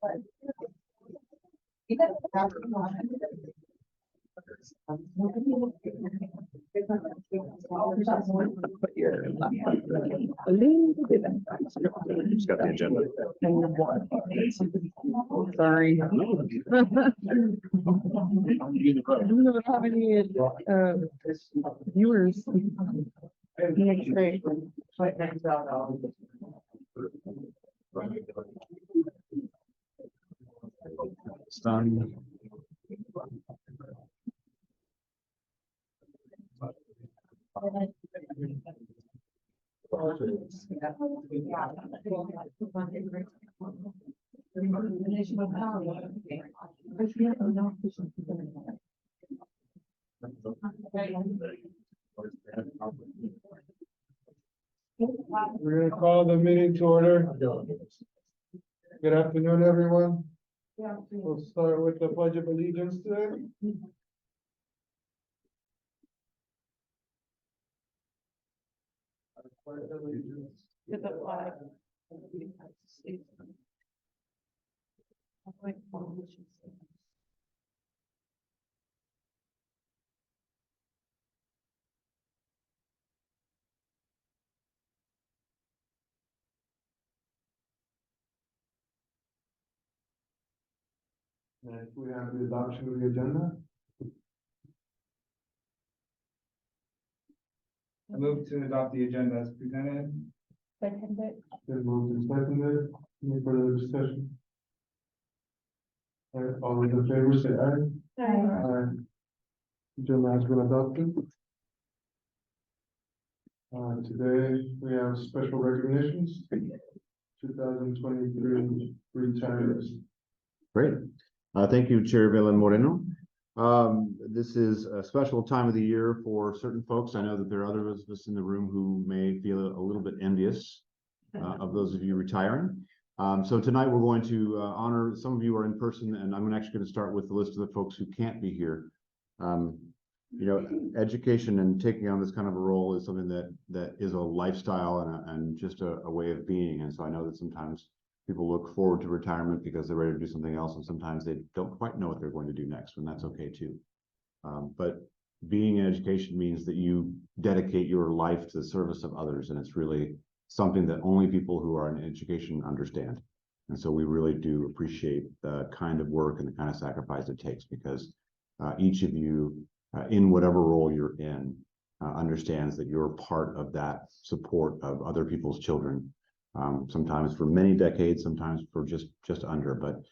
Put your laptop a little bit in front. Just got the agenda. And your one. Sorry. I don't know how many viewers. Next day. It's done. We're going to call the meeting to order. Good afternoon, everyone. We'll start with the Pledge of Allegiance today. I pledge allegiance To the flag of the United States. Next, we have the adoption of the agenda. I move to adopt the agenda as presented. Seconded. Been moved and seconded. Any further discussion? All right, all those in favor say aye. Aye. Agenda has been adopted. Today we have special recognitions. 2023 retirees. Great. Thank you, Chair Velen Moreno. This is a special time of the year for certain folks. I know that there are others of us in the room who may feel a little bit envious of those of you retiring. So tonight we're going to honor, some of you are in person, and I'm actually going to start with the list of the folks who can't be here. You know, education and taking on this kind of a role is something that is a lifestyle and just a way of being. And so I know that sometimes people look forward to retirement because they're ready to do something else, and sometimes they don't quite know what they're going to do next, and that's okay too. But being in education means that you dedicate your life to the service of others, and it's really something that only people who are in education understand. And so we really do appreciate the kind of work and the kind of sacrifice it takes, because each of you, in whatever role you're in, understands that you're part of that support of other people's children. Sometimes for many decades, sometimes for just under, but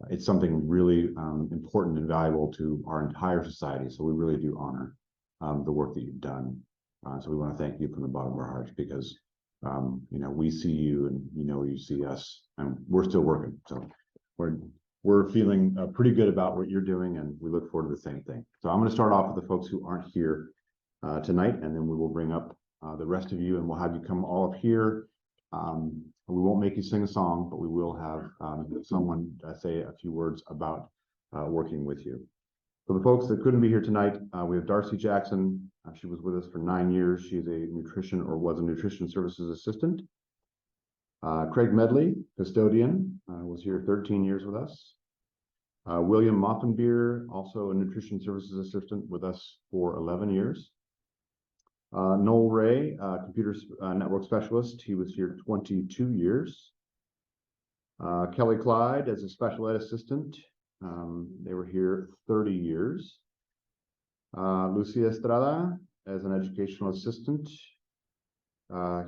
it's something really important and valuable to our entire society. So we really do honor the work that you've done. So we want to thank you from the bottom of our hearts, because you know, we see you and you see us, and we're still working. So we're feeling pretty good about what you're doing, and we look forward to the same thing. So I'm going to start off with the folks who aren't here tonight, and then we will bring up the rest of you, and we'll have you come all up here. We won't make you sing a song, but we will have someone say a few words about working with you. For the folks that couldn't be here tonight, we have Darcy Jackson. She was with us for 9 years. She's a nutrition, or was a nutrition services assistant. Craig Medley, custodian, was here 13 years with us. William Moffenbeer, also a nutrition services assistant with us for 11 years. Noel Ray, computer network specialist. He was here 22 years. Kelly Clyde as a special ed assistant. They were here 30 years. Lucia Estrada as an educational assistant,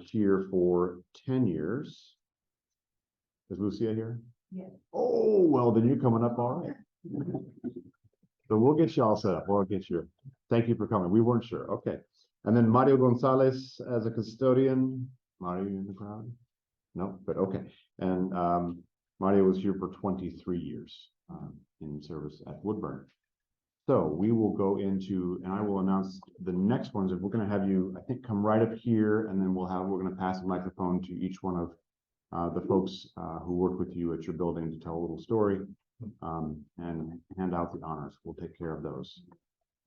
here for 10 years. Is Lucia here? Yes. Oh, well, then you're coming up all right. So we'll get you all set up. We'll get you. Thank you for coming. We weren't sure. Okay. And then Mario Gonzalez as a custodian. Mario, you in the crowd? No, but okay. And Mario was here for 23 years in service at Woodburn. So we will go into, and I will announce the next ones. If we're going to have you, I think, come right up here, and then we're going to pass the microphone to each one of the folks who work with you at your building to tell a little story and hand out the honors. We'll take care of those.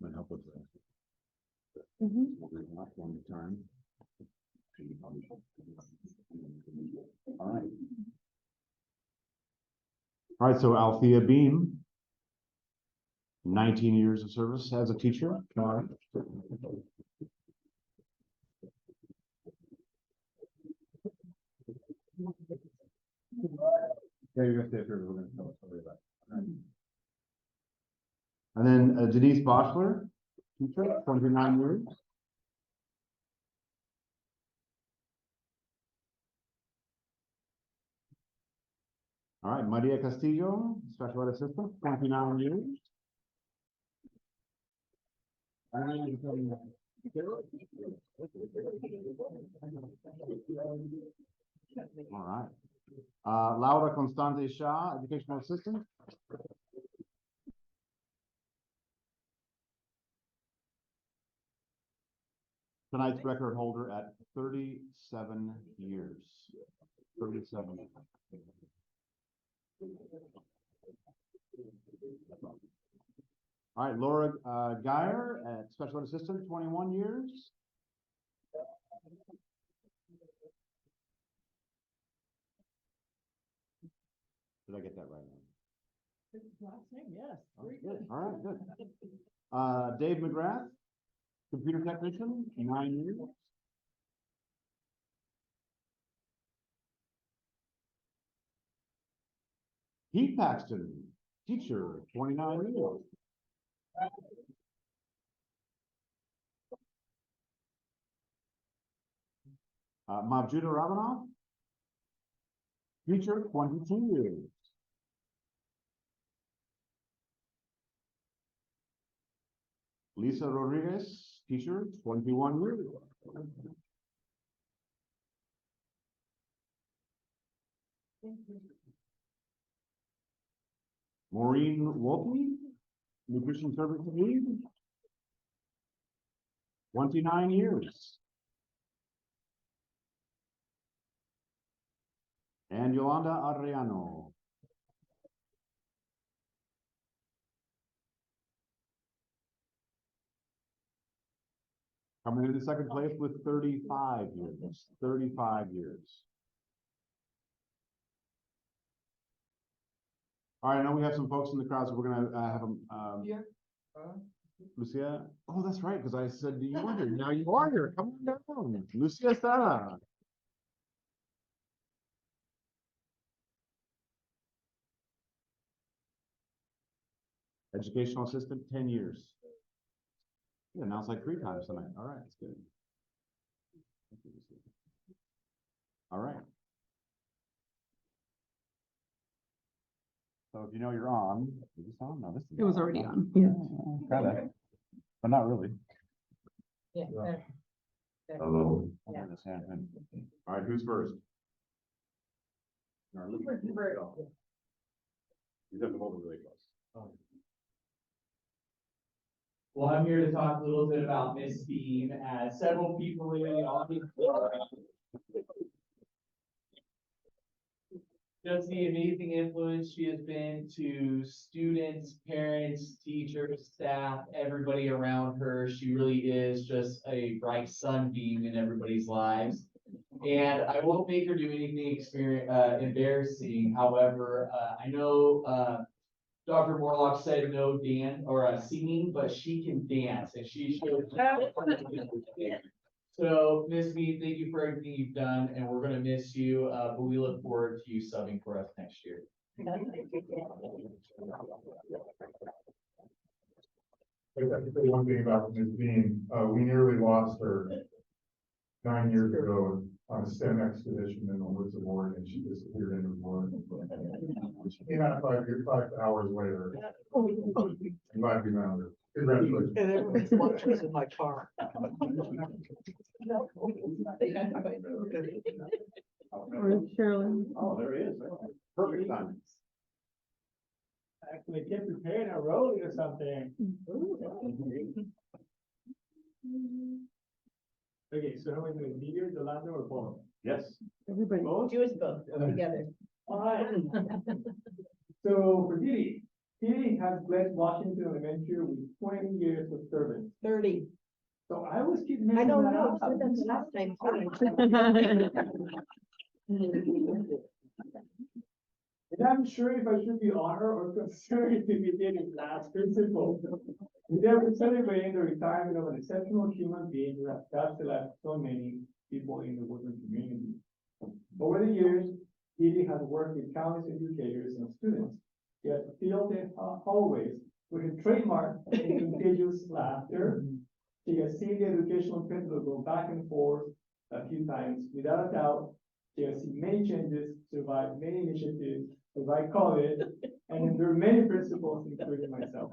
Might help with that. One time. All right. All right, so Althea Beam, 19 years of service as a teacher. Yeah, you're gonna stay up here. We're gonna tell a story about it. And then Denise Boschler, teacher, 29 years. All right, Maria Castillo, special ed assistant, 29 years. All right. Laura Constante Shah, educational assistant. Tonight's record holder at 37 years. 37. All right, Laura Geyer, special ed assistant, 21 years. Did I get that right? Last name, yes. Oh, good. All right, good. Dave McGrath, computer technician, 9 years. Heath Paxton, teacher, 29 years. Mavjuda Ravanov, teacher, 22 years. Lisa Rodriguez, teacher, 21 years. Maureen Wolpe, nutrition service lead, 29 years. And Yolanda Adriano. Coming in second place with 35 years. 35 years. All right, I know we have some folks in the crowd, so we're gonna have them. Lucia. Oh, that's right, because I said you were here. Now you are here. Come on down, Lucia Sara. Educational assistant, 10 years. Yeah, now it's like 3 times tonight. All right, that's good. All right. So if you know you're on, is this on? No, this is It was already on, yeah. Kinda, but not really. Yeah. Hello. Yeah. All right, who's first? All right, look. You have to hold it really close. Well, I'm here to talk a little bit about Miss Bean, as several people in the audience just the amazing influence she has been to students, parents, teachers, staff, everybody around her. She really is just a bright sunbeam in everybody's lives. And I won't make her do anything embarrassing. However, I know Dr. Morlock said no singing, but she can dance, and she showed. So, Ms. Mead, thank you for everything you've done, and we're gonna miss you, but we look forward to you subbing for us next year. I have to say one thing about Ms. Bean, we nearly lost her 9 years ago on a STEM expedition in the woods of Oregon. She disappeared into the woods. She came out 5 hours later. I'm glad we found her. Congratulations. And everyone's watching in my car. Where's Carolyn? Oh, there he is. Perfect time. Actually, get prepared a rolling or something. Okay, so how are we doing, Meteor, Yolanda, or both? Yes. Everybody. Both? Do us both together. All right. So for Diddy, Diddy has blessed Washington Elementary with 20 years of service. 30. So I was keeping. I don't that know, up. that's last time. And I'm sure if I should be honored or considered to be the class principal. They're celebrating the retirement of an exceptional human being who has touched the lives of so many people in the Woodburn community. Over the years, Didi has worked with countless educators and students. She has filled the hallways with her trademark and contagious laughter. She has seen the educational pendulum go back and forth a few times. Without a doubt, she has seen many changes, survived many initiatives, survived COVID, and endure many principles, including myself.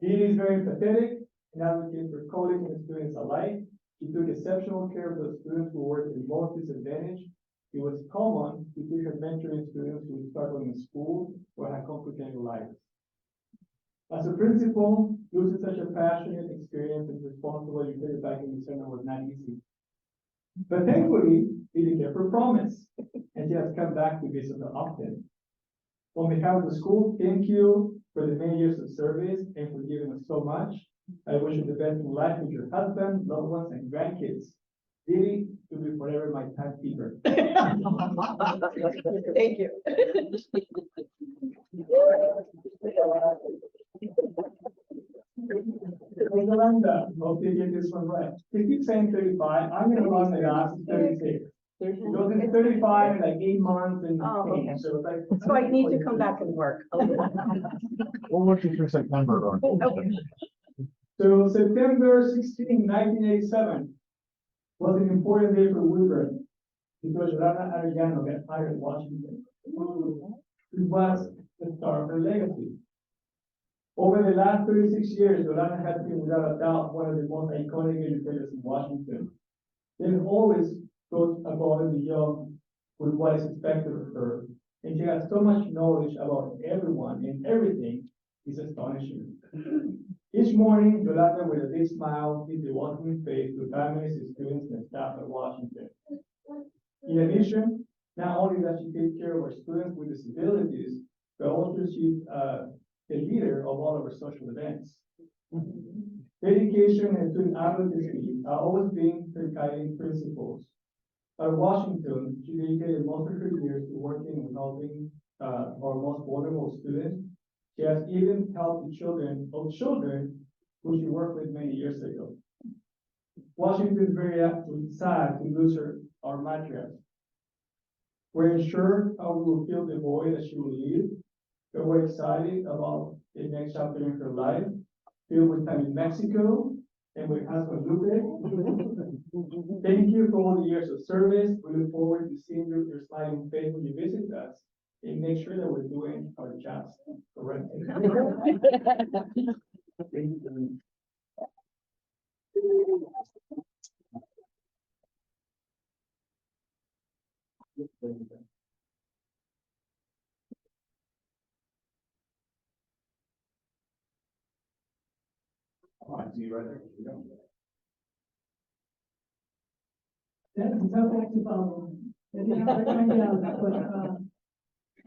Didi is very empathetic and advocates for colleagues and students alike. She took exceptional care of those students who were the most disadvantaged. It was common to see her mentoring students who were struggling in school or had complicated lives. As a principal, losing such a passionate, experienced, and responsible educator back in the center was not easy. But thankfully, Didi kept her promise, and she has come back to visit her often. On behalf of the school, thank you for the many years of service and for giving us so much. I wish you the best in life with your husband, loved ones, and grandkids. Didi, you'll be forever my timekeeper. Thank you. Yolanda, hope you get this one right. They keep saying 35, I'm gonna run the odds, it's 36. It goes into 35 in like 8 months and Oh, okay. change, so it's like. So I need to come back and work. We'll look at your September or. Okay. So September 16, 1987 was an important day for Woodburn because Rana Arellano got hired in Washington. It was the start of her legacy. Over the last 36 years, Yolanda has been without a doubt one of the most iconic educators in Washington. They always goes above and beyond with what is expected of her. And she has so much knowledge about everyone and everything, it's astonishing. Each morning, Yolanda, with a big smile, gives a welcoming face to families, students, and staff at Washington. In addition, not only does she take care of our students with disabilities, but also she's the leader of all of our social events. Dedication and student advocacy are always been her guiding principles. At Washington, she dedicated most of her years to working and helping our most vulnerable students. She has even helped the children who she worked with many years ago. Washington is very sad to lose our matriarch. We're unsure how we will fill the void that she will leave, but we're excited about the next chapter in her life, filled with time in Mexico and with husband Lupe. Thank you for all the years of service. We look forward to seeing your smiling face when you visit us and make sure that we're doing our jobs correctly. I see you right there. Here we go. That's a tough act to follow.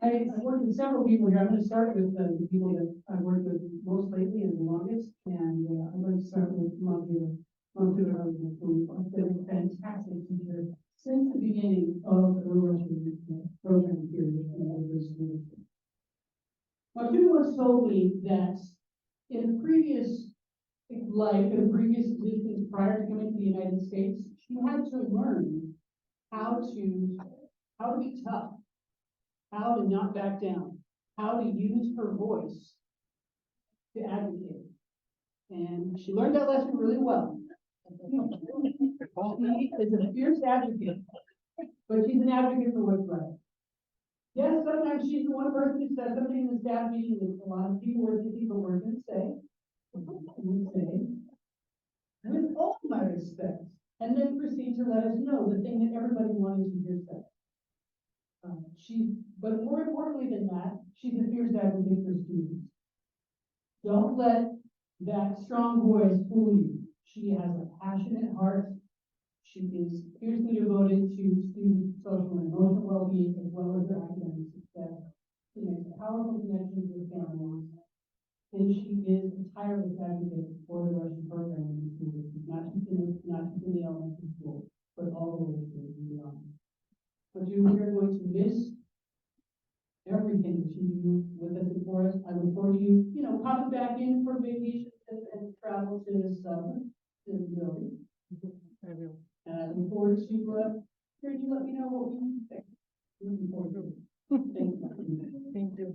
I've worked with several people here. I'm going to start with the people that I've worked with most lately and the longest. And I'm going to start with Mom Tudor, who has been a fantastic teacher since the beginning of the rural program period in Woodburn. Mom Tudor once told me that in a previous life, in a previous existence prior to coming to the United States, she had to learn how to be tough, how to not back down, how to use her voice to advocate. And she learned that lesson really well. She is a fierce advocate, but she's an advocate for what's right. Yes, sometimes she's the one person who says something in the staff meeting that a lot of people were going to say. With all my respect, and then proceed to let us know the thing that everybody wanted to hear said. But more importantly than that, she's a fierce advocate for students. Don't let that strong voice fool you. She has a passionate heart. She is fiercely devoted to student social and emotional well-being as well as their academic success. She makes powerful connections with families. And she is a tireless advocate for the Russian program in the schools, not just in the elementary school, but all the way to the beyond. But we are going to miss everything that you do with us and for us. I look forward to you, popping back in for vacation and travel to this, to the building. And I look forward to, hearing you let me know what we think. Looking forward to it. Thank you. Thank you.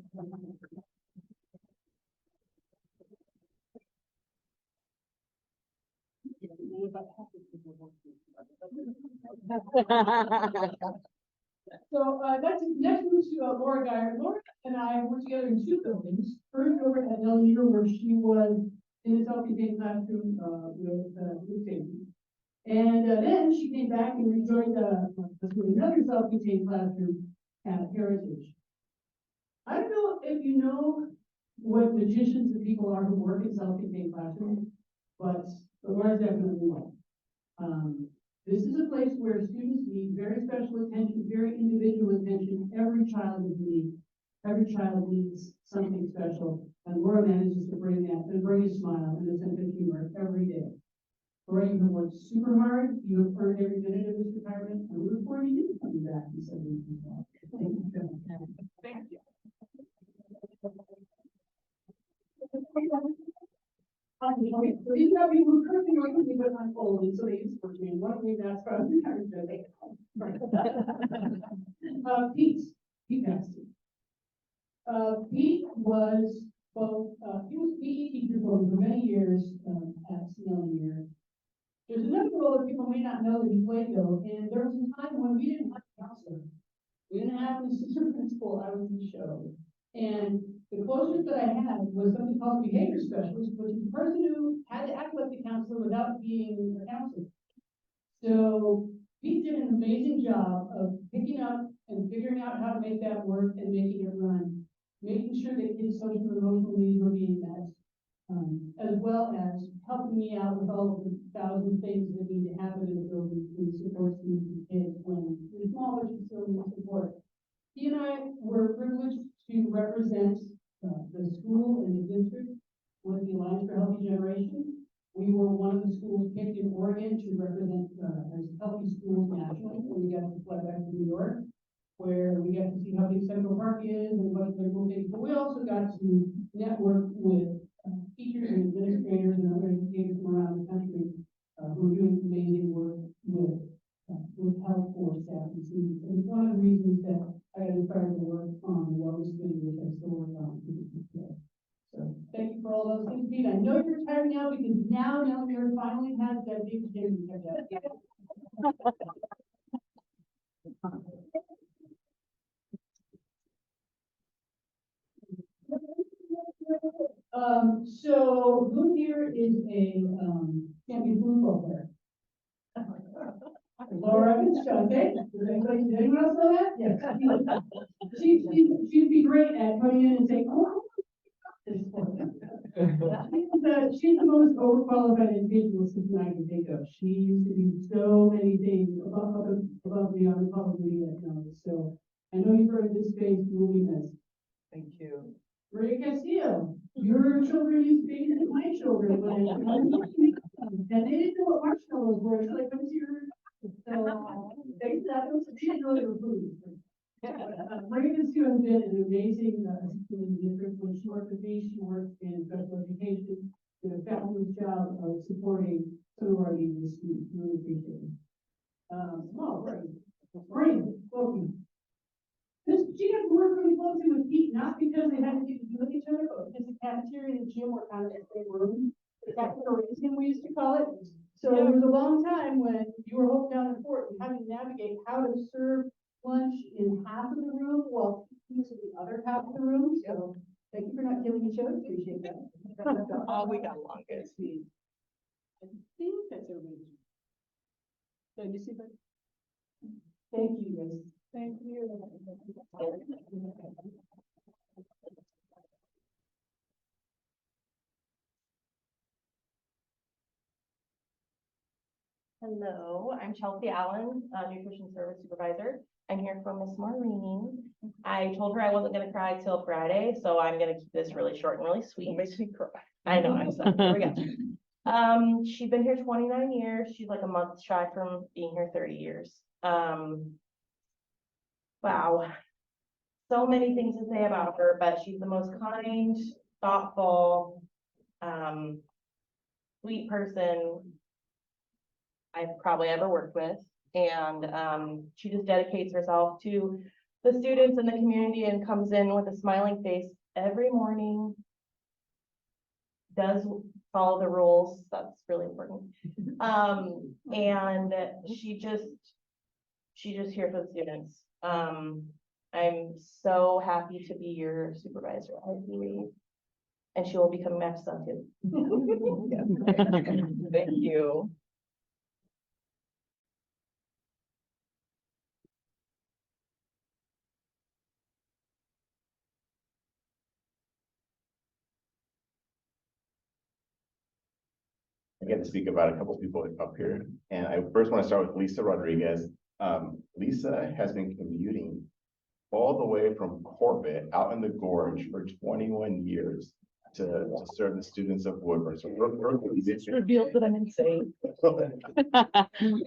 So, that's next move to Laura Geyer. Laura and I worked together in two buildings. First over at LU, where she was in a self-contained classroom, with safety. And then she came back and rejoined another self-contained classroom at Heritage. I don't know if you know what magicians the people are who work in self-contained classrooms, but Laura definitely will. This is a place where students need very special attention, very individual attention. Every child is unique. Every child needs something special. And Laura manages to bring that and bring a smile and a sense of humor every day. Laura, you have worked super hard. You have earned every minute of this retirement. And we look forward to you coming back in 7 weeks as well. Thank you so much. Thank you. Okay, so these are people who currently working with me, but I'm old, and so they use for me. One of them that's probably retired today. Pete Paxton. Pete was both, he was PE teacher for many years, at CLU. There's another role that people may not know that he played though, and there was a time when we didn't have a counselor. We didn't have an assistant principal out of the show. And the closest that I had was something called behavior specialist, which is the person who had to act like the counselor without being a counselor. So he did an amazing job of picking up and figuring out how to make that work and making it run, making sure that kids' social and emotional needs were being met, as well as helping me out with all of the 1,000 things that need to happen in the building to support students and kids when they're small, but you still need support. He and I were privileged to represent the school and the district with the Alliance for Healthy Generation. We were one of the schools picked in Oregon to represent as healthy schools nationally when we got to fly back to New York, where we got to see how big Central Park is and what they're doing. But we also got to network with teachers and administrators and other educators from around the country who are doing amazing work with health for staff and students. And it's one of the reasons that I got inspired to work on the wellness committee, which I still work on. So thank you for all those things, Pete. I know you're retired now because now you're finally has that big gym. So who here is a champion football player? Laura Evans, okay. Does anyone else know that? Yes. She'd be great at coming in and saying, oh, she's the most overqualified individual since I can think of. She used to do so many things above me on the public media accounts. So I know you've heard this space, you will be missed. Thank you. Maria Castillo, your children used to be my children when and they didn't know what marshmallows were. It's like, what's your they didn't know they were food. Maria Castillo has been an amazing assistant in the district. When she worked with me, she worked in special education, did a fabulous job of supporting some of our needy students. Really appreciate it. Maria, welcome. She got to work really closely with Pete, not because they had anything to do with each other, but because the cafeteria and the gym were kind of the same room. The cafeteria, we used to call it. So there was a long time when you were hoping down in Fort and having to navigate how to serve lunch in half of the room while Pete was in the other half of the room. So thank you for not killing each other. Appreciate that. Oh, we got along good. I think that's everybody. Did you see that? Thank you, guys. Thank you. Hello, I'm Chelsea Allen, Nutrition Service Supervisor. I'm here for Miss Maureen. I told her I wasn't gonna cry till Friday, so I'm gonna keep this really short and really sweet. It makes me cry. I know, I'm sorry. Here we go. She's been here 29 years. She's like a month shy from being here 30 years. Wow. so many things to say about her, but she's the most kind, thoughtful, sweet person I've probably ever worked with. And she just dedicates herself to the students in the community and comes in with a smiling face every morning. Does follow the rules, that's really important. And she's just here for the students. I'm so happy to be your supervisor, I believe. And she will be coming back to some too. Thank you. I get to speak about a couple of people up here, and I first want to start with Lisa Rodriguez. Lisa has been commuting all the way from Corbett out in the gorge for 21 years to serve the students of Woodburn. So Revealed that I'm insane.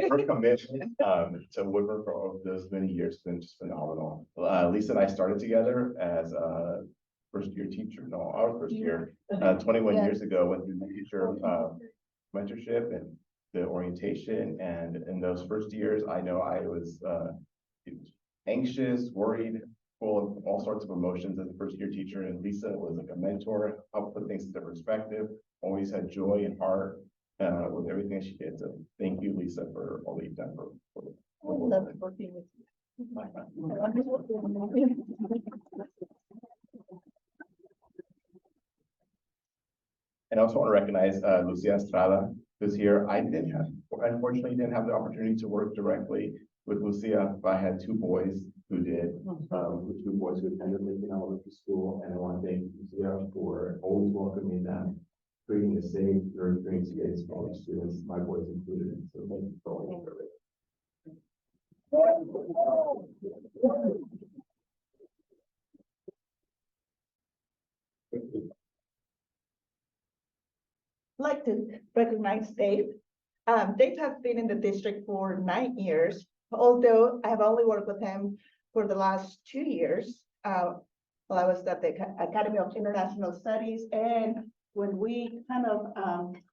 her commitment to Woodburn for all of those many years has been just phenomenal. Lisa and I started together as a first year teacher, no, our first year, 21 years ago, went through the teacher mentorship and the orientation. And in those first years, I know I was anxious, worried, full of all sorts of emotions as a first year teacher. And Lisa was like a mentor, helped put things into perspective, always had joy and heart with everything she did. So thank you, Lisa, for all that you've done for I love working with And I also want to recognize Lucia Estrada, who's here. Unfortunately, didn't have the opportunity to work directly with Lucia, but I had two boys who did, two boys who attended Lincoln Elementary School, and I want to thank Lucia for always welcoming them, creating a safe learning experience for all the students, my boys included. So thank you for all your service. Like to recognize Dave. Dave has been in the district for 9 years, although I have only worked with him for the last 2 years. While I was at the Academy of International Studies, and when we kind of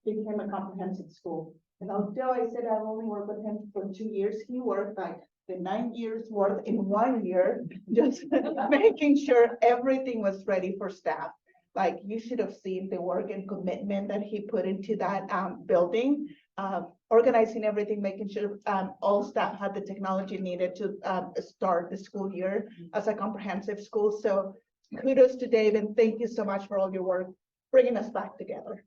became a comprehensive school. And although I said I've only worked with him for 2 years, he worked like the 9 years worth in 1 year, just making sure everything was ready for staff. Like, you should have seen the work and commitment that he put into that building, organizing everything, making sure all staff had the technology needed to start the school year as a comprehensive school. So kudos to Dave, and thank you so much for all your work, bringing us back together.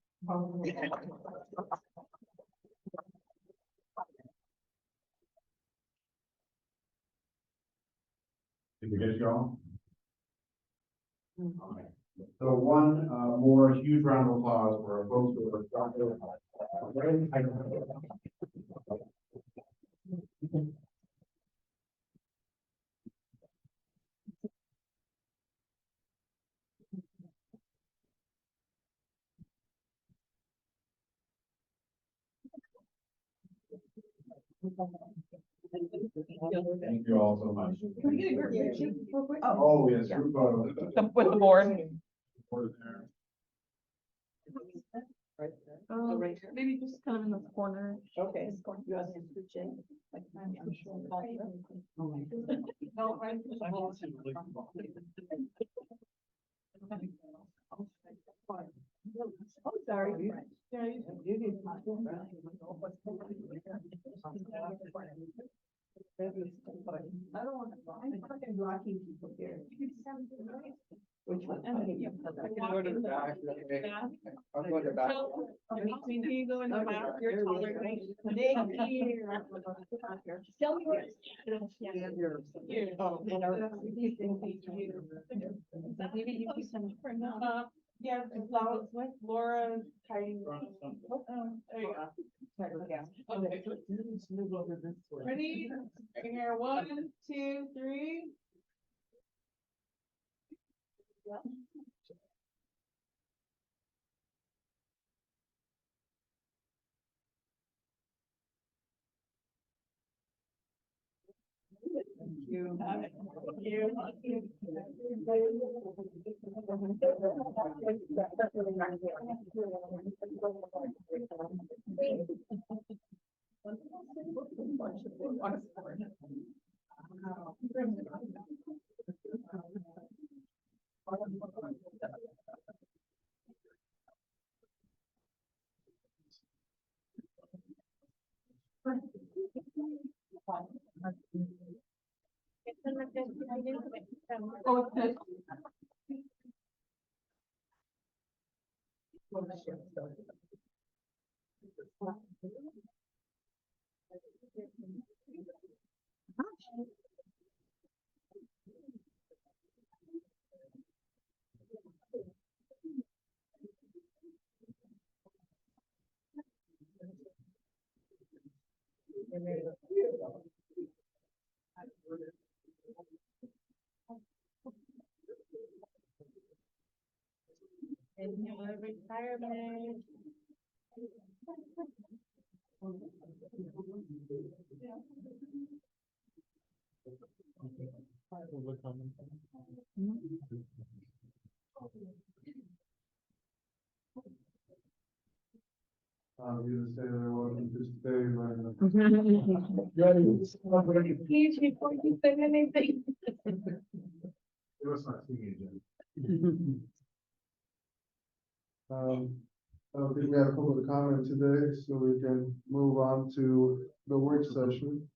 Did we get you all? All right. So one more huge round of applause for our folks who are Thank you all so much. Can we get a group picture real quick? Oh, yes, group photo. With the board. Board there. Right there. Oh, right here. Maybe just kind of in the corner. Okay. You guys can switch in. Like, I'm sure. No, right. Oh, sorry. Yeah, you did. I don't want to. I'm fucking blocking people here. Which one? I can go to the back. I'll go to the back. Can you go in the back? You're taller than me. Thank you. Tell me where. Maybe you can send for now. Yeah, with Laura, Heidi. There you go. Okay. Ready? Here, 1, 2, 3. you. Oh, it's good. Retirement. You just say they're welcome to stay, but. Please, before you say anything. It was not seeing again. I don't think we have a public comment today, so we can move on to the work session.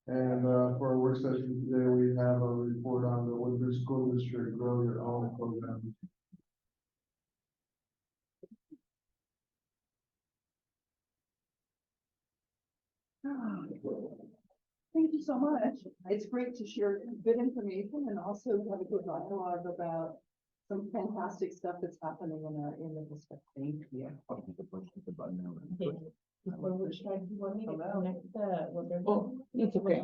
And, for our work session today, we have a report on the Woodburn School District Grow Your Own program. Thank you so much. It's great to share good information and also have a good dialogue about some fantastic stuff that's happening in the district. Thank you. Oh, it's okay.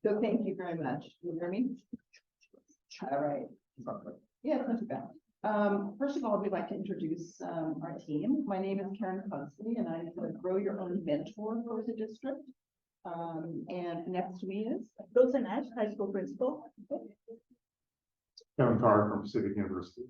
So thank you very much. You hear me? All right. Yeah, it's not too bad. First of all, we'd like to introduce our team. My name is Karen Pugsley, and I'm the Grow Your Own mentor for the district. And next to me is Rosa Nash, high school principal. Kevin Carr from Pacific University.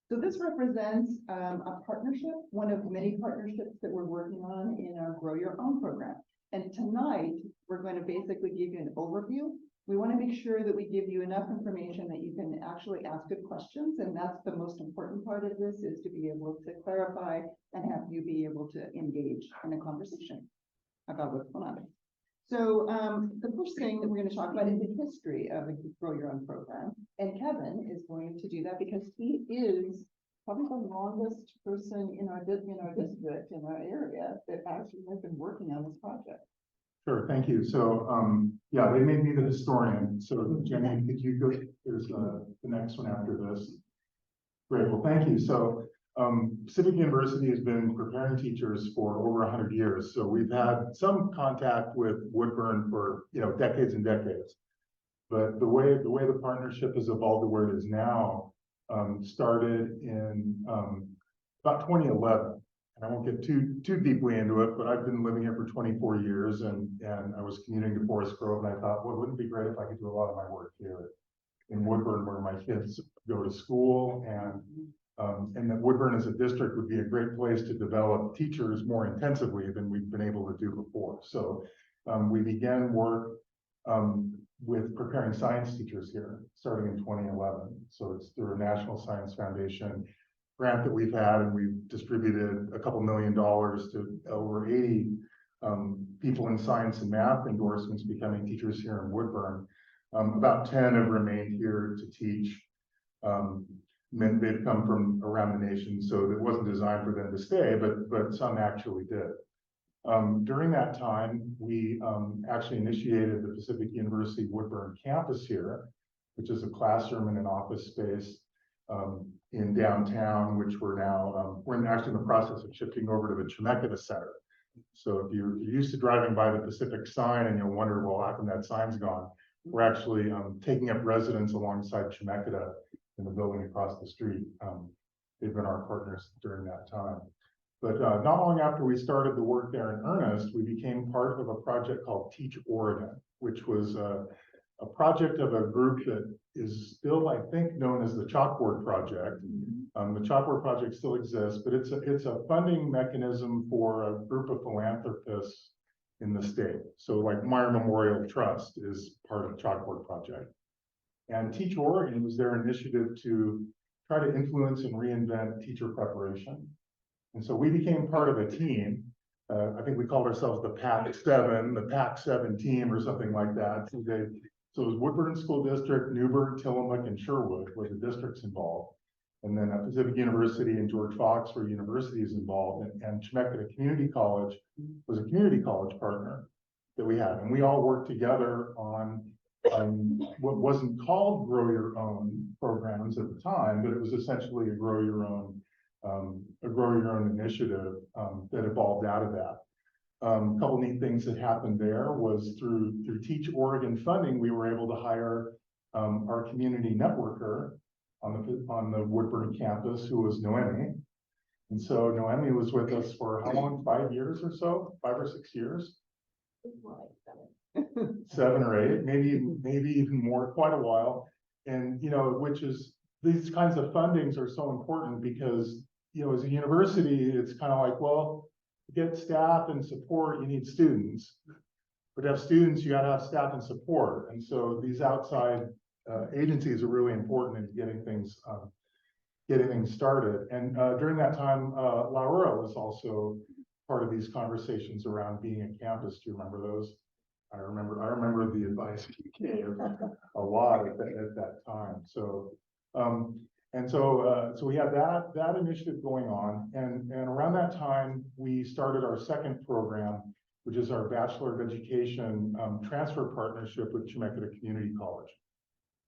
So this represents a partnership, one of many partnerships that we're working on in our Grow Your Own program. And tonight, we're going to basically give you an overview. We want to make sure that we give you enough information that you can actually ask good questions. And that's the most important part of this, is to be able to clarify and have you be able to engage in a conversation about what's going on. So the first thing that we're going to talk about is the history of the Grow Your Own program. And Kevin is going to do that because he is probably the longest person in our district, in our area, that actually has been working on this project. Sure, thank you. So, yeah, they made me the historian. So Jenny, could you go, there's the next one after this. Great, well, thank you. So, Pacific University has been preparing teachers for over 100 years. So we've had some contact with Woodburn for, decades and decades. But the way the partnership has evolved to where it is now, started in about 2011. And I won't get too deeply into it, but I've been living here for 24 years, and I was commuting to Forest Grove, and I thought, well, wouldn't it be great if I could do a lot of my work here in Woodburn, where my kids go to school, and that Woodburn as a district would be a great place to develop teachers more intensively than we've been able to do before. So we began work with preparing science teachers here, starting in 2011. So it's through a National Science Foundation grant that we've had, and we've distributed a couple $1 million to over 80 people in science and math endorsements becoming teachers here in Woodburn. About 10 have remained here to teach. They've come from around the nation, so it wasn't designed for them to stay, but some actually did. During that time, we actually initiated the Pacific University Woodburn campus here, which is a classroom and an office space in downtown, which we're actually in the process of shifting over to the Chemeketa Center. So if you're used to driving by the Pacific sign and you'll wonder, well, how come that sign's gone? We're actually taking up residence alongside Chemeketa in the building across the street. They've been our partners during that time. But not long after we started the work there in earnest, we became part of a project called Teach Oregon, which was a project of a group that is still, I think, known as the Chalkboard Project. The Chalkboard Project still exists, but it's a funding mechanism for a group of philanthropists in the state. So like Meyer Memorial Trust is part of Chalkboard Project. And Teach Oregon was their initiative to try to influence and reinvent teacher preparation. And so we became part of a team. I think we called ourselves the PAC-7 team or something like that. So it was Woodburn School District, Newburgh, Tillamook, and Sherwood were the districts involved. And then Pacific University and George Fox were universities involved. And Chemeketa Community College was a community college partner that we had. And we all worked together on what wasn't called Grow Your Own programs at the time, but it was essentially a Grow Your Own initiative that evolved out of that. A couple neat things that happened there was through Teach Oregon funding, we were able to hire our community networker on the Woodburn campus, who was Noemi. And so Noemi was with us for how long? 5 years or so? 5 or 6 years? 7 or 8, maybe even more, quite a while. And, you know, which is, these kinds of fundings are so important because, you know, as a university, it's kind of like, well, to get staff and support, you need students. But to have students, you got to have staff and support. And so these outside agencies are really important in getting things started. And during that time, Laura was also part of these conversations around being a campus. Do you remember those? I remember the advice you gave a lot at that time. So so we had that initiative going on, and around that time we started our second program, which is our Bachelor of Education transfer partnership with Chemeketa Community College.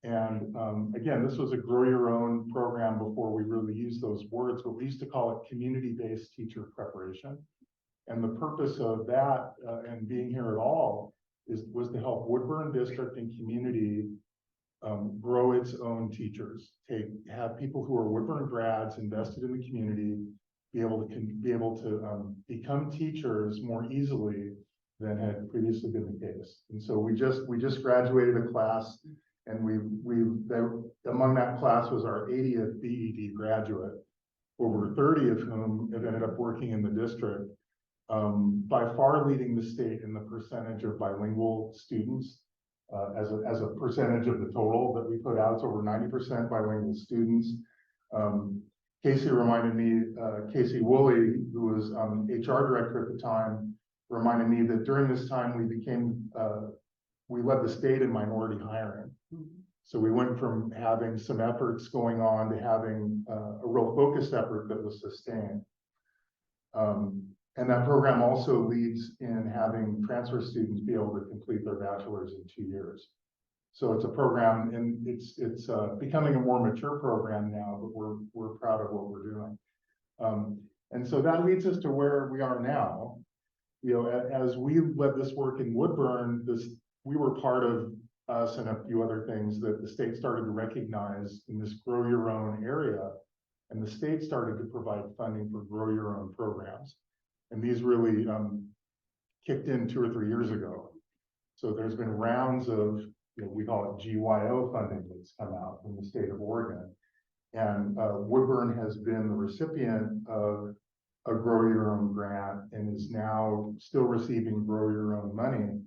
And again, this was a Grow Your Own program before we really used those words, but we used to call it community-based teacher preparation. And the purpose of that and being here at all was to help Woodburn District and community grow its own teachers. Have people who are Woodburn grads invested in the community be able to become teachers more easily than had previously been the case. And so we just graduated a class, and among that class was our 80th BED graduate, over 30 of whom have ended up working in the district. By far leading the state in the percentage of bilingual students as a percentage of the total that we put out. It's over 90% bilingual students. Casey reminded me, Casey Woolley, who was HR director at the time, reminded me that during this time we led the state in minority hiring. So we went from having some efforts going on to having a real focused effort that was sustained. And that program also leads in having transfer students be able to complete their bachelor's in 2 years. So it's a program, and it's becoming a more mature program now, but we're proud of what we're doing. And so that leads us to where we are now. You know, as we led this work in Woodburn, we were part of us and a few other things that the state started to recognize in this Grow Your Own area, and the state started to provide funding for Grow Your Own programs. And these really kicked in 2 or 3 years ago. So there's been rounds of, you know, we call it GYO funding that's come out from the state of Oregon. And Woodburn has been the recipient of a Grow Your Own grant and is now still receiving Grow Your Own money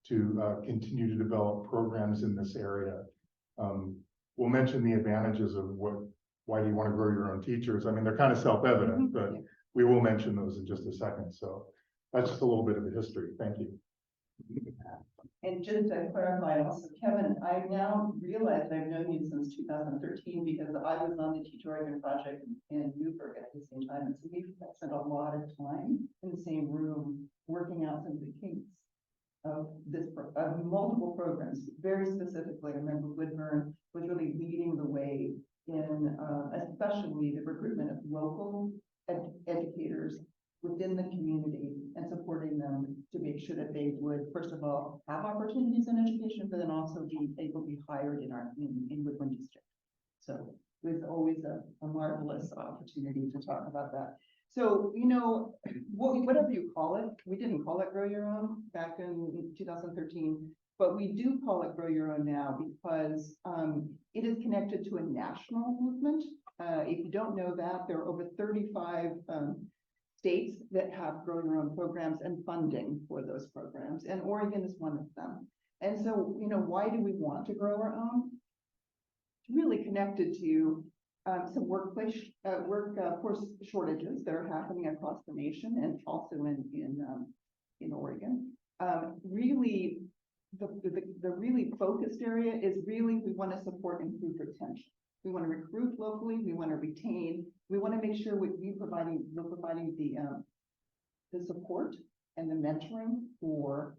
to continue to develop programs in this area. We'll mention the advantages of why do you want to grow your own teachers? I mean, they're kind of self-evident, but we will mention those in just a second. So that's just a little bit of the history. Thank you. And just to clarify also, Kevin, I now realize I've known you since 2013 because I was on the Teach Oregon project in Newburgh at the same time. And so we've spent a lot of time in the same room working out some of the kinks of multiple programs. Very specifically, I remember Woodburn was really leading the way in especially the recruitment of local educators within the community and supporting them to make sure that they would, first of all, have opportunities in education, but then also be able to be hired in Woodburn District. So it was always a marvelous opportunity to talk about that. So, whatever you call it, we didn't call it Grow Your Own back in 2013, but we do call it Grow Your Own now because it is connected to a national movement. If you don't know that, there are over 35 states that have Grow Your Own programs and funding for those programs, and Oregon is one of them. And so, why do we want to grow our own? It's really connected to some workforce shortages that are happening across the nation and also in Oregon. Really, the really focused area is really we want to support improved retention. We want to recruit locally. We want to retain. We want to make sure we're providing the support and the mentoring for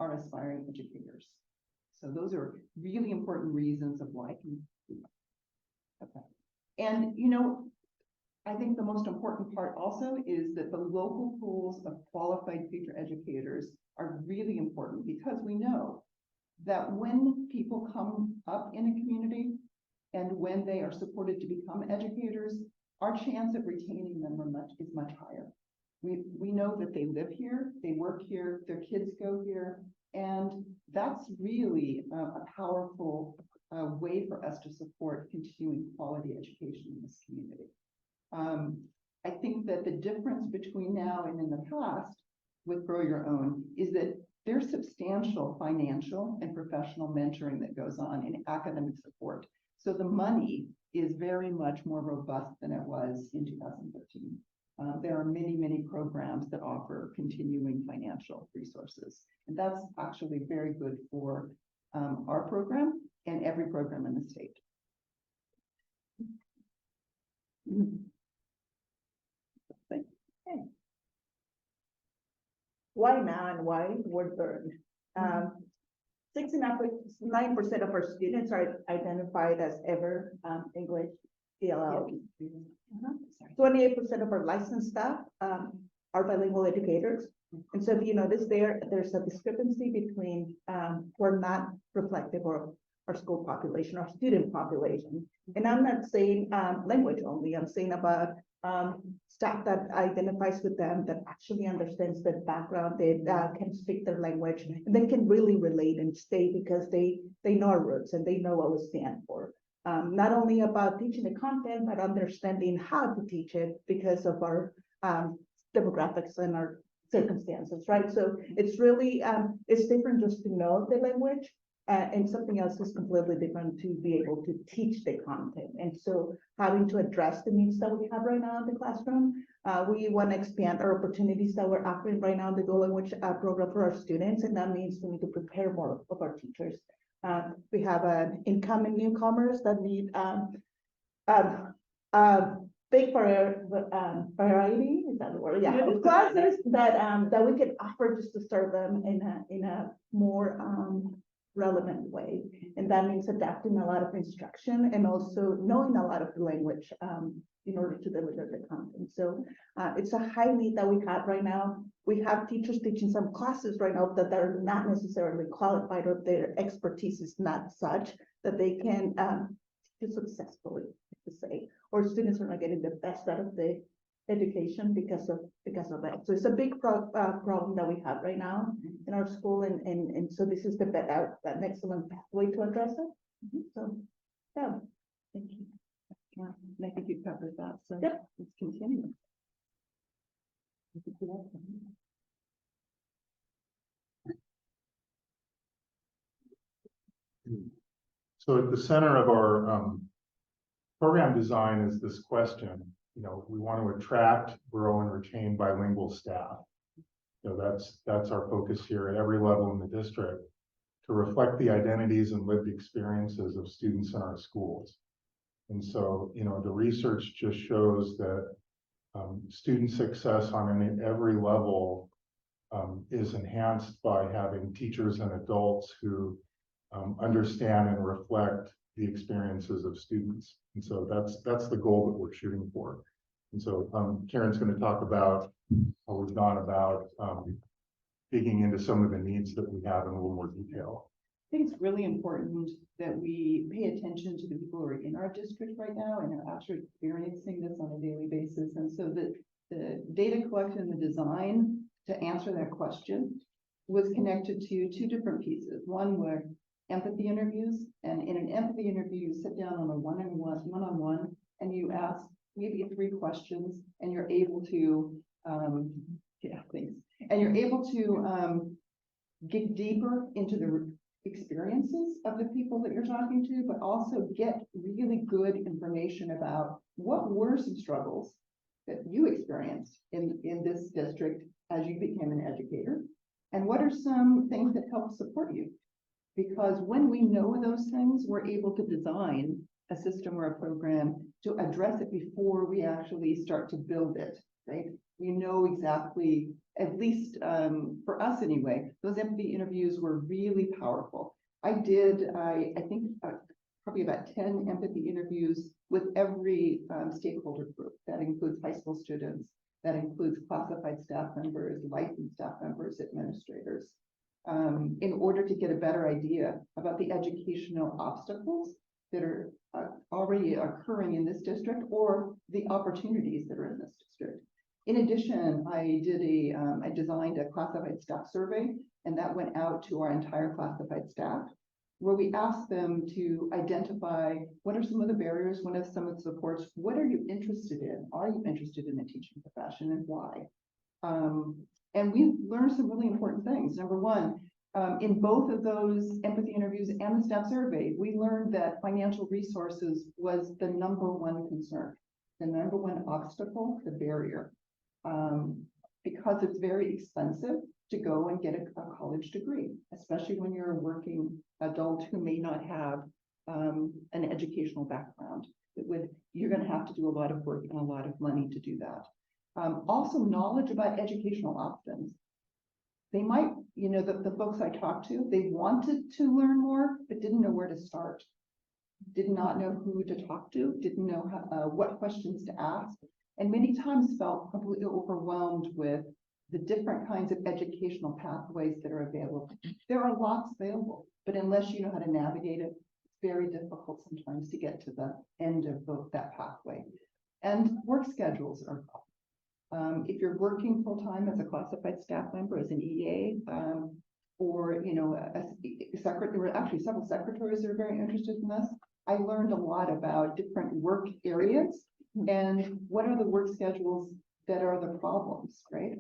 our aspiring educators. So those are really important reasons of why. Okay. And, I think the most important part also is that the local pools of qualified future educators are really important because we know that when people come up in a community and when they are supported to become educators, our chance of retaining them is much higher. We know that they live here, they work here, their kids go here, and that's really a powerful way for us to support continuing quality education in this community. I think that the difference between now and in the past with Grow Your Own is that there's substantial financial and professional mentoring that goes on in academic support. So the money is very much more robust than it was in 2013. There are many, many programs that offer continuing financial resources. And that's actually very good for our program and every program in the state. Okay. Why now and why Woodburn? 69% of our students are identified as ever English, ELL. 28% of our licensed staff are bilingual educators. And so if you notice there's a discrepancy between we're not reflective of our school population, our student population. And I'm not saying language only, I'm saying about staff that identifies with them, that actually understands their background, they can speak their language, and they can really relate and stay because they know our roots and they know what we stand for. Not only about teaching the content, but understanding how to teach it because of our demographics and our circumstances, right? So it's really, it's different just to know the language, and something else is completely different to be able to teach the content. And so having to address the needs that we have right now in the classroom, we want to expand our opportunities that we're offering right now in the dual language program for our students, and that means we need to prepare more of our teachers. We have incoming newcomers that need big variety, is that the word? Yeah, of classes that we can offer just to serve them in a more relevant way. And that means adapting a lot of instruction and also knowing a lot of the language in order to deliver the content. So it's a high need that we have right now. We have teachers teaching some classes right now that are not necessarily qualified, or their expertise is not such that they can do successfully, to say, or students are not getting the best out of the education because of that. So it's a big problem that we have right now in our school, and so this is an excellent pathway to address it. So yeah, thank you. Yeah, and I think you covered that. So yep. Let's continue. So at the center of our program design is this question. We want to attract, grow, and retain bilingual staff. That's our focus here at every level in the district, to reflect the identities and lived experiences of students in our schools. And so, the research just shows that student success on every level is enhanced by having teachers and adults who understand and reflect the experiences of students. And so that's the goal that we're shooting for. And so Karen's going to talk about how we've gone about digging into some of the needs that we have in a little more detail. I think it's really important that we pay attention to the people who are in our district right now and are actually experiencing this on a daily basis. And so that the data collection, the design to answer that question was connected to two different pieces. One were empathy interviews, and in an empathy interview, you sit down on a one-on-one, and you ask maybe 3 questions, and you're able to, and you're able to get deeper into the experiences of the people that you're talking to, but also get really good information about what were some struggles that you experienced in this district as you became an educator, and what are some things that help support you. Because when we know those things, we're able to design a system or a program to address it before we actually start to build it, right? We know exactly, at least for us anyway, those empathy interviews were really powerful. I think probably about 10 empathy interviews with every stakeholder group. That includes high school students, that includes classified staff members, licensed staff members, administrators, in order to get a better idea about the educational obstacles that are already occurring in this district or the opportunities that are in this district. In addition, I designed a classified staff survey, and that went out to our entire classified staff, where we asked them to identify what are some of the barriers, what are some of the supports, what are you interested in? Are you interested in the teaching profession, and why? And we learned some really important things. Number one, in both of those empathy interviews and the staff survey, we learned that financial resources was the #1 concern, the #1 obstacle, the barrier, because it's very expensive to go and get a college degree, especially when you're a working adult who may not have an educational background. You're going to have to do a lot of work and a lot of money to do that. Also, knowledge about educational options. They might, the folks I talked to, they wanted to learn more, but didn't know where to start. Did not know who to talk to, didn't know what questions to ask, and many times felt completely overwhelmed with the different kinds of educational pathways that are available. There are lots available, but unless you know how to navigate it, it's very difficult sometimes to get to the end of that pathway. And work schedules are if you're working full-time as a classified staff member, as an EA, or a secretary, there were actually several secretaries that are very interested in this. I learned a lot about different work areas and what are the work schedules that are the problems, right?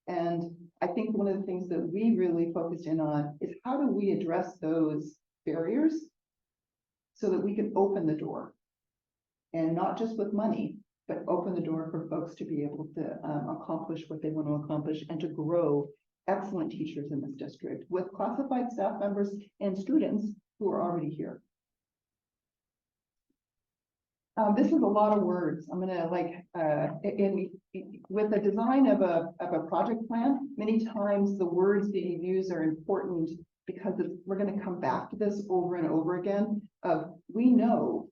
And I think one of the things that we really focused in on is how do we address those barriers so that we can open the door, and not just with money, but open the door for folks to be able to accomplish what they want to accomplish and to grow excellent teachers in this district with classified staff members and students who are already here. This is a lot of words. I'm gonna with the design of a project plan, many times the words that you use are important because we're gonna come back to this over and over again. We know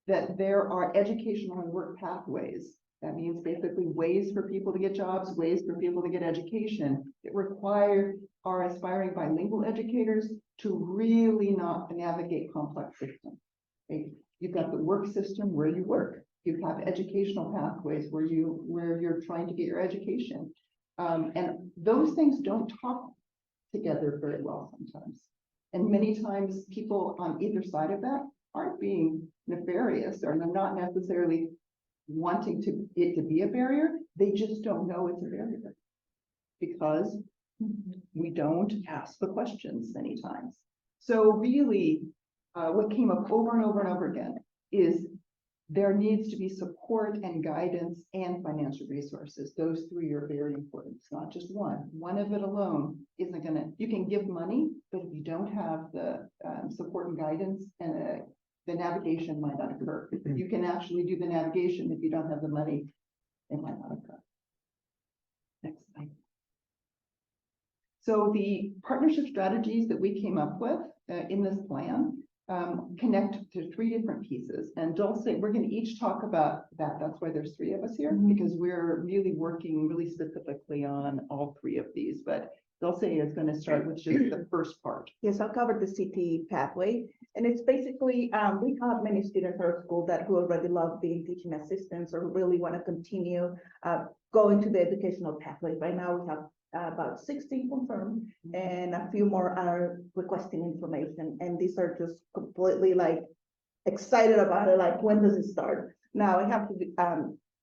that there are educational and work pathways. That means basically ways for people to get jobs, ways for people to get education that require our aspiring bilingual educators to really not navigate complex systems. Right? You've got the work system where you work. You have educational pathways where you're trying to get your education. And those things don't talk together very well sometimes. And many times people on either side of that aren't being nefarious or not necessarily wanting it to be a barrier. They just don't know it's a barrier because we don't ask the questions many times. So really, what came up over and over and over again is there needs to be support and guidance and financial resources. Those 3 are very important. It's not just one. One of it alone isn't you can give money, but if you don't have the support and guidance, and the navigation might not occur. You can actually do the navigation. If you don't have the money, it might not occur. Next slide. So the partnership strategies that we came up with in this plan connect to 3 different pieces. And Dulce, we're going to each talk about that. That's why there's 3 of us here, because we're really working really specifically on all 3 of these. But they'll say it's gonna start with just the first part. Yes, I'll cover the CT pathway. And it's basically, we have many students at our school that who already love being teaching assistants or really want to continue going to the educational pathway. Right now, we have about 16 confirmed and a few more are requesting information. And these are just completely like excited about it, like when does it start? Now, I have to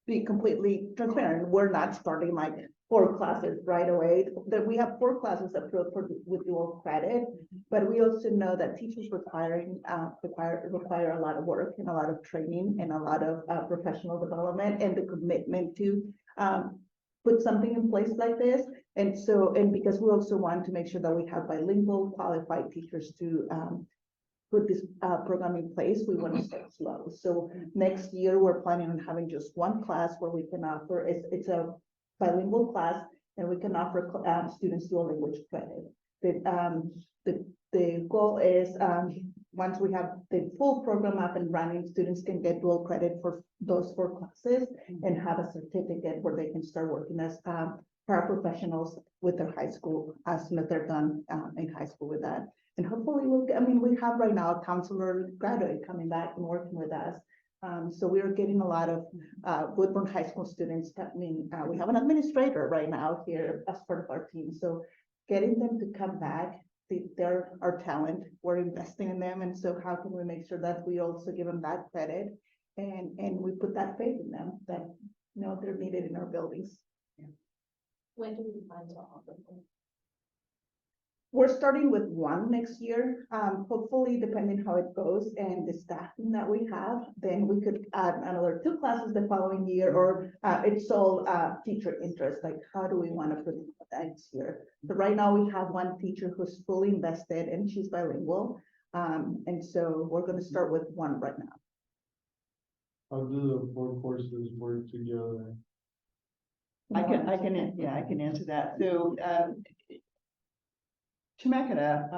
be completely transparent. We're not starting like 4 classes right away. That we have 4 classes approved with dual credit, but we also know that teachers require a lot of work and a lot of training and a lot of professional development and the commitment to put something in place like this. And so, and because we also want to make sure that we have bilingual qualified teachers to put this program in place, we want to start slow. So next year, we're planning on having just 1 class where we can offer, it's a bilingual class, and we can offer students dual language credit. The goal is, once we have the full program up and running, students can get dual credit for those 4 classes and have a certificate where they can start working as paraprofessionals with their high school as soon as they're done in high school with that. And hopefully we have right now a counselor graduate coming back and working with us. So we're getting a lot of Woodburn High School students coming. We have an administrator right now here as part of our team. So getting them to come back, they're our talent. We're investing in them. And so how can we make sure that we also give them that credit and we put that faith in them that, you know, they're needed in our buildings. When do we plan to offer them? We're starting with 1 next year. Hopefully, depending how it goes and the staffing that we have, then we could add another 2 classes the following year, or it's all teacher interest, like how do we want to put it next year? So right now we have 1 teacher who's fully invested and she's bilingual. And so we're going to start with 1 right now. How do the 4 courses work together? I can answer that. So, Chemeketa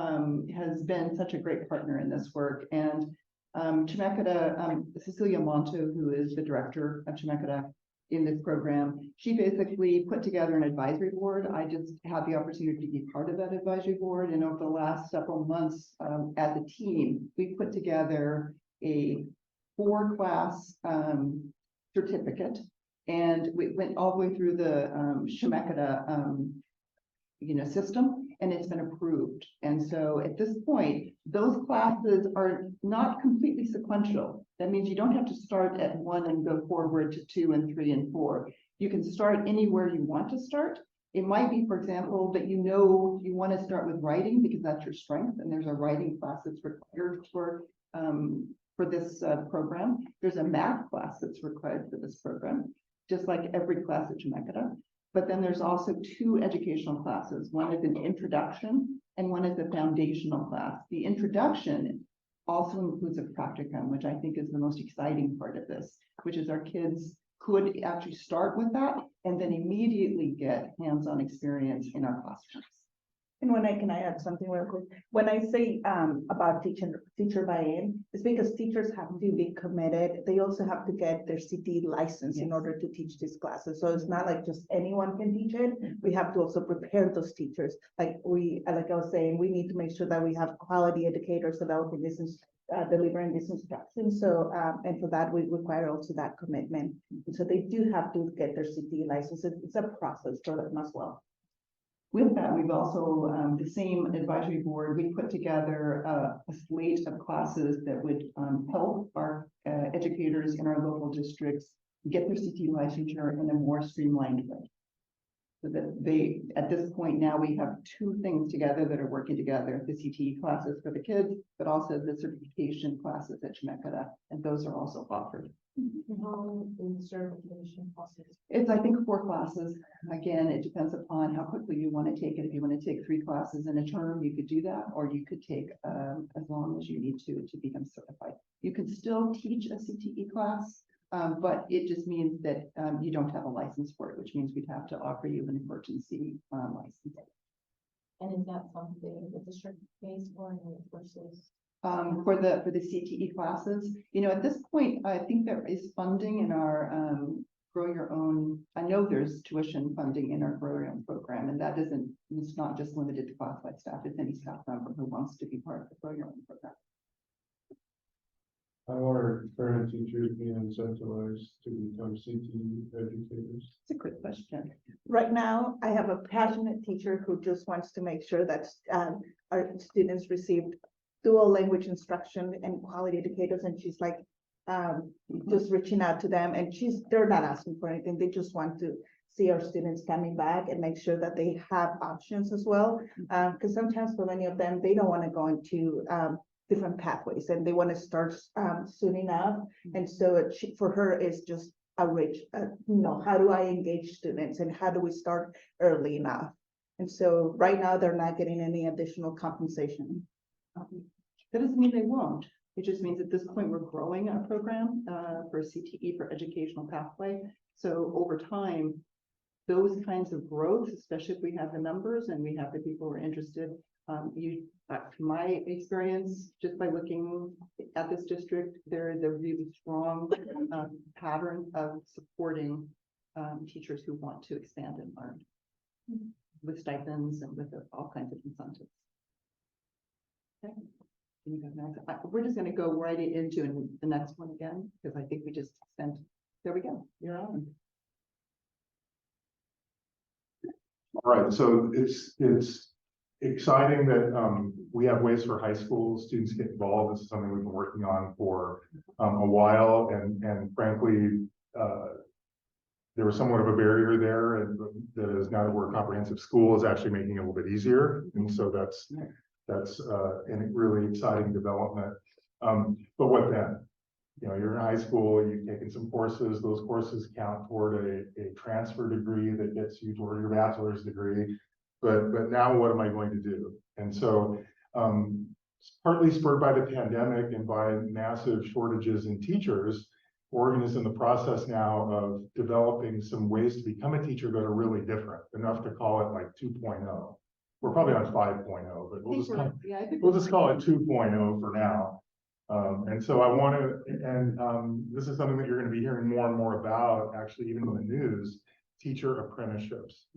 has been such a great partner in this work, and Chemeketa, Cecilia Monto, who is the director of Chemeketa in this program, she basically put together an advisory board. I just had the opportunity to be part of that advisory board, and over the last several months, as a team, we put together a 4-class certificate, and we went all the way through the Chemeketa system, and it's been approved. And so at this point, those classes are not completely sequential. That means you don't have to start at 1 and go forward to 2 and 3 and 4. You can start anywhere you want to start. It might be, for example, that you know you want to start with writing because that's your strength, and there's a writing class that's required for this program. There's a math class that's required for this program, just like every class at Chemeketa. But then there's also 2 educational classes. One is an introduction and one is a foundational class. The introduction also includes a practicum, which I think is the most exciting part of this, which is our kids could actually start with that and then immediately get hands-on experience in our classrooms. And can I add something real quick? When I say about teacher buy-in, it's because teachers have to be committed. They also have to get their CT license in order to teach these classes. So it's not like just anyone can teach it. We have to also prepare those teachers. Like I was saying, we need to make sure that we have quality educators developing this delivering this instruction. So and for that we require also that commitment. So they do have to get their CT license. It's a process for them as well. With that, we've also, the same advisory board, we put together a slate of classes that would help our educators in our local districts get their CT licensure in a more streamlined way. So that at this point now, we have 2 things together that are working together, the CTE classes for the kids, but also the certification classes at Chemeketa, and those are also offered. Certification process. It's, I think, 4 classes. Again, it depends upon how quickly you want to take it. If you want to take 3 classes in a term, you could do that, or you could take as long as you need to become certified. You can still teach a CTE class, but it just means that you don't have a license for it, which means we'd have to offer you an emergency license. And is that something the district pays for versus? For the CTE classes, at this point, I think there is funding in our Grow Your Own. I know there's tuition funding in our program, and that isn't, it's not just limited to classified staff, it's any staff member who wants to be part of the program. How are current teachers being incentivized to become CTE educators? It's a good question. Right now, I have a passionate teacher who just wants to make sure that our students received dual language instruction and quality indicators, and she's like, just reaching out to them, and they're not asking for anything, they just want to see our students coming back and make sure that they have options as well. Because sometimes for many of them, they don't want to go into different pathways, and they want to start soon enough. And so for her, it's just a rich, how do I engage students and how do we start early enough? And so right now, they're not getting any additional compensation. That doesn't mean they won't. It just means at this point, we're growing a program for CTE, for educational pathway. So over time, those kinds of growth, especially if we have the numbers and we have the people who are interested, my experience, just by looking at this district, there is a really strong pattern of supporting teachers who want to expand and learn with stipends and with all kinds of incentives. Okay. Can you go next? We're just going to go right into the next one again, because I think we just spent, there we go, you're on. All right, so it's exciting that we have ways for high school students to get involved. This is something we've been working on for a while, and frankly, there was somewhat of a barrier there, and that is now that we're a comprehensive school is actually making it a little bit easier, and so that's a really exciting development. But what then? You're in high school, you've taken some courses, those courses count toward a transfer degree that gets you toward your bachelor's degree. But now what am I going to do? And so partly spurred by the pandemic and by massive shortages in teachers, Oregon is in the process now of developing some ways to become a teacher that are really different, enough to call it like 2.0. We're probably on 5.0, but we'll just call it 2.0 for now. And so I want to, and this is something that you're going to be hearing more and more about, actually, even in the news, teacher apprenticeships,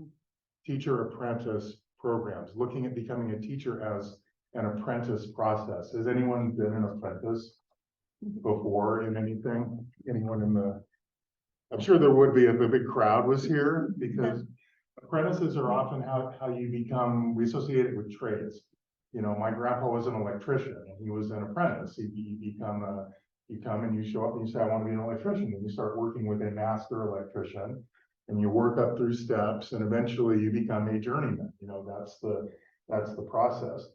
teacher apprentice programs, looking at becoming a teacher as an apprentice process. Has anyone been an apprentice before in anything? Anyone in the, I'm sure there would be if a big crowd was here, because apprentices are often how you become, we associate it with trades. My grandpa was an electrician and he was an apprentice. You come and you show up and you say, I want to be an electrician. And you start working with a master electrician and you work up through steps and eventually you become a journeyman. That's the process.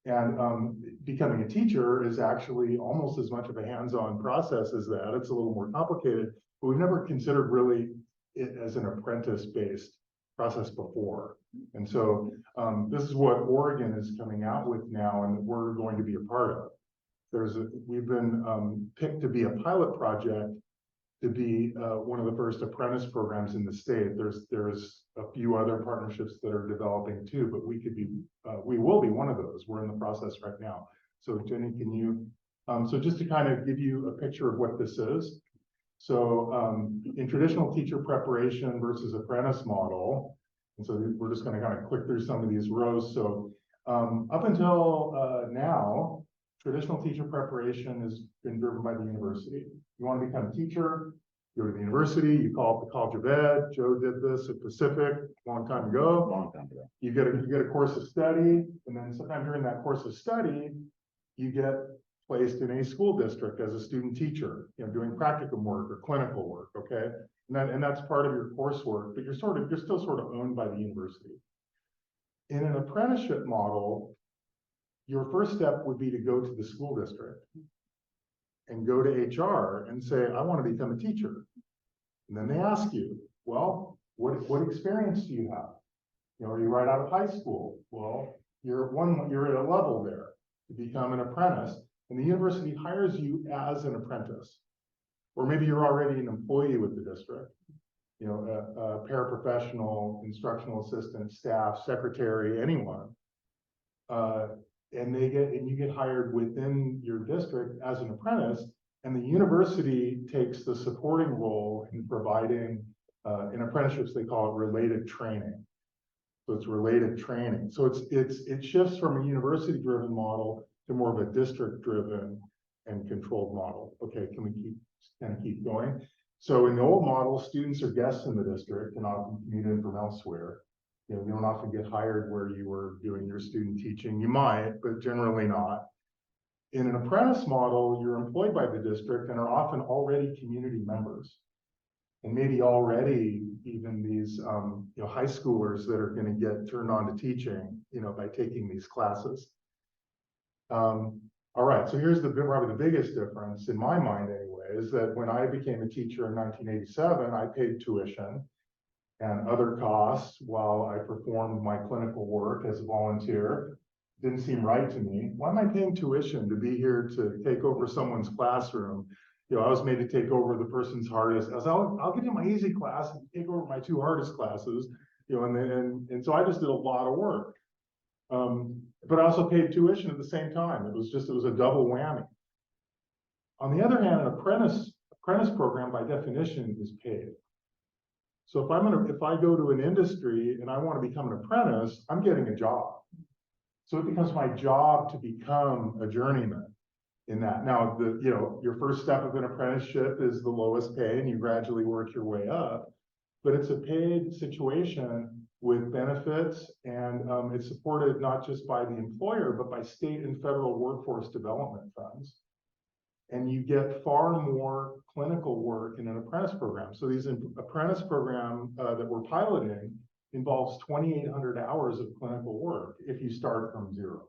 And becoming a teacher is actually almost as much of a hands-on process as that. It's a little more complicated, but we've never considered really it as an apprentice-based process before. And so this is what Oregon is coming out with now and that we're going to be a part of. We've been picked to be a pilot project to be one of the first apprentice programs in the state. There's a few other partnerships that are developing too, but we will be one of those. We're in the process right now. So Jenny, can you, so just to kind of give you a picture of what this is. So in traditional teacher preparation versus apprentice model, and so we're just going to kind of click through some of these rows. So up until now, traditional teacher preparation has been driven by the university. You want to become a teacher, you go to the university, you call up the College of Ed. Joe did this at Pacific a long time ago. You get a course of study, and then sometime during that course of study, you get placed in a school district as a student teacher, doing practicum work or clinical work, okay? And that's part of your coursework, but you're still sort of owned by the university. In an apprenticeship model, your first step would be to go to the school district and go to HR and say, I want to become a teacher. And then they ask you, well, what experience do you have? Are you right out of high school? Well, you're at a level there to become an apprentice. And the university hires you as an apprentice, or maybe you're already an employee with the district, a paraprofessional, instructional assistant, staff, secretary, anyone. And you get hired within your district as an apprentice, and the university takes the supporting role in providing In apprenticeships, they call it related training. So it's related training. So it shifts from a university-driven model to more of a district-driven and controlled model. Okay, can we keep going? So in the old model, students are guests in the district and often commute in from elsewhere. You know, you don't often get hired where you were doing your student teaching. You might, but generally not. In an apprentice model, you're employed by the district and are often already community members. And maybe already even these high schoolers that are going to get turned on to teaching, by taking these classes. All right, so here's probably the biggest difference in my mind anyway, is that when I became a teacher in 1987, I paid tuition and other costs while I performed my clinical work as a volunteer. Didn't seem right to me. Why am I paying tuition to be here to take over someone's classroom? I was made to take over the person's hardest. I'll give you my easy class and take over my two hardest classes, and so I just did a lot of work. But I also paid tuition at the same time. It was a double whammy. On the other hand, an apprentice program by definition is paid. So if I go to an industry and I want to become an apprentice, I'm getting a job. So it becomes my job to become a journeyman in that. Now, your first step of an apprenticeship is the lowest pay and you gradually work your way up, but it's a paid situation with benefits, and it's supported not just by the employer, but by state and federal workforce development funds. And you get far more clinical work in an apprentice program. So these apprentice program that we're piloting involves 2,800 hours of clinical work if you start from zero.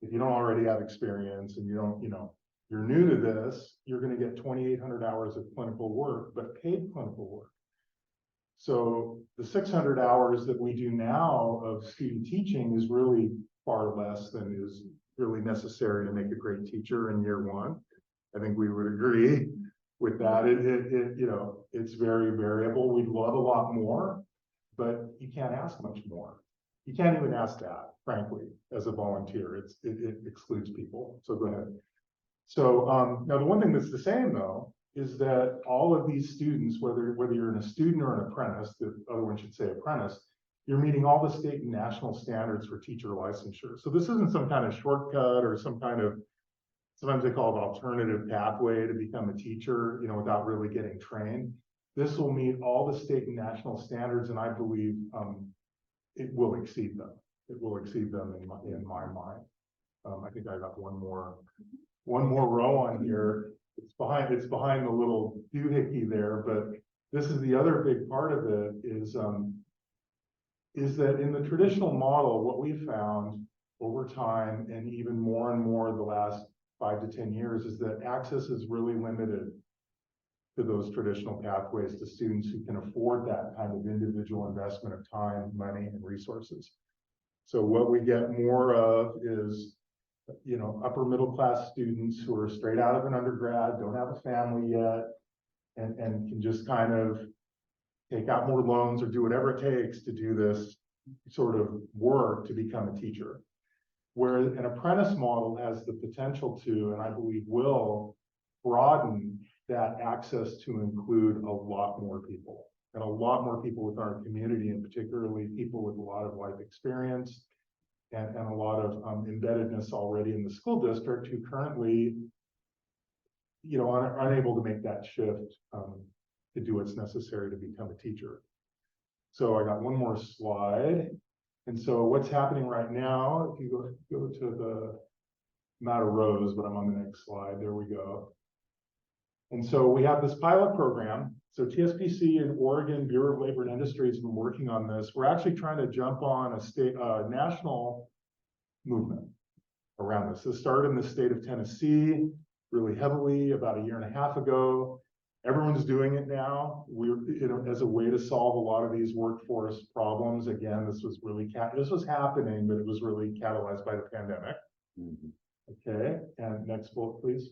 If you don't already have experience and you're new to this, you're going to get 2,800 hours of clinical work, but paid clinical work. So the 600 hours that we do now of student teaching is really far less than is really necessary to make a great teacher in year one. I think we would agree with that. It's very variable. We'd love a lot more, but you can't ask much more. You can't even ask that, frankly, as a volunteer. It excludes people. So go ahead. So now the one thing that's the same though is that all of these students, whether you're a student or an apprentice, the other one should say apprentice, you're meeting all the state and national standards for teacher licensure. So this isn't some kind of shortcut or some kind of, sometimes they call it alternative pathway to become a teacher, without really getting trained. This will meet all the state and national standards, and I believe it will exceed them. It will exceed them in my mind. I think I got one more row on here. It's behind the little doohickey there, but this is the other big part of it is that in the traditional model, what we've found over time and even more and more the last 5 to 10 years is that access is really limited to those traditional pathways to students who can afford that kind of individual investment of time, money, and resources. So what we get more of is, upper middle class students who are straight out of an undergrad, don't have a family yet, and can just kind of take out more loans or do whatever it takes to do this sort of work to become a teacher. Where an apprentice model has the potential to, and I believe will, broaden that access to include a lot more people, and a lot more people within our community, and particularly people with a lot of life experience and a lot of embeddedness already in the school district who currently, are unable to make that shift to do what's necessary to become a teacher. So I got one more slide. And so what's happening right now, if you go to the amount of rows, but I'm on the next slide, there we go. And so we have this pilot program. So TSPC and Oregon Bureau of Labor and Industry has been working on this. We're actually trying to jump on a national movement around this. This started in the state of Tennessee really heavily about 1.5 years ago. Everyone's doing it now. We're, as a way to solve a lot of these workforce problems. Again, this was happening, but it was really catalyzed by the pandemic. Okay, and next bullet, please.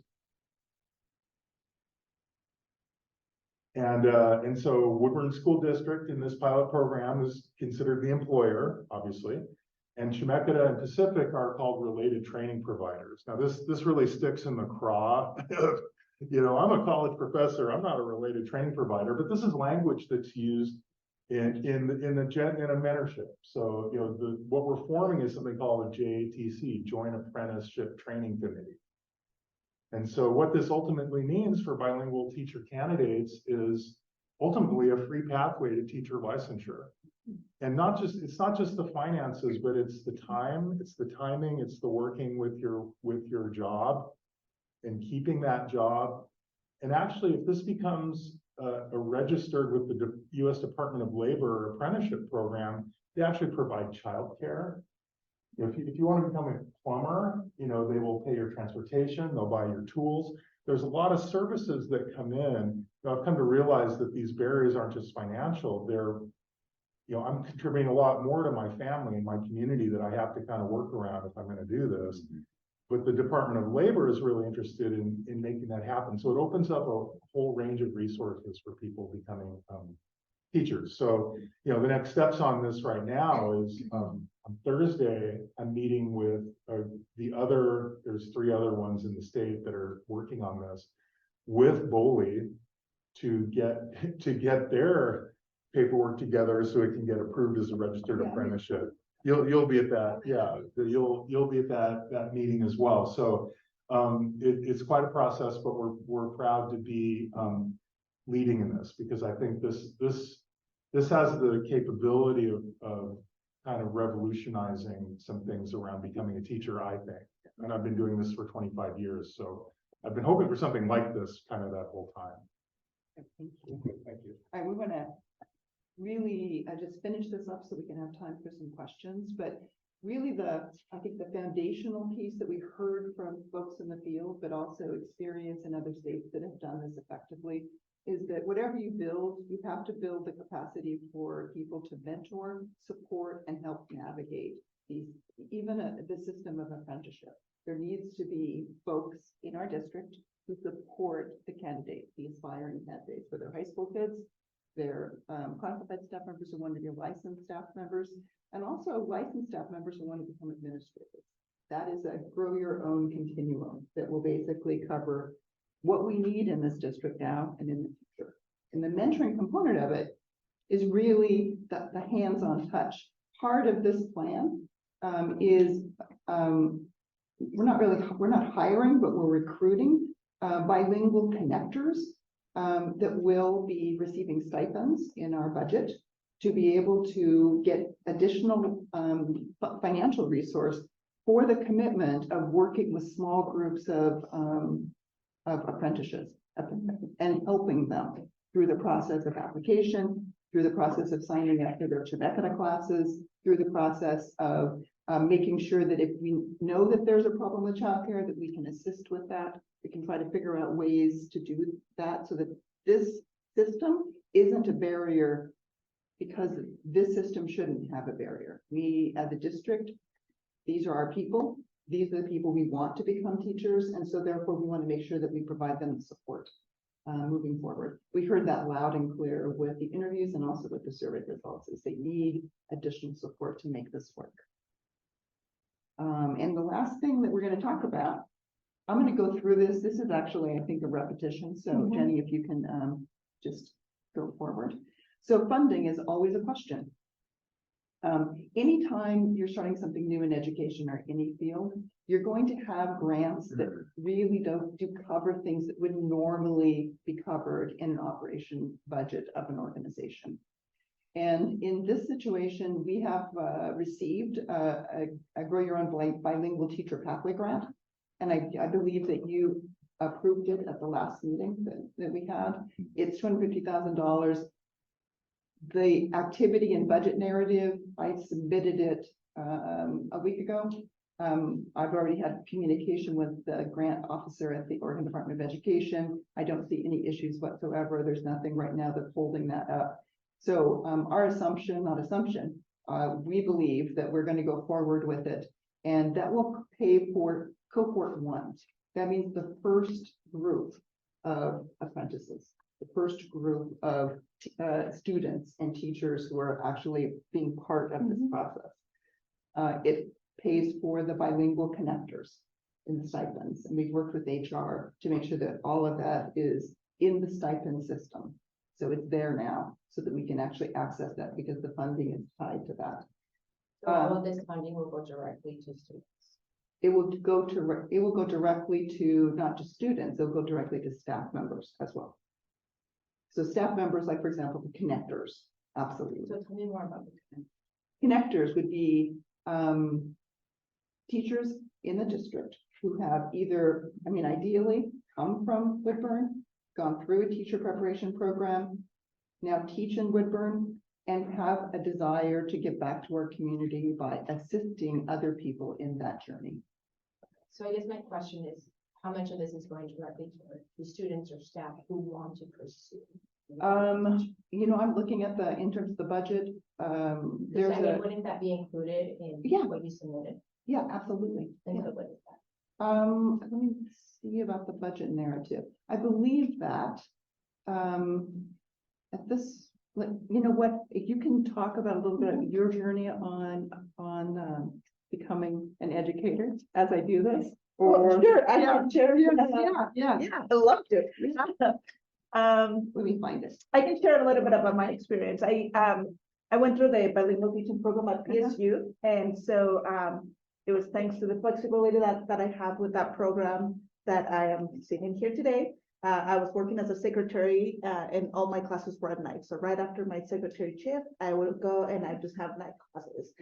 And so Woodburn School District in this pilot program is considered the employer, obviously, and Chemeketa and Pacific are called related training providers. Now this really sticks in the craw You know, I'm a college professor, I'm not a related training provider, but this is language that's used in a mentorship. So, you know, what we're forming is something called a JATC, Joint Apprenticeship Training Committee. And so what this ultimately means for bilingual teacher candidates is ultimately a free pathway to teacher licensure. And it's not just the finances, but it's the time, it's the timing, it's the working with your job and keeping that job. And actually, if this becomes a registered with the US Department of Labor apprenticeship program, they actually provide childcare. If you want to become a plumber, you know, they will pay your transportation, they'll buy your tools. There's a lot of services that come in. I've come to realize that these barriers aren't just financial, they're, you know, I'm contributing a lot more to my family and my community that I have to kind of work around if I'm going to do this. But the Department of Labor is really interested in making that happen. So it opens up a whole range of resources for people becoming teachers. So, you know, the next steps on this right now is on Thursday, I'm meeting with there's 3 other ones in the state that are working on this with BOLI to get their paperwork together so it can get approved as a registered apprenticeship. You'll be at that, yeah. You'll be at that meeting as well. So it's quite a process, but we're proud to be leading in this because I think this has the capability of kind of revolutionizing some things around becoming a teacher, I think. And I've been doing this for 25 years, so I've been hoping for something like this kind of that whole time. Thank you. Thank you. All right, we want to really just finish this up so we can have time for some questions, but really I think the foundational piece that we heard from folks in the field, but also experience in other states that have done this effectively, is that whatever you build, you have to build the capacity for people to mentor, support, and help navigate the system of apprenticeship. There needs to be folks in our district who support the candidates, the aspiring candidates, whether high school kids, their classified staff members who want to be licensed staff members, and also licensed staff members who want to become administrators. That is a grow your own continuum that will basically cover what we need in this district now and in the future. And the mentoring component of it is really the hands-on touch. Part of this plan is we're not hiring, but we're recruiting bilingual connectors that will be receiving stipends in our budget to be able to get additional financial resource for the commitment of working with small groups of apprentices and helping them through the process of application, through the process of signing up for their Chemeketa classes, through the process of making sure that if we know that there's a problem with childcare, that we can assist with that. We can try to figure out ways to do that so that this system isn't a barrier, because this system shouldn't have a barrier. We, as a district, these are our people. These are the people we want to become teachers. And so therefore we want to make sure that we provide them the support moving forward. We heard that loud and clear with the interviews and also with the survey results, is they need additional support to make this work. And the last thing that we're going to talk about, I'm going to go through this. This is actually, I think, a repetition. So Jenny, if you can just go forward. So funding is always a question. Anytime you're starting something new in education or any field, you're going to have grants that really do cover things that would normally be covered in an operation budget of an organization. And in this situation, we have received a Grow Your Own Bilingual Teacher Pathway Grant. And I believe that you approved it at the last meeting that we had. It's $250,000. The activity and budget narrative, I submitted it a week ago. I've already had communication with the grant officer at the Oregon Department of Education. I don't see any issues whatsoever. There's nothing right now that's holding that up. So our assumption, not assumption, we believe that we're going to go forward with it, and that will pay for cohort 1. That means the first group of apprentices, the first group of students and teachers who are actually being part of this process. It pays for the bilingual connectors. in the stipends. And we've worked with HR to make sure that all of that is in the stipend system. So it's there now, so that we can actually access that because the funding is tied to that. So all of this funding will go directly to students. It will go directly to not just students, it'll go directly to staff members as well. So staff members, like for example, the connectors, absolutely. So tell me more about the. Connectors would be teachers in the district who have either, I mean, ideally come from Woodburn, gone through a teacher preparation program, now teach in Woodburn, and have a desire to give back to our community by assisting other people in that journey. So I guess my question is, how much of this is going directly to students or staff who want to pursue? You know, I'm looking at in terms of the budget, there's Wouldn't that be included in Yeah. what you submitted? yeah, absolutely. And Yeah. so what is that? Let me see about the budget narrative. I believe that, at this, you know what, if you can talk about a little bit of your journey on becoming an educator as I do this. Well, sure, I Yeah, can share. yeah. Yeah, I love to. Let me find it. I can share a little bit about my experience. I went through the bilingual teaching program at PSU, and so it was thanks to the flexibility that I have with that program that I am sitting here today. I was working as a secretary, and all my classes were at night. So right after my secretary shift, I would go and I just have night classes.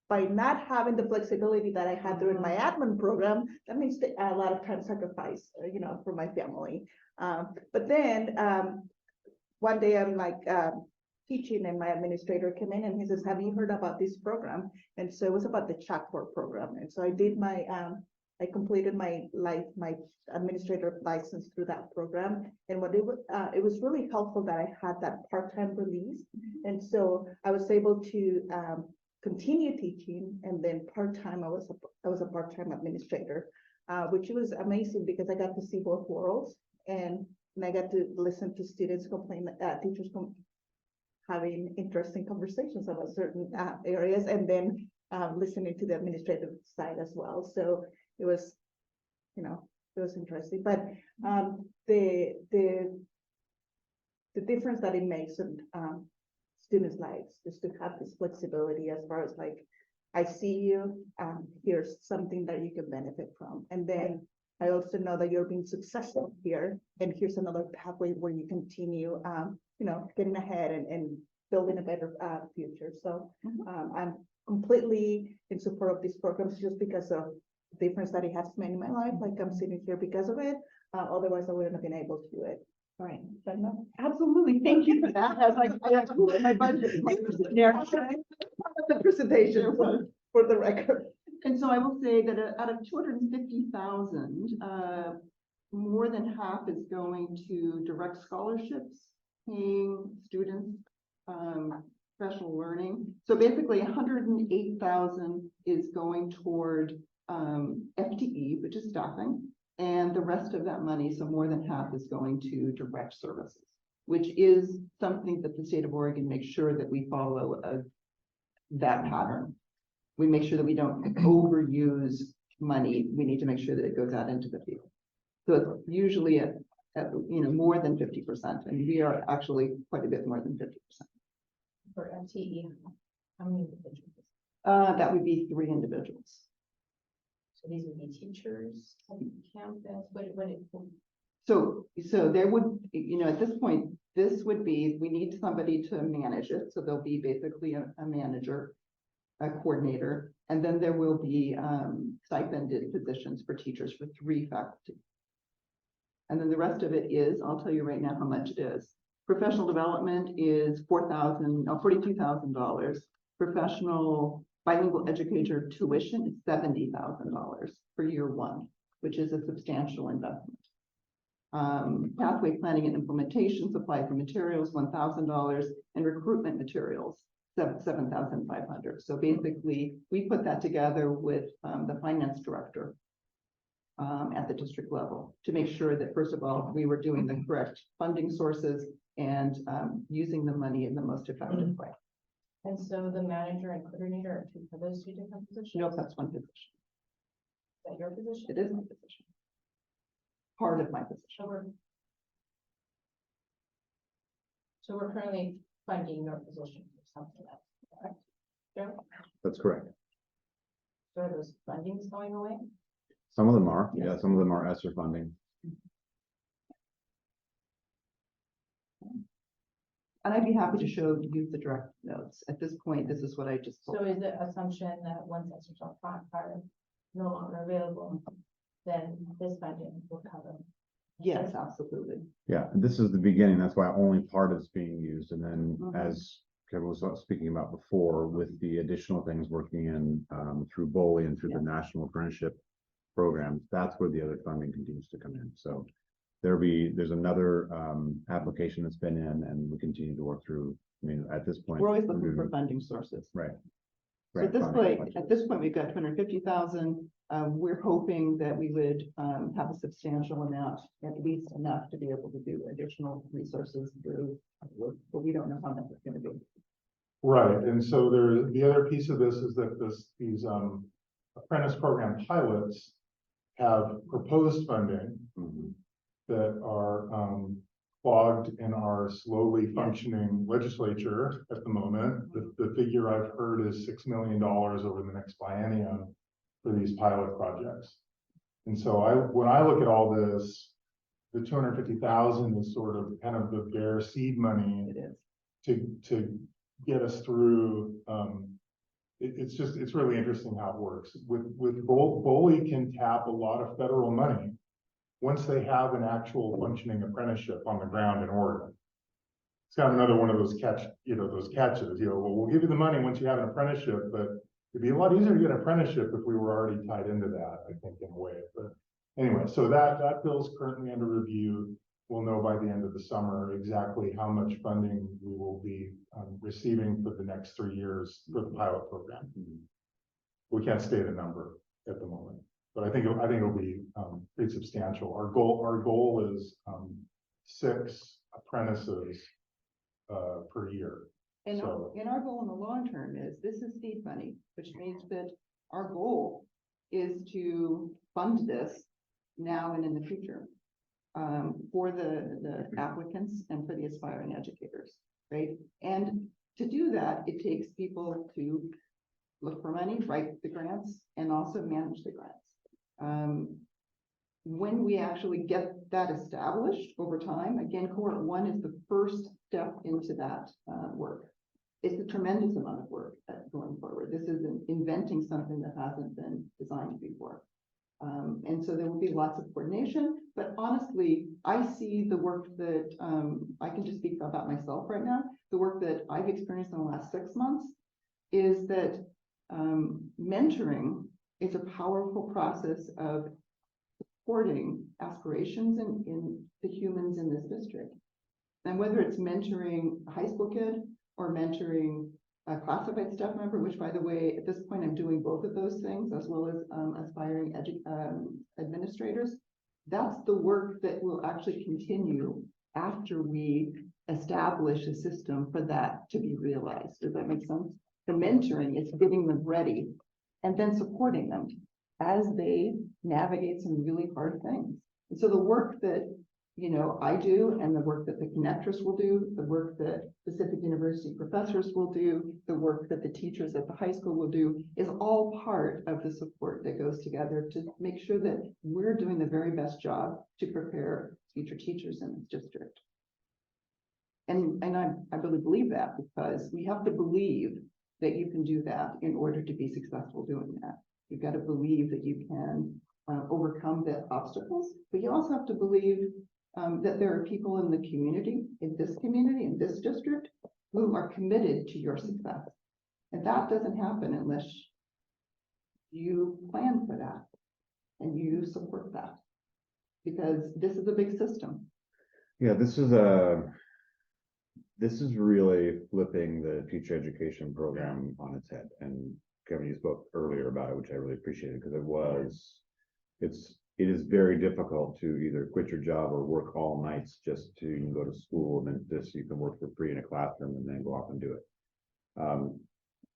By not having the flexibility that I had during my admin program, that means a lot of time sacrifice, you know, for my family. But then one day I'm like teaching, and my administrator came in and he says, "Have you heard about this program?" And so it was about the chalkboard program. And so I did I completed my administrator license through that program. And what it was really helpful that I had that part-time release. And so I was able to continue teaching, and then part-time I was a part-time administrator, which was amazing because I got to see both worlds, and I got to listen to students complain, teachers having interesting conversations about certain areas, and then listening to the administrative side as well. So it was, you know, it was interesting. But the difference that it makes in students' lives is to have this flexibility as far as like, I see you, here's something that you can benefit from. And then I also know that you're being successful here, and here's another pathway where you continue, you know, getting ahead and building a better future. So I'm completely in support of these programs just because of the difference that it has made in my life. Like I'm sitting here because of it. Otherwise I wouldn't have been able to do it. All right. Absolutely. Thank you for that. I was like, I have to put my budget. The presentation For the record. And so I will say that out of 250,000, more than half is going to direct scholarships, paying students, professional learning. So basically 108,000 is going toward FTE, which is staffing, and the rest of that money, so more than half, is going to direct services, which is something that the state of Oregon makes sure that we follow that pattern. We make sure that we don't overuse money. We need to make sure that it goes out into the field. So it's usually at more than 50%, and we are actually quite a bit more than 50%. For FTE, how many individuals? That would be 3 individuals. So these would be teachers on campus, So there would, at this point, this would be, we need somebody to manage it. So there'll be basically a manager, a coordinator, and then there will be stipended positions for teachers for 3 faculty. And then the rest of it is, I'll tell you right now how much it is. Professional development is $42,000. Professional bilingual educator tuition is $70,000 for year 1, which is a substantial investment. Pathway planning and implementation, supplies and materials, $1,000, and recruitment materials, $7,500. So basically, we put that together with the finance director at the district level to make sure that, first of all, we were doing the correct funding sources and using the money in the most effective way. And so the manager and coordinator are two, for those two different positions? No, that's one position. Is that your position? It is my position. Part of my position. So we're currently funding your position or something else, correct? Joe? That's correct. So are those fundings going away? Some of them are, yeah, some of them are ESSER funding. And I'd be happy to show you the direct notes. At this point, this is what I just told. So is the assumption that once ESSER are no longer available, then this funding will cover? Yes, absolutely. Yeah, this is the beginning. That's why only part is being used. And then Mhm. as Kevin was speaking about before, with the additional things working in through BOLI and through the National Apprenticeship Programs, that's where the other funding continues to come in. So there's another application that's been in and we continue to work through. I mean, at this point. We're always looking for funding sources. Right. So Right, at this funding. point, we've got 250,000. We're hoping that we would have a substantial amount, at least enough to be able to do additional resources through work, but we don't know how much it's going to be. Right, and so the other piece of this is that these apprentice program pilots have proposed funding Mhm. that are clogged in our slowly functioning legislature at the moment. The figure I've heard is $6 million over the next biennium for these pilot projects. And so when I look at all this, the 250,000 is sort of kind of the bare seed money It is. to get us through. It's really interesting how it works. With BOLI can tap a lot of federal money once they have an actual functioning apprenticeship on the ground in Oregon. It's kind of another one of those catches, well, we'll give you the money once you have an apprenticeship, but it'd be a lot easier to get an apprenticeship if we were already tied into that, I think, in a way. But anyway, so that bill's currently under review. We'll know by the end of the summer exactly how much funding we will be receiving for the next 3 years for the pilot program. We can't state a number at the moment, but I think it'll be pretty substantial. Our goal is 6 apprentices per year. And So- our goal in the long term is, this is seed money, which means that our goal is to fund this now and in the future for the applicants and for the aspiring educators, right? And to do that, it takes people to look for money, write the grants, and also manage the grants. When we actually get that established over time, again, cohort 1 is the first step into that work. It's a tremendous amount of work going forward. This is inventing something that hasn't been designed before. And so there will be lots of coordination, but honestly, I see the work that, I can just speak about myself right now. The work that I've experienced in the last 6 months is that mentoring is a powerful process of supporting aspirations in the humans in this district. And whether it's mentoring a high school kid or mentoring a classified staff member, which, by the way, at this point, I'm doing both of those things, as well as aspiring administrators. That's the work that will actually continue after we establish a system for that to be realized. Does that make sense? The mentoring is getting them ready and then supporting them as they navigate some really hard things. And so the work that I do, and the work that the connectors will do, the work that Pacific University professors will do, the work that the teachers at the high school will do, is all part of the support that goes together to make sure that we're doing the very best job to prepare future teachers in this district. And I really believe that, because we have to believe that you can do that in order to be successful doing that. You've got to believe that you can overcome the obstacles, but you also have to believe that there are people in the community, in this district, who are committed to your success. And that doesn't happen unless you plan for that and you support that, because this is a big system. Yeah, this is really flipping the teacher education program on its head. And Kevin, you spoke earlier about it, which I really appreciated, because it is very difficult to either quit your job or work all nights just to go to school, and then you can work for free in a classroom and then go off and do it.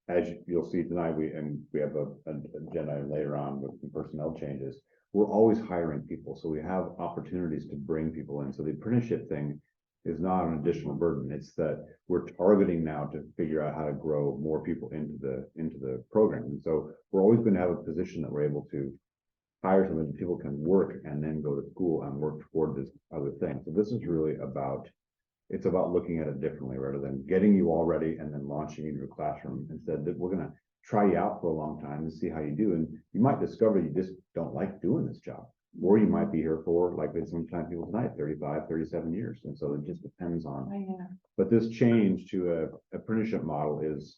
As you'll see tonight, we have an agenda item later on with the personnel changes. We're always hiring people, so we have opportunities to bring people in. So the apprenticeship thing is not an additional burden. It's that we're targeting now to figure out how to grow more people into the program. And so we're always going to have a position that we're able to hire someone that people can work and then go to school and work toward this other thing. So this is really about, it's about looking at it differently rather than getting you all ready and then launching you into a classroom. Instead, that we're going to try you out for a long time and see how you do. And you might discover you just don't like doing this job. Or you might be here for, like sometimes people tonight, 35, 37 years. And so it just depends on. But this change to a apprenticeship model is,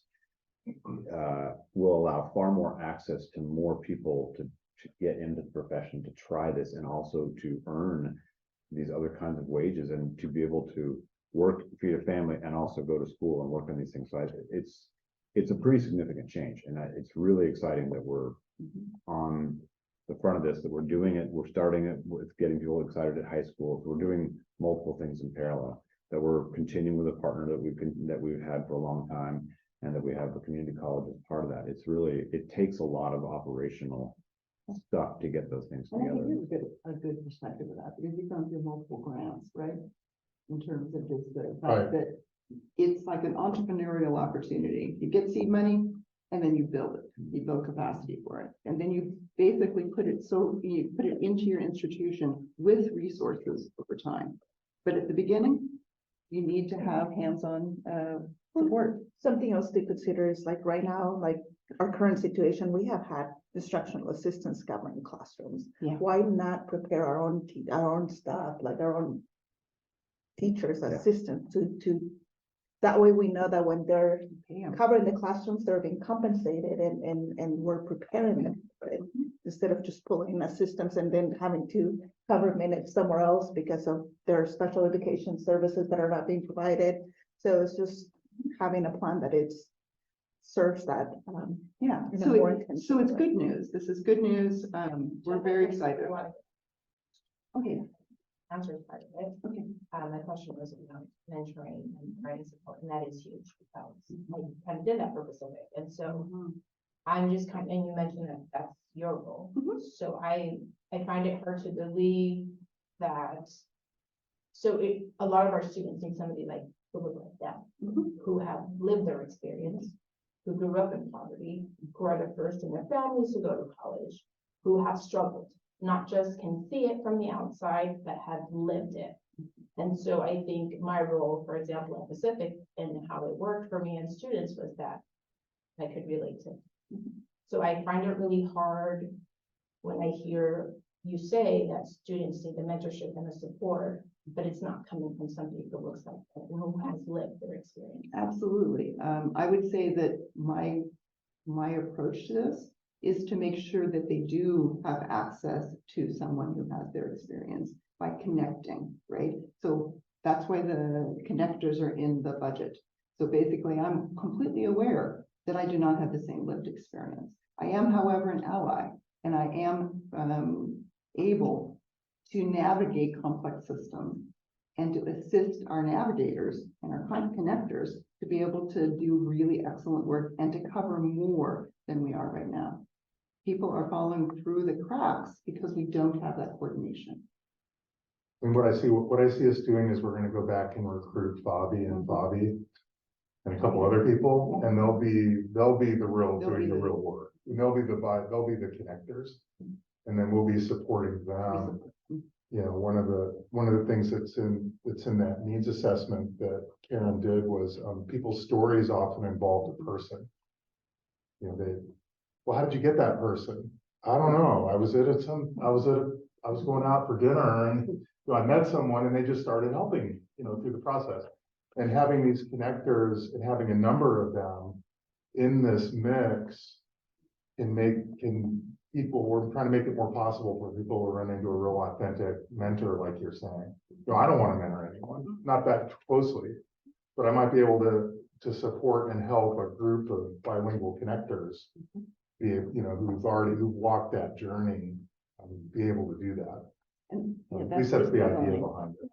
will allow far more access to more people to get into the profession, to try this, and also to earn these other kinds of wages and to be able to work, feed a family, and also go to school and work on these things. So it's a pretty significant change. And it's really exciting that we're on the front of this, that we're doing it, we're starting it with getting people excited at high school. So we're doing multiple things in parallel, that we're continuing with a partner that we've had for a long time, and that we have a community college as part of that. It's really, it takes a lot of operational stuff to get those things And I together. think here's a good perspective of that, because you've gone through multiple grants, right? In terms of just the fact that it's like an entrepreneurial opportunity. You get seed money, and then you build it. You build capacity for it. And then you basically put it into your institution with resources over time. But at the beginning, you need to have hands-on support. Something else to consider is like right now, like our current situation, we have had instructional assistants covering classrooms. Yeah. Why not prepare our own staff, like our own teachers, assistants to that way we know that when they're covering the classrooms, they're being compensated and we're preparing them for it, instead of just pulling assistants and then having to cover minutes somewhere else because of their special education services that are not being provided. So it's just having a plan that serves that. Yeah, in a so more so intentional it's way. good news. This is good news. We're very excited. Okay, Answers part of it. okay. My question was about mentoring and providing support, and that is huge because I kind of did that for Pacific. And so I'm just kind of, and you mentioned that that's your role. So I find it hard to believe that. So a lot of our students need somebody like who look like them, who have lived their experience, who grew up in poverty, who are the first in their families to go to college, who have struggled, not just can see it from the outside, but have lived it. And so I think my role, for example, at Pacific and how it worked for me and students was that I could relate to. So I find it really hard when I hear you say that students need the mentorship and the support, but it's not coming from somebody who looks like them, who has lived their experience. Absolutely. I would say that my approach to this is to make sure that they do have access to someone who has their experience by connecting, right? So that's why the connectors are in the budget. So basically, I'm completely aware that I do not have the same lived experience. I am, however, an ally, and I am able to navigate complex systems and to assist our navigators and our connectors to be able to do really excellent work and to cover more than we are right now. People are falling through the cracks because we don't have that coordination. And what I see us doing is we're gonna go back and recruit Bobby and a couple other people, and they'll be the real, doing the real work. And they'll be the connectors, and then we'll be supporting them. You know, one of the things that's in that needs assessment that Karen did was, people's stories often involved a person. You know, well, how did you get that person? I don't know. I was going out for dinner and I met someone and they just started helping, you know, through the process. And having these connectors and having a number of them in this mix we're trying to make it more possible for people to run into a real authentic mentor, like you're saying. You know, I don't want to mentor anyone, not that closely, but I might be able to support and help a group of bilingual connectors who've walked that journey, be able to do that. And At least that's the idea behind it.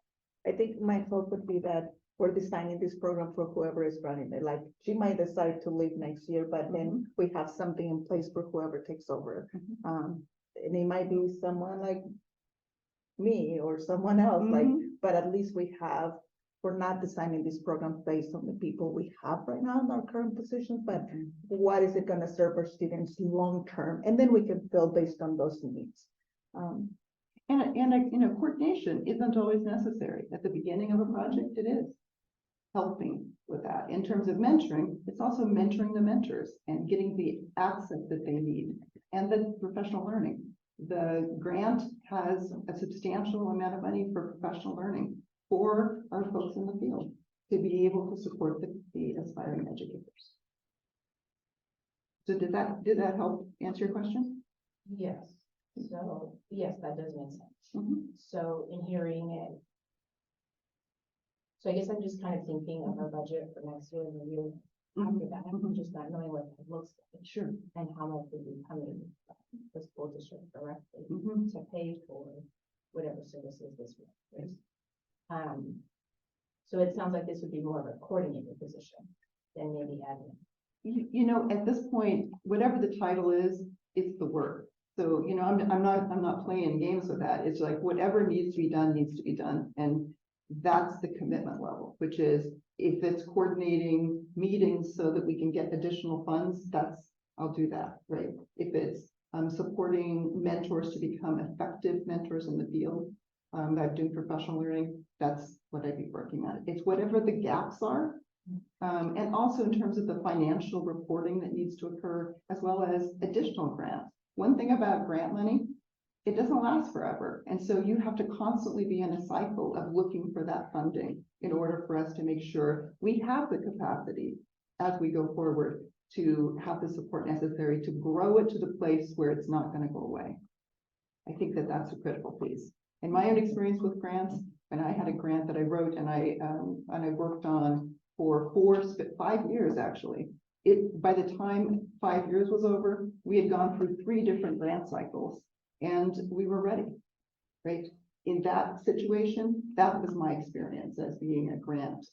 I think my hope would be that we're designing this program for whoever is running it. Like, she might decide to leave next year, but then we have something in place for whoever takes over. And it might be someone like me or someone else, like, but at least we're not designing this program based on the people we have right now in our current positions, but what is it gonna serve our students long-term? And then we can build based on those needs. Coordination isn't always necessary. At the beginning of a project, it is helping with that. In terms of mentoring, it's also mentoring the mentors and getting the access that they need and the professional learning. The grant has a substantial amount of money for professional learning for our folks in the field to be able to support the aspiring educators. So did that help answer your question? Yes, so, yes, that does make sense. Mhm. So in hearing it. So I guess I'm just kind of thinking of our budget for next year and the year after that, just not knowing what it looks like. Sure. And how much would be coming from the school district directly Mhm. to pay for whatever services this is. So it sounds like this would be more of a coordinator position than maybe admin. At this point, whatever the title is, it's the work. So, I'm not playing games with that. It's like whatever needs to be done, needs to be done. And that's the commitment level, which is if it's coordinating meetings so that we can get additional funds, I'll do that, right? If it's supporting mentors to become effective mentors in the field, by doing professional learning, that's what I'd be working on. It's whatever the gaps are. And also in terms of the financial reporting that needs to occur, as well as additional grants. One thing about grant money, it doesn't last forever. And so you have to constantly be in a cycle of looking for that funding in order for us to make sure we have the capacity as we go forward to have the support necessary to grow it to the place where it's not going to go away. I think that that's a critical piece. In my own experience with grants, and I had a grant that I wrote and I worked on for 5 years, actually. By the time 5 years was over, we had gone through 3 different grant cycles and we were ready, right? In that situation, that was my experience as being a grant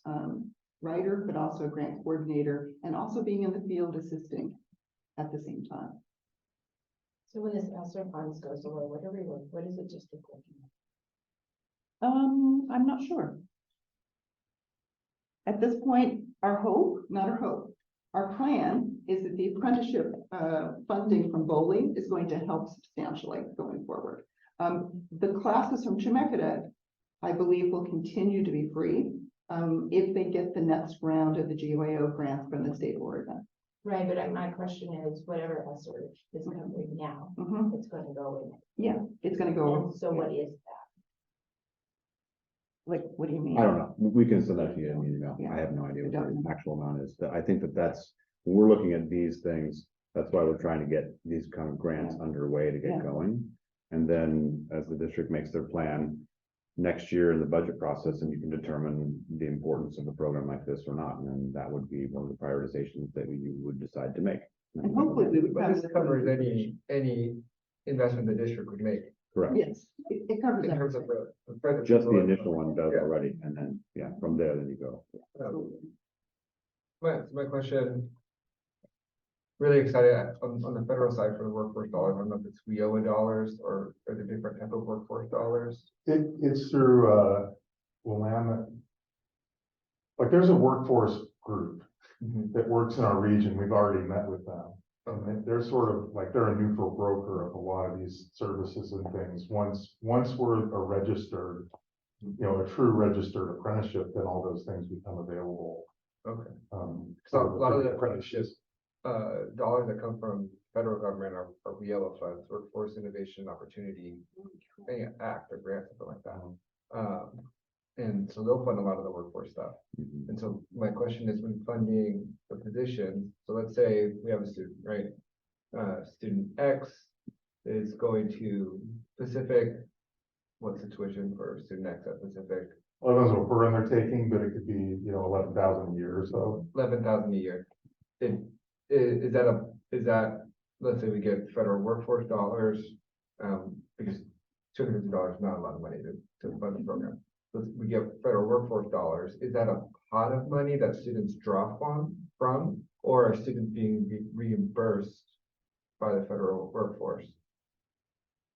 writer, but also a grant coordinator, and also being in the field assisting at the same time. So when this ESSER funds goes away, what is it just looking at? I'm not sure. At this point, our plan is that the apprenticeship funding from Bowling is going to help substantially going forward. The classes from Chemeketa, I believe, will continue to be free if they get the next round of the GYO grants from the state of Oregon. Right, but my question is, whatever ESSER is covering now, it's going to go in. Yeah, it's going to go. And so what is that? Like, what do you mean? I don't know. We can send that to you in an email. Yeah. I have no idea what I don't the know. actual amount is. I think that's, when we're looking at these things, that's why we're trying to get these kind of grants underway to get Yeah. going. And then as the district makes their plan next year in the budget process, and you can determine the importance of a program like this or not. And then that would be one of the prioritizations that you would decide to make. And hopefully we would. But this covers any investment the district would make. Correct. Yes, it covers In terms of everything. the present. Just the initial one does Yeah. already, and then, from there, then you go. My question, really excited on the federal side for the workforce dollars. I don't know if it's WIOA dollars or the different type of workforce dollars. It's through, Willamette. Like, there's a workforce group that works in our region. We've already met with them. And they're sort of like, they're a neutral broker of a lot of these services and things. Once we're a registered, a true registered apprenticeship, then all those things become available. Okay. So A lot of the apprenticeship. dollars that come from federal government are WIOA funds, Workforce Innovation Opportunity Act or grant, something like that. And so they'll fund a lot of the workforce stuff. And so my question is, when funding the position, so let's say we have a student, right? Student X is going to Pacific. What's the tuition for student X at Pacific? Well, those are per undertaking, but it could be, 11,000 a year or so. 11,000 a year. Is that, let's say we get federal workforce dollars, because $250 is not a lot of money to fund the program. we get federal workforce dollars, is that a pot of money that students draw from, or are students being reimbursed by the federal workforce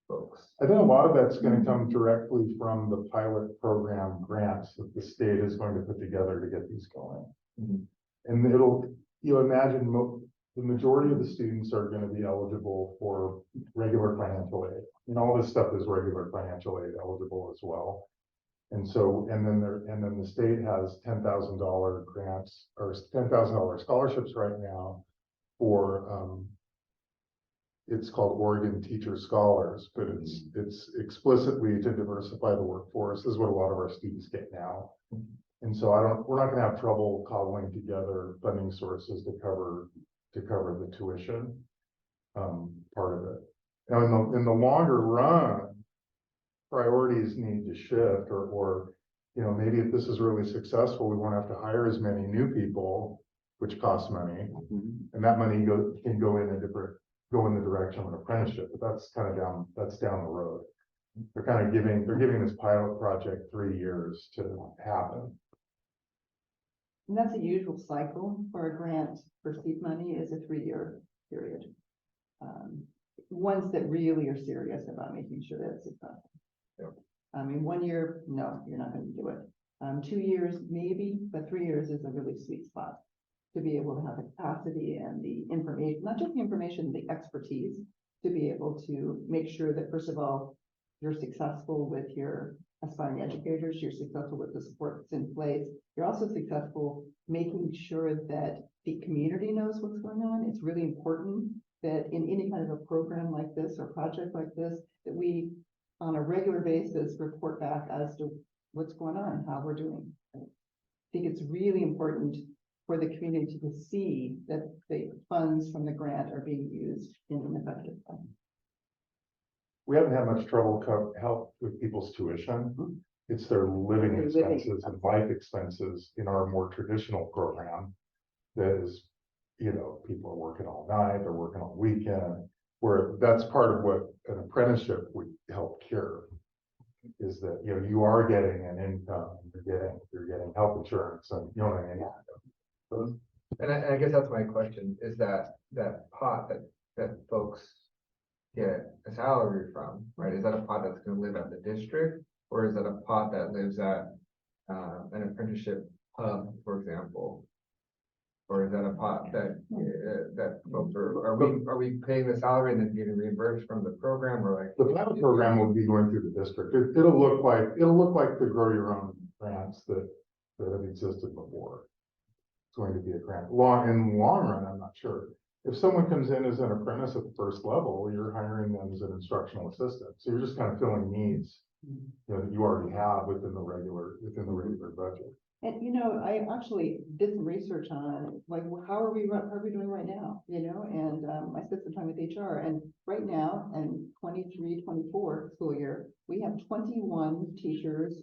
folks? I think a lot of that's gonna come directly from the pilot program grants that the state is going to put together to get these going. Mhm. And you'll imagine the majority of the students are gonna be eligible for regular financial aid. And all this stuff is regular financial aid eligible as well. And so, and then the state has $10,000 grants or $10,000 scholarships right now for, it's called Oregon Teacher Scholars, but it's explicitly to diversify the workforce. This is what a lot of our students get now. And so we're not gonna have trouble cobbling together funding sources to cover the tuition, part of it. Now, in the longer run, priorities need to shift or, you know, maybe if this is really successful, we won't have to hire as many new people, which costs money. And that money can go in the direction of an apprenticeship, but that's kind of down the road. They're giving this pilot project 3 years to happen. And that's a usual cycle for a grant for seed money is a 3-year period. Ones that really are serious about making sure that it's successful. Yep. I mean, 1 year, no, you're not gonna do it. 2 years, maybe, but 3 years is a really sweet spot to be able to have the capacity and the information, not just the information, the expertise to be able to make sure that, first of all, you're successful with your aspiring educators, you're successful with the support that's in place. You're also successful making sure that the community knows what's going on. It's really important that in any kind of a program like this or project like this, that we, on a regular basis, report back as to what's going on, how we're doing. I think it's really important for the community to see that the funds from the grant are being used in an effective way. We haven't had much trouble help with people's tuition. It's their living expenses and life expenses in our more traditional program. That is, you know, people are working all night, they're working on the weekend, where that's part of what an apprenticeship would help cure. Is that, you know, you are getting an income, you're getting health insurance and, you know what I mean? And I guess that's my question, is that pot that folks get a salary from, right? Is that a pot that's gonna live at the district? Or is that a pot that lives at an apprenticeship hub, for example? Or is that a pot that folks are we paying the salary and then getting reimbursed from the program, or like? The pilot program will be going through the district. It'll look like the grow your own grants that have existed before. It's going to be a grant. In the long run, I'm not sure. If someone comes in as an apprentice at the first level, you're hiring them as an instructional assistant. So you're just kind of filling needs, you know, that you already have within the regular budget. And, you know, I actually did some research on, like, how are we doing right now, you know? And I spent some time with HR, and right now, in 23-24 school year, we have 21 teachers,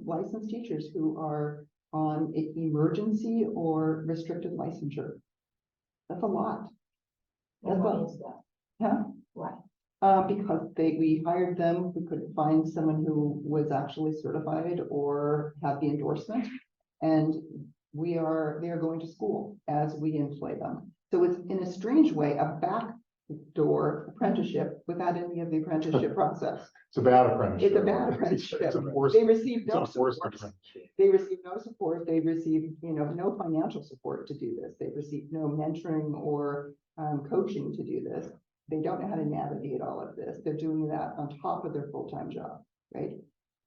licensed teachers who are on emergency or restricted licensure. That's a lot. And why is that? Huh? Why? Because we hired them, we could find someone who was actually certified or had the endorsement. And they are going to school as we employ them. So it's in a strange way, a backdoor apprenticeship without any of the apprenticeship process. It's a bad apprenticeship. It's a bad apprenticeship. It's a forced- They receive no it's a forced support. apprenticeship. They receive no support. They receive, you know, no financial support to do this. They receive no mentoring or coaching to do this. They don't know how to navigate all of this. They're doing that on top of their full-time job, right?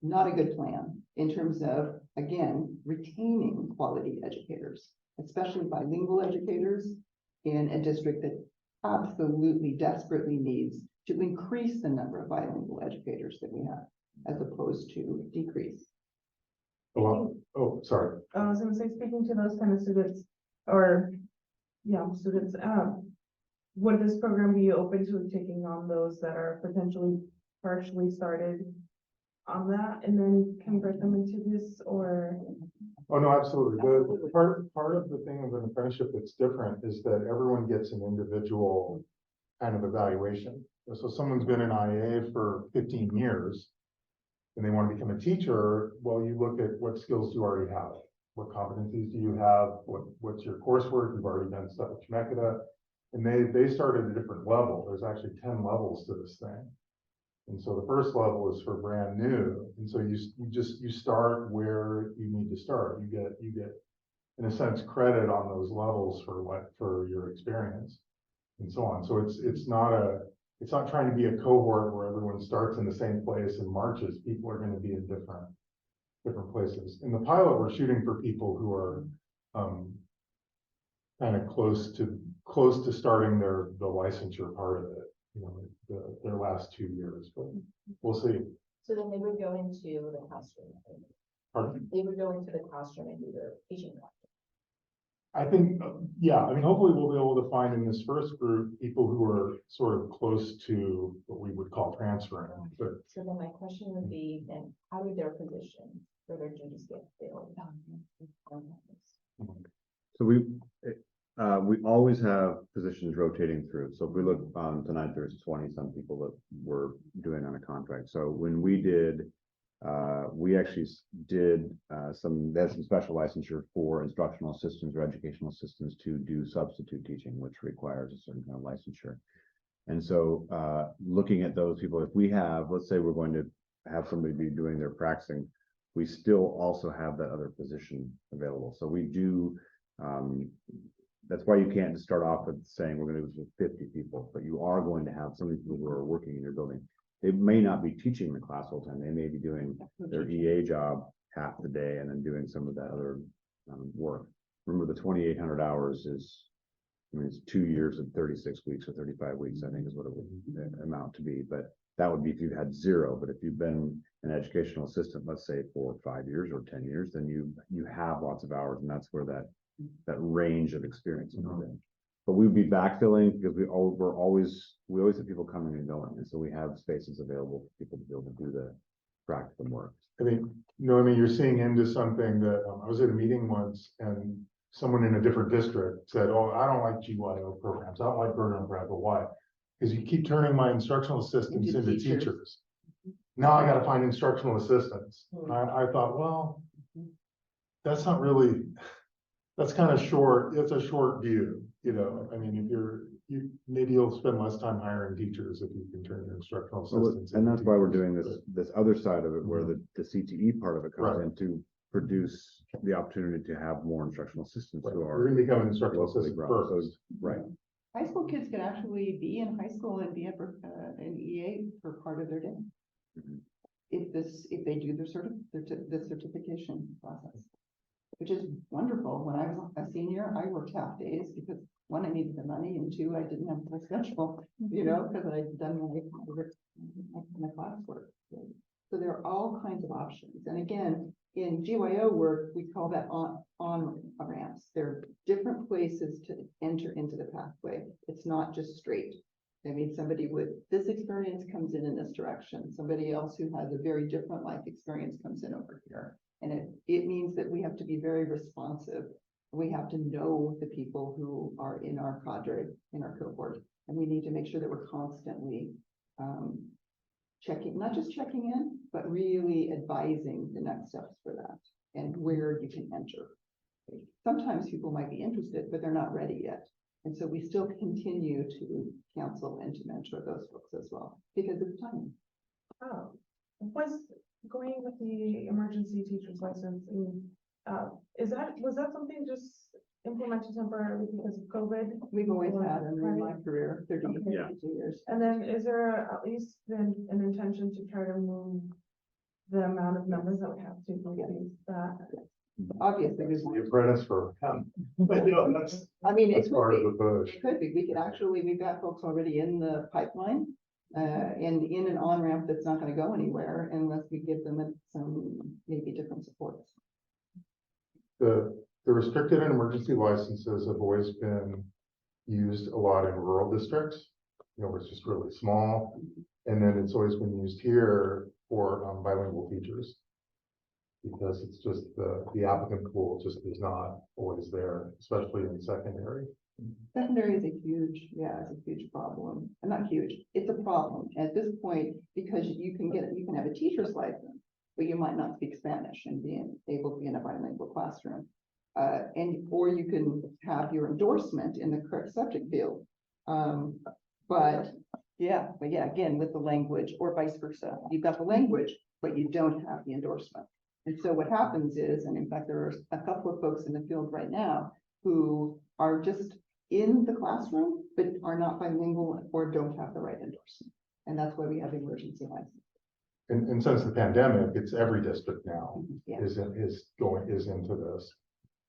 Not a good plan in terms of, again, retaining quality educators, especially bilingual educators in a district that absolutely desperately needs to increase the number of bilingual educators that we have, as opposed to decrease. Oh, sorry. I was gonna say, speaking to those kind of students, or, yeah, students, would this program be open to taking on those that are potentially partially started on that and then convert them into this, or? Oh, no, absolutely. The part of the thing of an apprenticeship that's different is that everyone gets an individual kind of evaluation. So someone's been in IA for 15 years. and they want to become a teacher, well, you look at what skills do you already have? What competencies do you have? What's your coursework? You've already done stuff at Chemeketa. And they start at a different level. There's actually 10 levels to this thing. And so the first level is for brand new. And so you start where you need to start. You get, in a sense, credit on those levels for your experience and so on. So it's not trying to be a cohort where everyone starts in the same place and marches. People are going to be in different places. In the pilot, we're shooting for people who are kind of close to starting the licensure part of it, you know, their last 2 years, but we'll see. So then they would go into the classroom. Pardon? They would go into the classroom and do their teaching practice. I think, yeah, I mean, hopefully we'll be able to find in this first group, people who are sort of close to what we would call transferring, but So then my question would be, then how do their positions for their duties get filled? So we always have positions rotating through. So if we look tonight, there's 20 some people that we're doing on a contract. So when we did, we actually did there's some special licensure for instructional assistants or educational assistants to do substitute teaching, which requires a certain kind of licensure. And so looking at those people, if we have, let's say we're going to have somebody be doing their practicing, we still also have that other position available. So we do, that's why you can't just start off with saying we're going to do this with 50 people, but you are going to have some people who are working in your building. They may not be teaching the class all the time. They may be doing their EA job half the day and then doing some of that other work. Remember, the 2,800 hours is, I mean, it's 2 years and 36 weeks or 35 weeks, I think is what it would amount to be. But that would be if you had 0. But if you've been an educational assistant, let's say for 5 years or 10 years, then you have lots of hours, and that's where that range of experience comes in. But we'd be backfilling because we always have people coming and going, and so we have spaces available for people to be able to do the practical work. I think, you're seeing into something that I was at a meeting once and someone in a different district said, "Oh, I don't like GYO programs. I don't like program prep, but why? Because you keep turning my instructional assistants into teachers. Now I got to find instructional assistants." I thought, well, that's not really, that's kind of short. It's a short view, you know. I mean, if maybe you'll spend less time hiring teachers if you can turn your instructional assistants. And that's why we're doing teachers. this other side of it, where the CTE part of it comes Right. in to produce the opportunity to have more instructional assistants who We're are going to become an instructional locally assistant grown. So, first. right. High school kids can actually be in high school and be an EA for part of their day. Mhm. If they do the certification process, which is wonderful. When I was a senior, I worked half days because 1, I needed the money, and 2, I didn't have a schedule, because I'd done my classwork. So there are all kinds of options. And again, in GYO work, we call that on ramps. There are different places to enter into the pathway. It's not just straight. I mean, somebody with this experience comes in this direction. Somebody else who has a very different life experience comes in over here. And it means that we have to be very responsive. We have to know the people who are in our cadre, in our cohort, and we need to make sure that we're constantly checking, not just checking in, but really advising the next steps for that and where you can enter. Sometimes people might be interested, but they're not ready yet. And so we still continue to counsel and to mentor those folks as well, because it's time. Was going with the emergency teacher's license, was that something just implemented temporarily because of COVID? We've always had in my career, 32 Yeah. years. And then is there at least then an intention to try to move the amount of numbers that we have to reduce that? Obviously, It's the apprentice program. That's I mean, it part could of the push. It could be. We could actually, we've got folks already in the pipeline, and in an on-ramp that's not gonna go anywhere unless we give them some maybe different supports. The restricted and emergency licenses have always been used a lot in rural districts. It's just really small. And then it's always been used here for bilingual teachers. Because it's just the applicant pool just is not always there, especially in secondary. Secondary is a huge problem. And not huge, it's a problem at this point, because you can have a teacher's license, but you might not speak Spanish and being able to be in a bilingual classroom. Or you can have your endorsement in the correct subject field. But yeah, again, with the language or vice versa, you've got the language, but you don't have the endorsement. And so what happens is, and in fact, there are a couple of folks in the field right now who are just in the classroom, but are not bilingual or don't have the right endorsement. And that's why we have emergency license. And since the pandemic, it's every district now Yeah. is into this.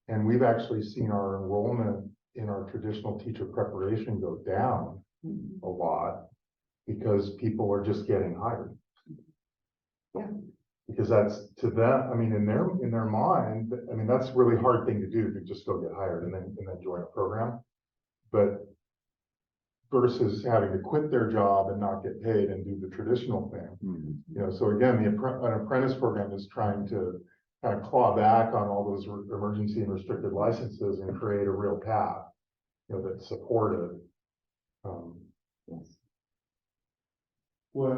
And we've actually seen our enrollment in our traditional teacher preparation go down a lot because people are just getting hired. Yeah. Because that's to them, I mean, in their mind, I mean, that's a really hard thing to do, to just go get hired and then join a program. But versus having to quit their job and not get paid and do the traditional thing. You know, so again, an apprentice program is trying to kind of claw back on all those emergency and restricted licenses and create a real path, you know, that's supportive. Yes. What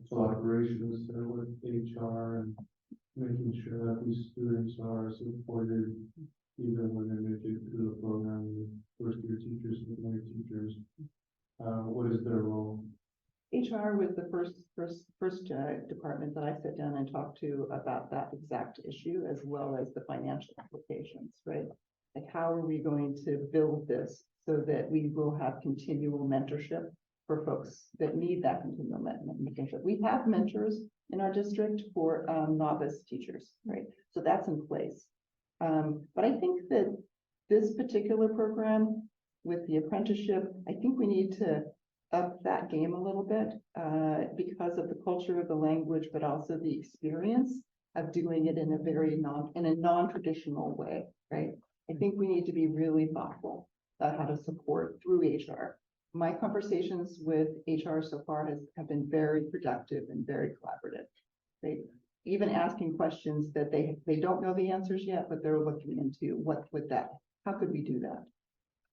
collaboration is there with HR and making sure that these students are supported even when they make it through the program with first-year teachers and second-year teachers? What is their role? HR was the first department that I sat down and talked to about that exact issue, as well as the financial implications, right? Like, how are we going to build this so that we will have continual mentorship for folks that need that continual mentorship? We have mentors in our district for novice teachers, right? So that's in place. But I think that this particular program with the apprenticeship, I think we need to up that game a little bit because of the culture of the language, but also the experience of doing it in a very non-traditional way, right? I think we need to be really thoughtful about how to support through HR. My conversations with HR so far have been very productive and very collaborative. They even asking questions that they don't know the answers yet, but they're looking into how could we do that?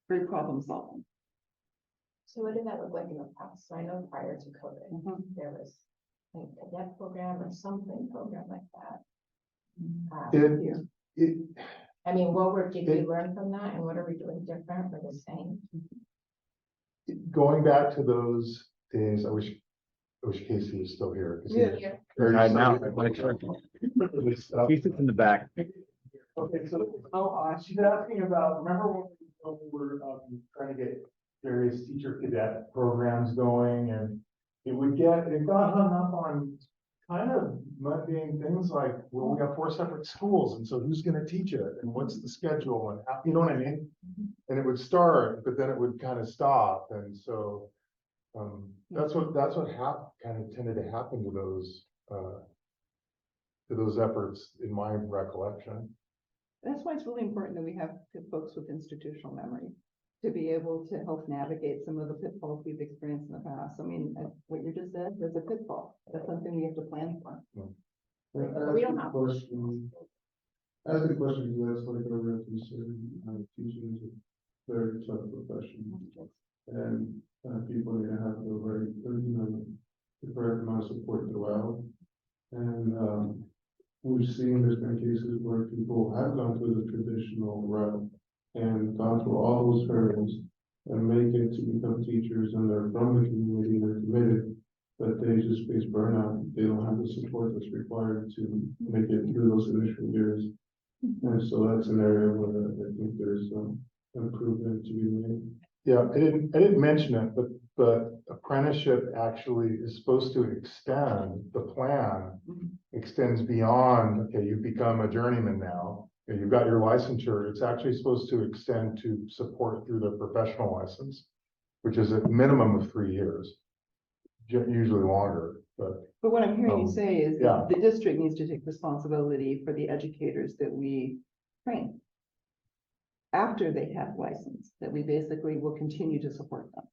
Very problem solving. So what did that look like in the past? So I know prior to COVID, there was a cadet program or something program like that. I mean, did we learn from that, and what are we doing different or the same? Going back to those days, I wish Casey was still here. Yeah. He sits in the back. Okay, so she's asking about, remember when we were trying to get various teacher cadet programs going, and it got hung up on kind of mundane things like, well, we have 4 separate schools, and so who's going to teach it, and what's the schedule, and how, you know what I mean? And it would start, but then it would kind of stop, and so that's what kind of tended to happen to those efforts, in my recollection. That's why it's really important that we have folks with institutional memory to be able to help navigate some of the pitfalls we've experienced in the past. I mean, what you just said, there's a pitfall. That's something we have to plan for. But we don't have. As the question is, that's like a real concern. Teaching is a very tough profession, and people need to have the right, the correct amount of support throughout. And we've seen there's been cases where people have gone through the traditional route and gone through all those hurdles and make it to become teachers, and they're from the community, they're committed, but they just face burnout. They don't have the support that's required to make it through those initial years. And so that's an area where I think there's improvement to be made. Yeah, I didn't mention it, but apprenticeship actually is supposed to extend, the plan extends beyond, okay, you've become a journeyman now, and you've got your licensure. It's actually supposed to extend to support through the professional license, which is a minimum of 3 years, usually longer, but. But what I'm hearing you say is yeah. that the district needs to take responsibility for the educators that we train after they have license, that we basically will continue to support them.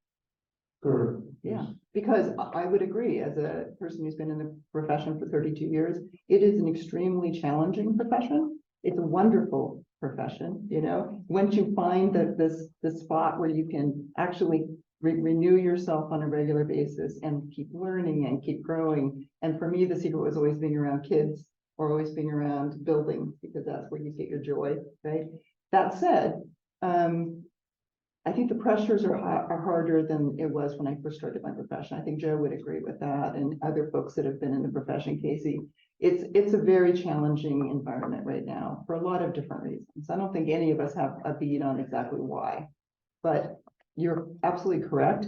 Correct. Yeah, because I would agree, as a person who's been in the profession for 32 years, it is an extremely challenging profession. It's a wonderful profession, you know, once you find that this spot where you can actually renew yourself on a regular basis and keep learning and keep growing. And for me, the secret was always being around kids or always being around buildings, because that's where you get your joy, right? That said, I think the pressures are harder than it was when I first started my profession. I think Joe would agree with that, and other folks that have been in the profession, Casey. It's a very challenging environment right now for a lot of different reasons. I don't think any of us have a beat on exactly why, but you're absolutely correct.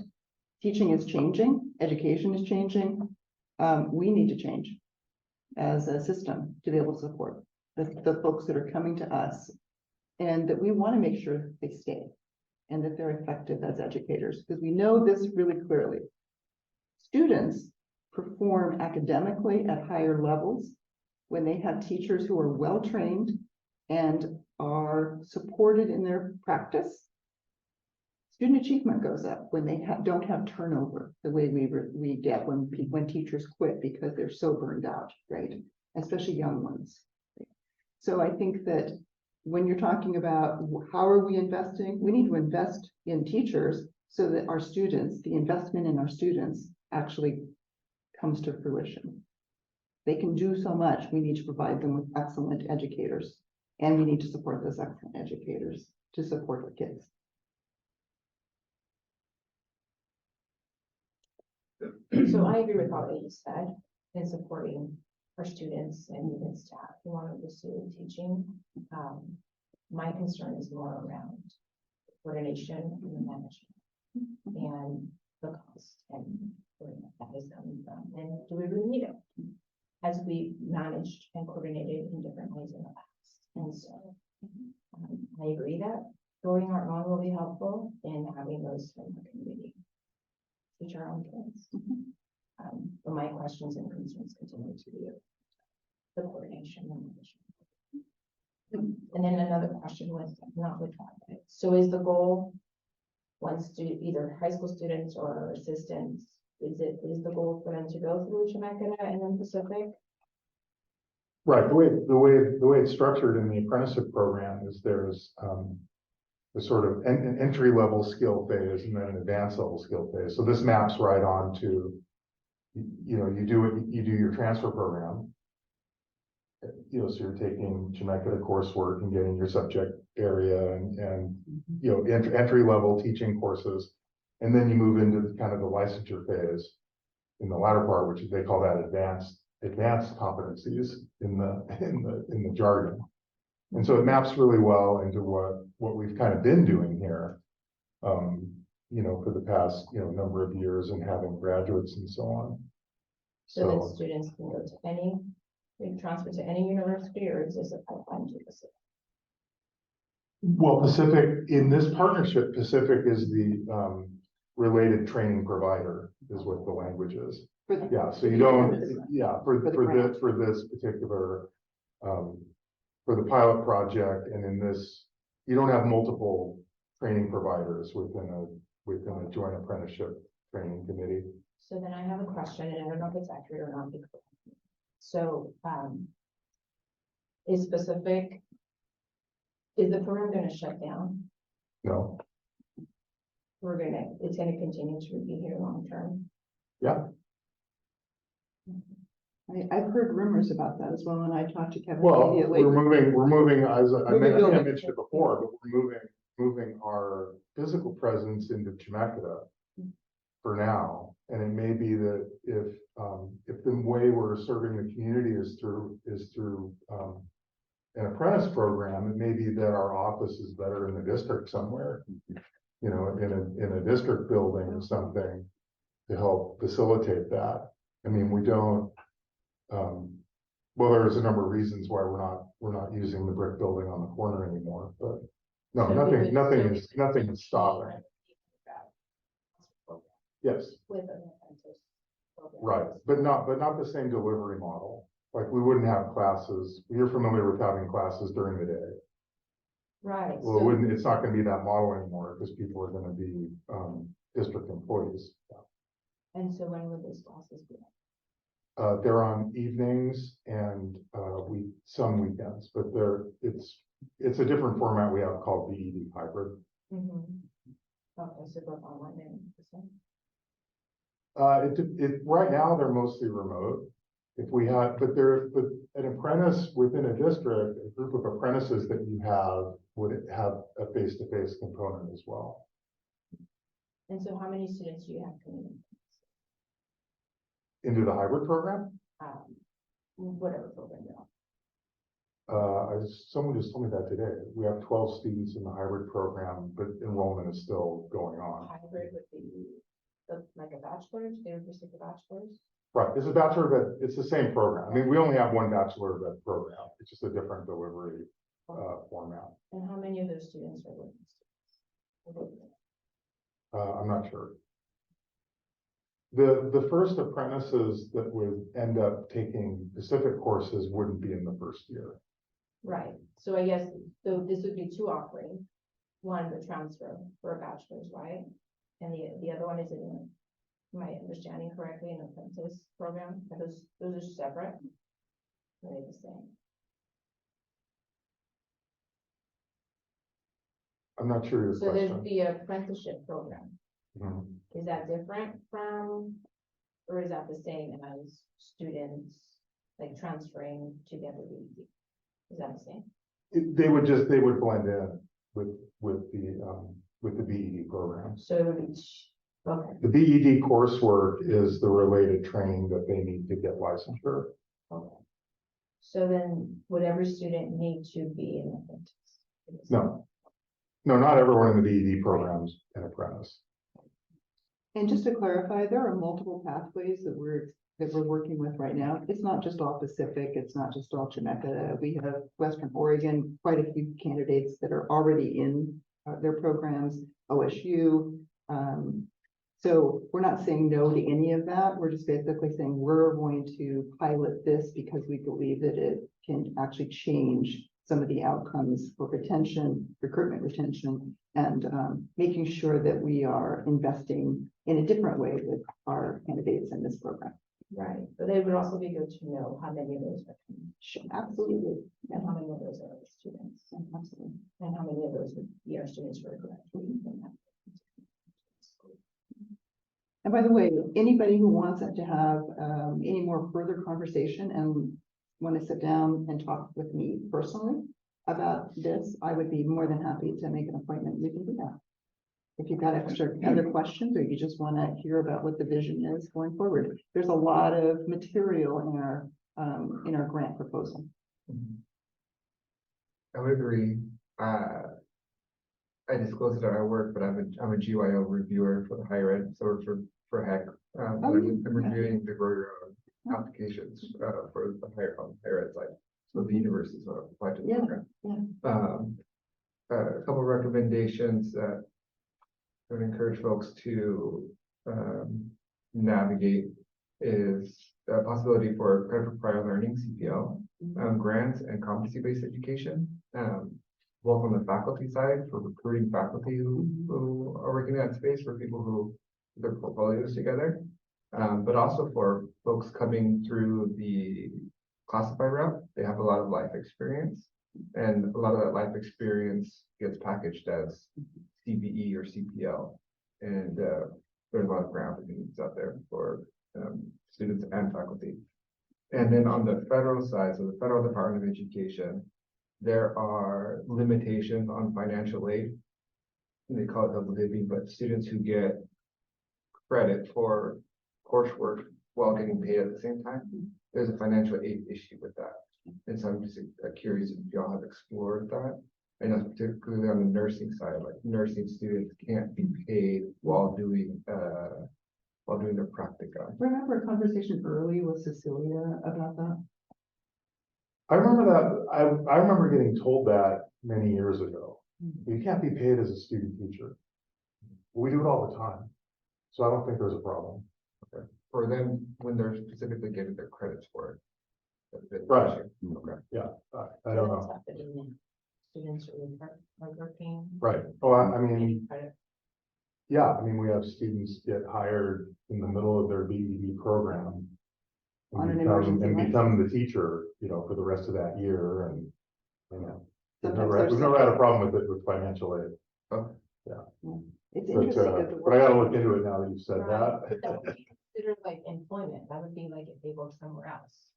Teaching is changing, education is changing. We need to change as a system to be able to support the folks that are coming to us, and that we want to make sure they stay and that they're effective as educators, because we know this really clearly. Students perform academically at higher levels when they have teachers who are well-trained and are supported in their practice. Student achievement goes up when they don't have turnover the way we get when teachers quit because they're so burned out, right? Especially young ones. So I think that when you're talking about how are we investing, we need to invest in teachers so that our students, the investment in our students actually comes to fruition. They can do so much. We need to provide them with excellent educators, and we need to support those excellent educators to support our kids. So I agree with all that you said in supporting our students and even staff who want to pursue teaching. My concern is more around coordination and the management and the cost and where that is coming from. And do we really need it? As we managed and coordinated in different ways in the past. And so I agree that going our own will be helpful in having those from the community teach our own kids. But my questions and concerns continue to be the coordination and management. And then another question was not with that. So is the goal once either high school students or assistants, is the goal for them to go through Chemeketa and then Pacific? Right, the way it's structured in the apprenticeship program is there's the sort of an entry level skill phase and then an advanced level skill phase. So this maps right on to, you do your transfer program. So you're taking Chemeketa coursework and getting your subject area and entry level teaching courses. And then you move into kind of the licensure phase in the latter part, which they call that advanced competencies in the jargon. And so it maps really well into what we've kind of been doing here, for the past, number of years and having graduates and so on. So that students can go to transfer to any university, or is this a pipeline to Pacific? Well, Pacific, in this partnership, Pacific is the related training provider is what the language is. Yeah, so you don't, for this particular, for the pilot project, and in this, you don't have multiple training providers within a joint apprenticeship training committee. So then I have a question, and I don't know if it's accurate or not. So, is the program going to shut down? No. It's going to continue to be here long term. Yeah. I've heard rumors about that as well, and I talked to Kevin Well, immediately. we're moving, as I think I building. mentioned it before, but we're moving our physical presence into Chemeketa for now. And it may be that if the way we're serving the community is through an apprentice program, it may be that our office is better in the district somewhere, in a district building or something to help facilitate that. I mean, we don't, well, there's a number of reasons why we're not using the brick building on the corner anymore, but no, So nothing is stopping. Yes. With an apprentice program. Right, but not the same delivery model. Like we wouldn't have classes. You're familiar with having classes during the day. Right. Well, it's not going to be that model anymore because people are going to be district employees. And so when would those classes be? They're on evenings and some weekends, but it's a different format we have called BED hybrid. Mm-hmm. Okay, so both online and in person. Right now, they're mostly remote. If we had, but an apprentice within a district, a group of apprentices that you have would have a face-to-face component as well. And so how many students do you have coming Into the hybrid program, in? Whatever program you're on. someone just told me that today. We have 12 students in the hybrid program, but enrollment is still going on. Hybrid would be like a bachelor's, they would receive a bachelor's. Right, it's a bachelor, but it's the same program. I mean, we only have one bachelor of that program. It's just a different delivery format. And how many of those students are working students? I'm not sure. The first apprentices that would end up taking Pacific courses wouldn't be in the first year. Right, so I guess, so this would be two offerings. One would transfer for a bachelor's, right? And the other one is in, am I understanding correctly, an apprentice program? Are those are separate? Are they the same? I'm not sure your So there's question. the apprenticeship program. Mhm. Is that different from, or is that the same as students like transferring to the other BED? Is that the same? They would blend in with the BED program. So it would be, okay, The BED coursework is the related training that they need to get licensure. okay. So then would every student need to be an apprentice? No, not everyone in the BED programs an apprentice. And just to clarify, there are multiple pathways that we're working with right now. It's not just all Pacific, it's not just all Chemeketa. We have Western Oregon, quite a few candidates that are already in their programs, OSU. So we're not saying no to any of that. We're just basically saying we're going to pilot this because we believe that it can actually change some of the outcomes for retention, recruitment retention, and making sure that we are investing in a different way with our candidates in this program. Right, but it would also be good to know how many of those are coming. Sure, absolutely. And how many of those are students, Absolutely. and how many of those would be our students who are graduating from that. And by the way, anybody who wants to have any more further conversation and want to sit down and talk with me personally about this, I would be more than happy to make an appointment. We can do that. If you've got other questions, or you just want to hear about what the vision is going forward, there's a lot of material in our grant proposal. I would agree. I disclosed it at our work, but I'm a GYO reviewer for the higher ed, so for HEC. I'm reviewing the Grow Your Own applications for the higher ed side. So the universities will apply to the program. A couple of recommendations that I would encourage folks to navigate is the possibility for credit for prior learning, CPL, grants and competency-based education. Both on the faculty side for recruiting faculty who are working in that space, for people who put their portfolios together, but also for folks coming through the classified route. They have a lot of life experience, and a lot of that life experience gets packaged as CBE or CPL, and there's a lot of grant opportunities out there for students and faculty. And then on the federal side, so the Federal Department of Education, there are limitations on financial aid. They call it double dipping, but students who get credit for coursework while getting paid at the same time, there's a financial aid issue with that. And so I'm just curious if y'all have explored that. And that's particularly on the nursing side, like nursing students can't be paid while doing their practica. Remember a conversation early with Cecilia about that? I remember that. I remember getting told that many years ago. You can't be paid as a student teacher. We do it all the time. So I don't think there's a problem. Okay. For them, when they're specifically getting their credits for it. That's Right. Okay. Yeah, I don't know. Students are working. Right. Oh, I mean, getting credit. yeah, I mean, we have students get hired in the middle of their BED program On an and emergency become the teacher, for the rest of that year, and, we've Sometimes never there's had a problem with it with financial aid. Oh. Yeah. It's But, interesting that the. but I gotta look into it now that you said Right, that. but that would be considered like employment, that would be like if they work somewhere else.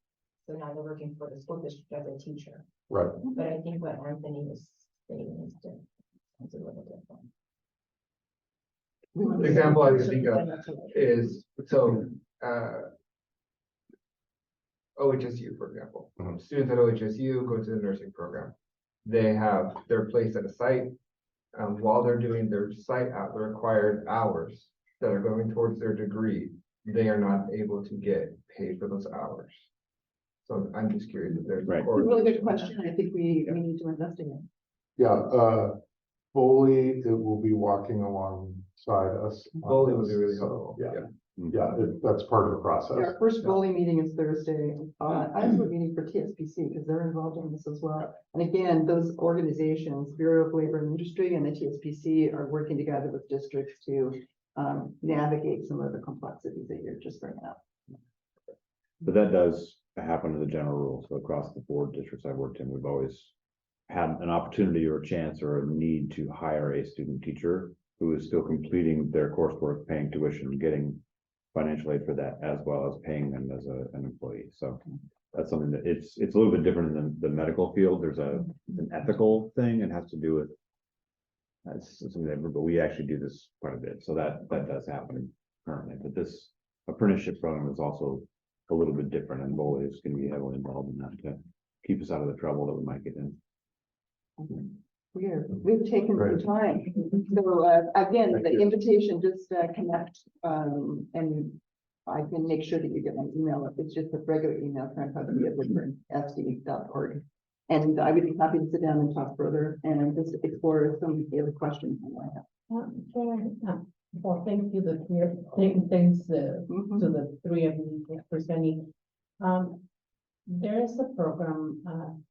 So now they're working for the school district as a teacher, Right. but I think what Anthony was saying is different. It's a little different. The example I can think of is, so, OHSU, for example. Students at OHSU go to the nursing program. They have, they're placed at a site. While they're doing their site out, the required hours that are going towards their degree, they are not able to get paid for those hours. So I'm just curious if there's. a Right. It's a really good correlation there. question. I think we need to investigate. Yeah, Foley, it will be walking alongside us. on Foley would be this, really so, helpful. Yeah, yeah, that's part of the process. Our first bully meeting is Thursday. I was meeting for TSPC because they're involved in this as well. And again, those organizations, Bureau of Labor and Industry and the TSPC are working together with districts to navigate some of the complexities that you're just bringing up. But that does happen to the general rule. So across the board districts I've worked in, we've always had an opportunity or a chance or a need to hire a student teacher who is still completing their coursework, paying tuition, getting financial aid for that, as well as paying them as an employee. So that's something that it's a little bit different than the medical field. There's an ethical thing. It has to do with that's something that, but we actually do this quite a bit. So that does happen currently. But this apprenticeship program is also a little bit different, and Bowley is going to be heavily involved in that to keep us out of the trouble that we might get in. We've taken the time. So again, Thank the you. invitation, just connect and I can make sure that you get my email. It's just a regular email, woodburn.sd.org. And I would be happy to sit down and talk further and just explore some of the other questions you might have. Well, thank you, thanks to Mhm. the three of you for presenting. There is a program,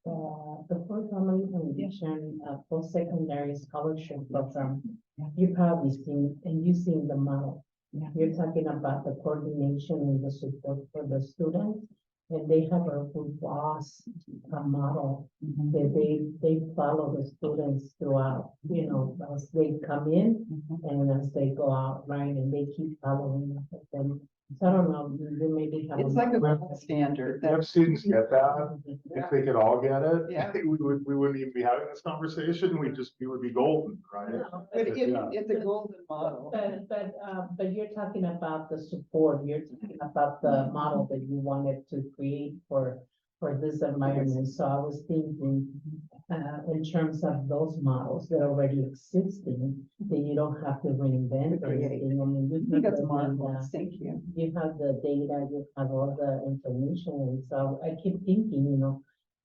the Fort Family Foundation, post-secondary scholarship program. You've probably seen, and you've seen the model. You're talking about the coordination and the support for the students. And they have a robust model that they follow the students throughout, as they come in and as they go out, right? And they keep following up with them. So I don't know, you maybe have. It's like a gold standard. If students get that, if they could all get it, Yeah. we wouldn't even be having this conversation. We would be golden, right? No, But Yeah. it's a golden model. But you're talking about the support, you're talking about the model that you wanted to create for this environment. So I was thinking, in terms of those models that are already existing, that you don't have to reinvent anything. I mean, I think that's marvelous. Thank you. you have the data, you have all the information, and so I keep thinking,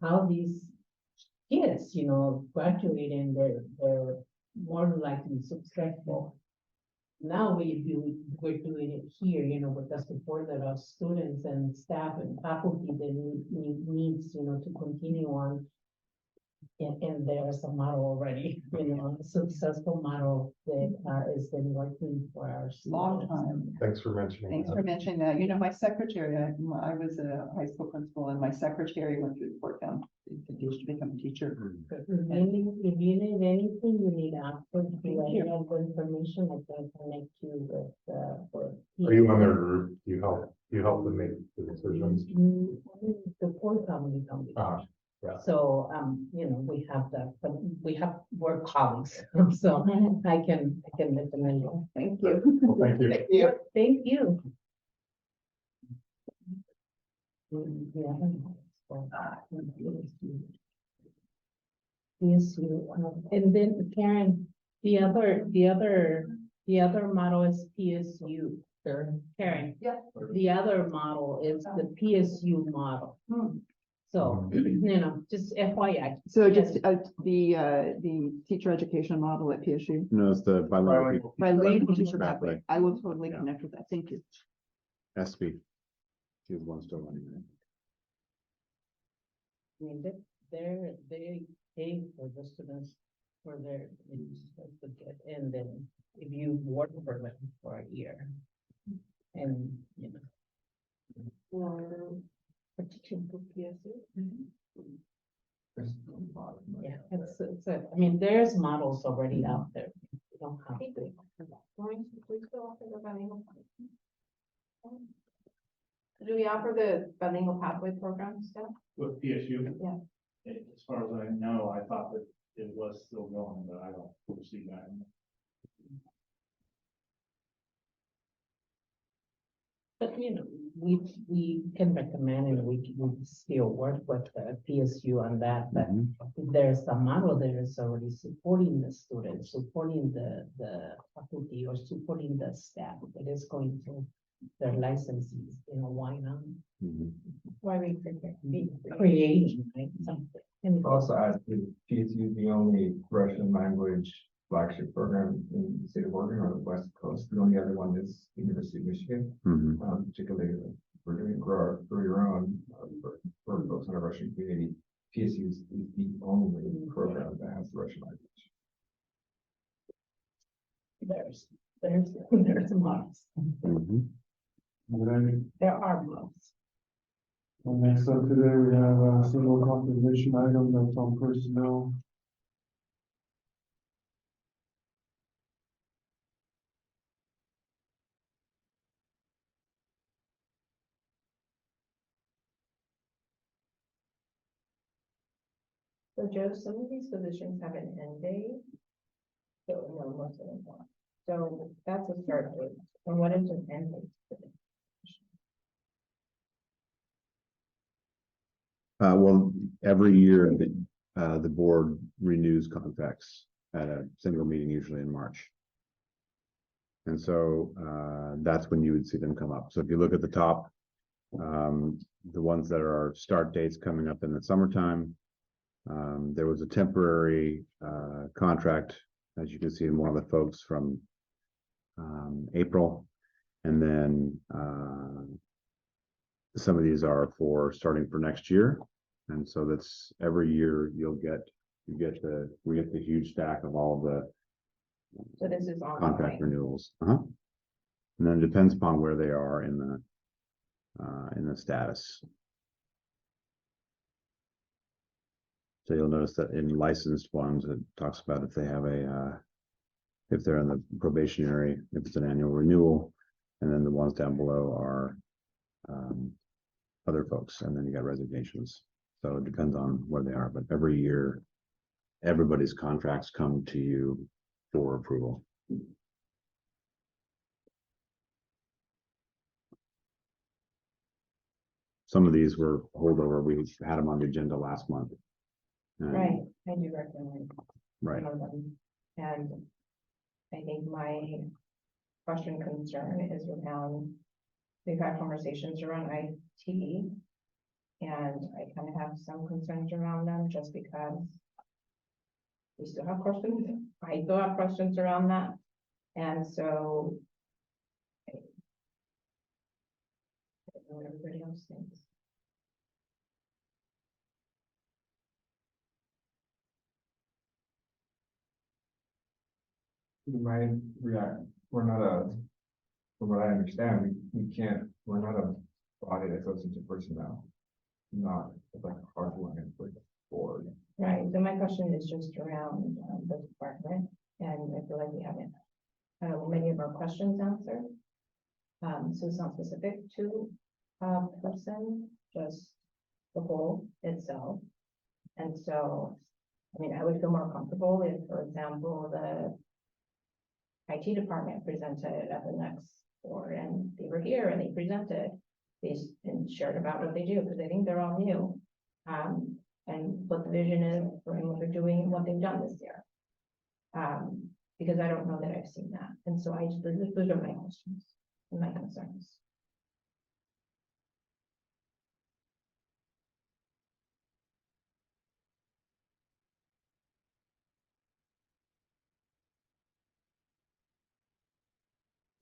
how these kids, graduate and they're more likely successful. Now we're doing it here, with the support of our students and staff and faculty that needs, to continue on. And there's a model already, a successful model that has been working for our Long students. time. Thanks for mentioning Thanks that. for mentioning that. My secretary, I was a high school principal and my secretary went through Fort County to become a teacher. If you need anything, you need to ask for any of the information, I can connect you with, Are you on their group? You help them make the decisions? The Fort Family Foundation. Yeah. So, we have work colleagues, so I can let them know. Thank you. Well, thank you. Thank you. Yes, and then Karen, the other model is PSU. Karen. Yeah. The other model is the PSU model. So, just FYI. So just the teacher education model at PSU. No, it's the bilingual. Bilingual teacher Pathway. pathway. I will totally Yeah. connect with that. Thank you. SB. She was one still running it. I mean, they pay for the students for their, and then if you work for them for a year. And, for teaching for PSU. Yeah, I mean, there's models already out there. We don't have to. Maureen, please go offer the bilingual. Do we offer the bilingual pathway program still? With PSU? Yeah. As far as I know, I thought that it was still going, but I don't foresee that. But, we can recommend and we can still work with the PSU on that, but if there's a model that is already supporting the students, supporting the faculty or supporting the staff that is going to their licensees, why not? Why we Be creating, right, something. And Also, as the PSU is the only Russian language flagship program in the state of Oregon or the West Coast. The only other one is University of Michigan. Particularly if we're doing grow your own for folks in a Russian community. PSU is the only program that has the Russian language. There's models. There are models. Next up today, we have a single compensation item that's on personnel. So Joe, some of these positions have an end date. So no, most of them don't. So that's a start date. And what is an end date? Well, every year the board renews contracts at a single meeting, usually in March. And so that's when you would see them come up. So if you look at the top, the ones that are start dates coming up in the summertime, there was a temporary contract, as you can see in one of the folks from April. And then some of these are for starting for next year. And so that's every year we get the huge stack of all the So this is on contract renewals. And then it depends upon where they are in the status. So you'll notice that in licensed ones, it talks about if they have if they're in the probationary, if it's an annual renewal, and then the ones down below are other folks, and then you got resignations. So it depends on where they are, but every year, everybody's contracts come to you for approval. Some of these were holdover. We had them on the agenda last month. Right, I do recommend. Right. And I think my concern is around, we've had conversations around IT. And I kind of have some concerns around them just because we still have questions. I still have questions around that. And so I don't know what everybody else thinks. We're not from what I understand, we're not a body that goes into personnel. Not like a hard line for the board. Right, so my question is just around the department, and I feel like we haven't many of our questions answered. So it's not specific to a person, just the whole itself. And so, I mean, I would feel more comfortable if, for example, the IT department presented at the next board and they were here and they presented. And shared about what they do, because I think they're all new. And what the vision is for what they're doing and what they've done this year. Because I don't know that I've seen that. And so those are my questions and my concerns.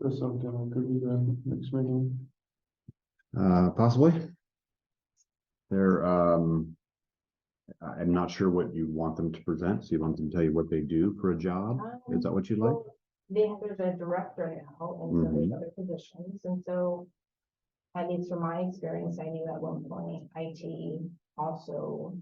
That's something that could be done next meeting. Possibly. I'm not sure what you want them to present. So you want them to tell you what they do for a job? Is that what you'd like? There's a director now, and so there's other positions, and so at least from my experience, I knew at one point IT also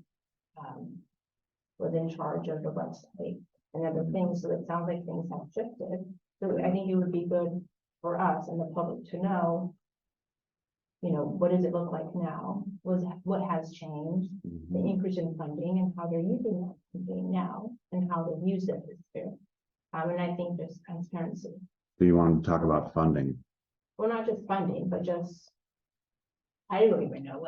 was in charge of the website and other things, so it sounds like things have shifted. So I think it would be good for us and the public to know, you know, what does it look like now? What has changed, the increase in funding and how they're using that funding now and how they've used it this year. And I think there's transparency. Do you want to talk about funding? Well, not just funding, but just, I don't even know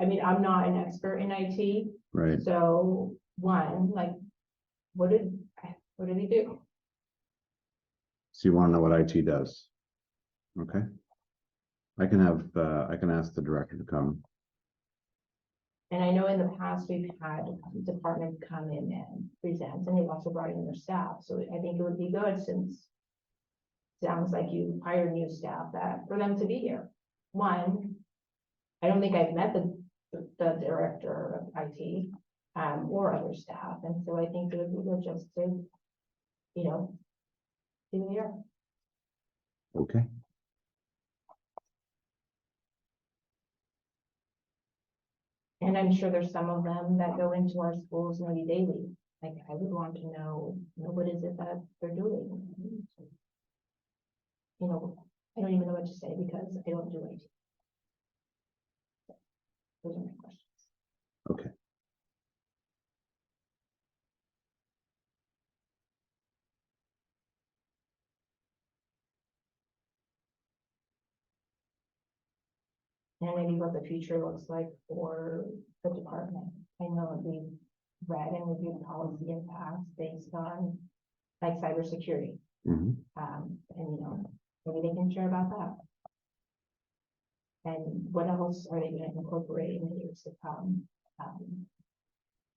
I mean, I'm not an expert in IT. Right. So one, like, what did he do? So you want to know what IT does? Okay. I can ask the director to come. And I know in the past, we've had departments come in and present, and they've also brought in their staff, so I think it would be good, since sounds like you hired new staff, that for them to be here. One, I don't think I've met the director of IT, or other staff, and so I think it would be good just to, you know, be here. Okay. And I'm sure there's some of them that go into our schools maybe daily. Like, I would want to know, what is it that they're doing? You know, I don't even know what to say because I don't do IT. Those are my questions. Okay. And maybe what the future looks like for the department. I know we've read and reviewed policy impacts based on like cybersecurity. Mhm. And you know, maybe they can share about that. And what else are they going to incorporate in the years to come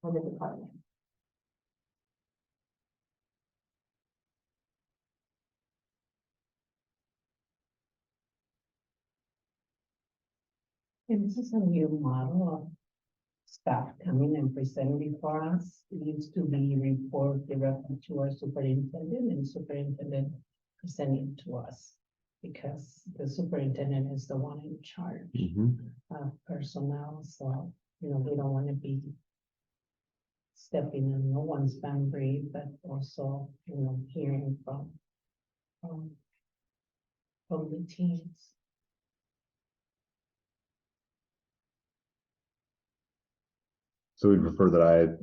for the department? And this is a new model of staff coming and presenting before us. It used to be report directly to our superintendent, and superintendent presenting to us, because the superintendent is the one in charge of personnel. So, you know, we don't want to be stepping on no one's boundary, but also, you know, hearing from the teams. So we prefer that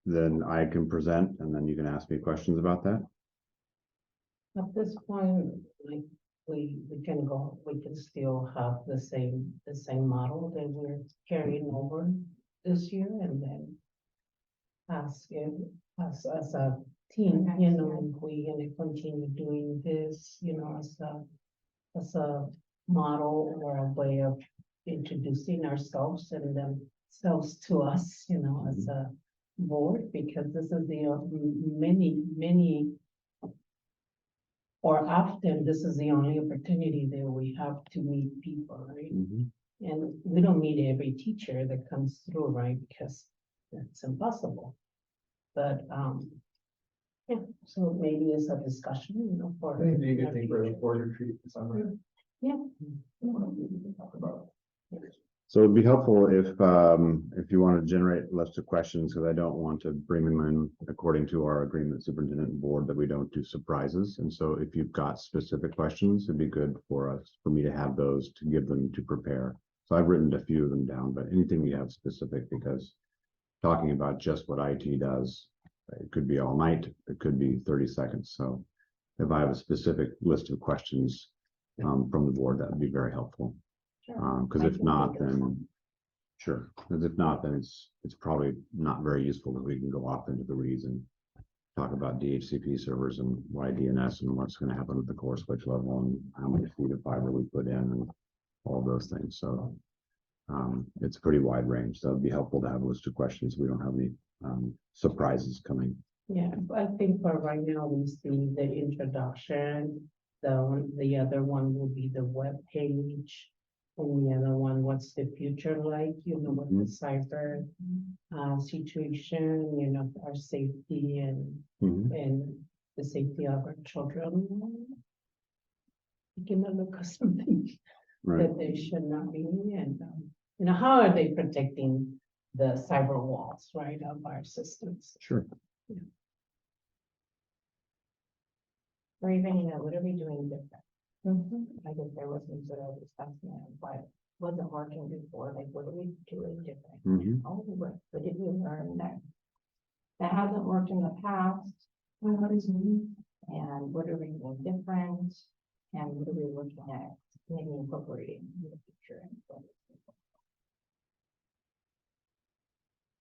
then I can present, and then you can ask me questions about that. At this point, like, we can still have the same model that we're carrying over this year, and then ask as a team, you know, if we gonna continue doing this, you know, as a model or a way of introducing ourselves and themselves to us, you know, as a board, because this is the many or often this is the only opportunity that we have to meet people, right? And we don't meet every teacher that comes through, right? Because it's impossible. But yeah, so maybe it's a discussion, you know, for. I think it'd be a good thing for a board retreat this summer. Yeah. Talk about. So it'd be helpful if you want to generate a list of questions, because I don't want to bring them in according to our agreement, superintendent and board, that we don't do surprises. And so if you've got specific questions, it'd be good for me to have those to give them to prepare. So I've written a few of them down, but anything you have specific, because talking about just what IT does, it could be all night, it could be 30 seconds. So if I have a specific list of questions from the board, that would be very helpful. Because if not, then sure. Because if not, then it's probably not very useful that we can go off into the weeds and talk about DHCP servers and why DNS and what's going to happen at the core switch level and how many feet of fiber we put in and all those things. So it's a pretty wide range. So it'd be helpful to have a list of questions. We don't have any surprises coming. Yeah, I think for right now we see the introduction. The other one will be the web page. And the other one, what's the future like, you know, with the cyber situation, you know, our safety and the safety of our children. You can look at something that they should not be in. You know, how are they protecting the cyber walls, right, of our systems? Sure. Yeah. Or even, what are we doing different? Like if there was some sort of assessment, what wasn't working before, like what are we doing different? Mhm. Oh, what did we learn that hasn't worked in the past? And what are we doing different? And what are we looking at maybe incorporating in the future?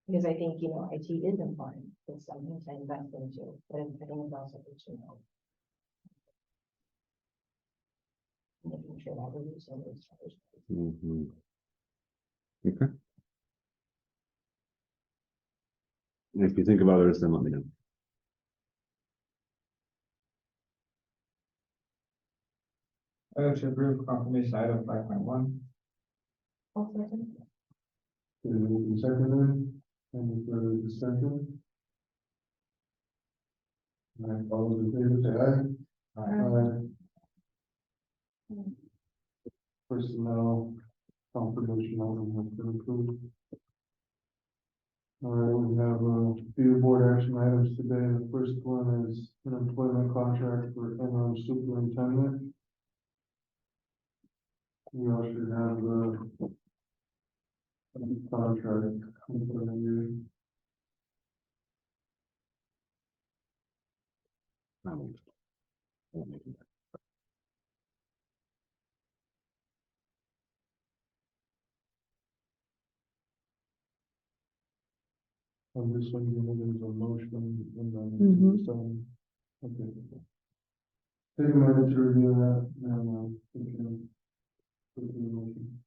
Because I think, IT is important, it's something to invest into, but I think it's also good to know. Making sure that we're using those charges. Mhm. Okay. If you think of others, then let me know. To approve confirmation item 5.1. Seconded, any further discussion? All right, all those in favor say aye. Personnel confirmation item has been approved. All right, we have a few board action items today. The first one is an employment contract for interim superintendent. We all should have the contract in front of you. I won't make it. On this one, there's a motion and then Mhm. some. Okay. Take a minute to review that and, we can put the motion.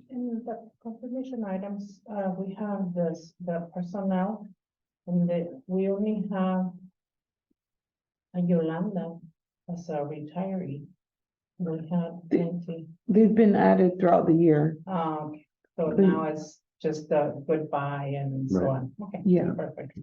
In the confirmation items, we have the personnel, and we only have a Yolanda as a retiree. We have 20, They've been added throughout the year. so now it's just a goodbye and so Right. on. Okay. Yeah. Perfect.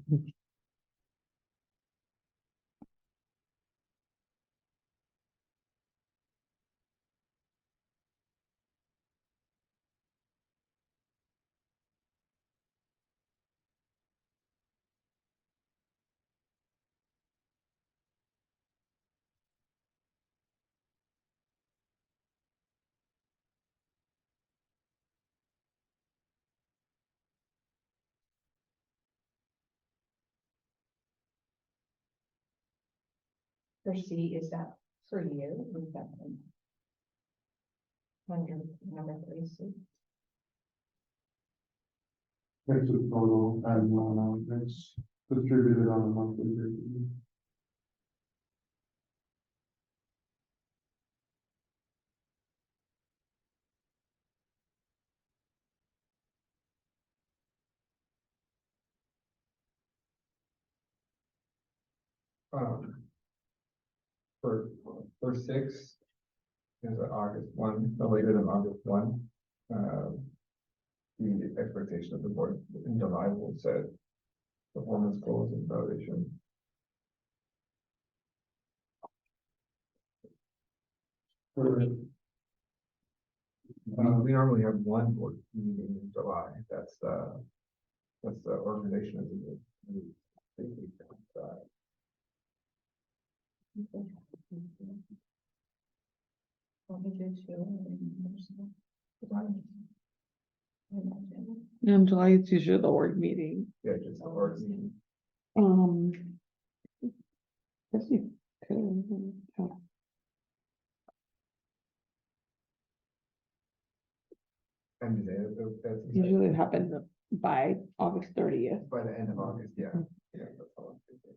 For C, is that per year? Is that under number 36? It's a total, and, it's distributed on a monthly basis. For 6 is August 1, no later than August 1. The expectation of the board in July will set performance goals and evaluation. We normally have one board meeting in July. That's the organization of the. In July, it's usually the work meeting. Yeah, just the board meeting. Guess you could, And that's usually it happens by August 30th. by the end of August, yeah. Yeah, that's all I'm thinking.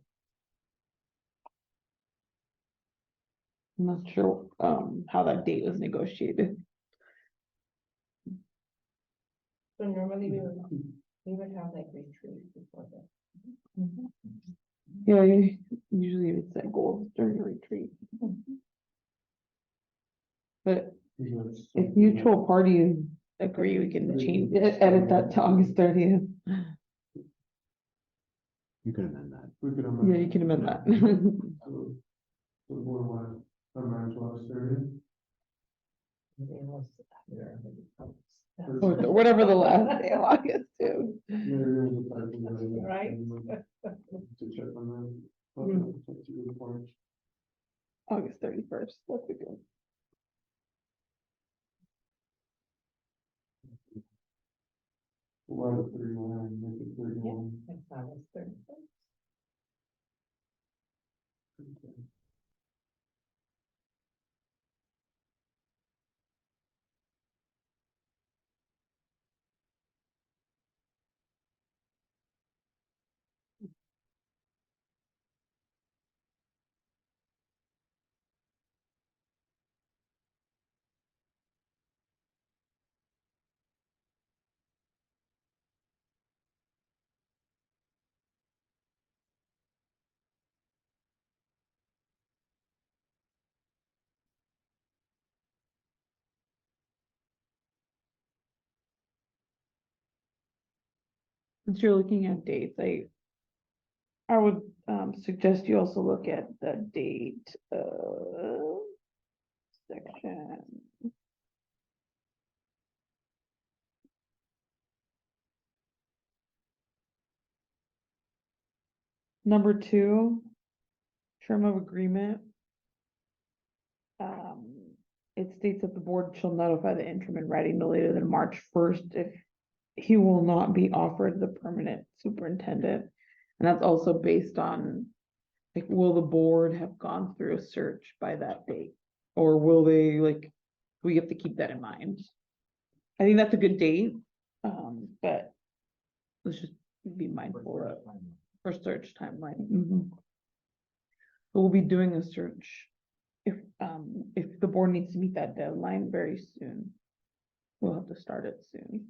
I'm not sure, how that date was negotiated. So normally we would have like retreat before that. Yeah, usually it's set goals during a retreat. But if mutual parties agree, we can change, edit that to August 30th. You can amend that. We could amend. Yeah, you can amend that. So, the board want to amend to August 30th? Or whatever the last day of August too. Right? To check on that. Okay, that's a good point. August 31st, that's a good. Why the 31, make it 31? That's August 31st. Since you're looking at dates, I would suggest you also look at the date section. Number 2, term of agreement. It states that the board shall notify the interim in writing no later than March 1st if he will not be offered the permanent superintendent. And that's also based on, like, will the board have gone through a search by that date? Or will they, like, we have to keep that in mind. I think that's a good date, but let's just be mindful of for search timeline. But we'll be doing a search if the board needs to meet that deadline very soon. We'll have to start it soon.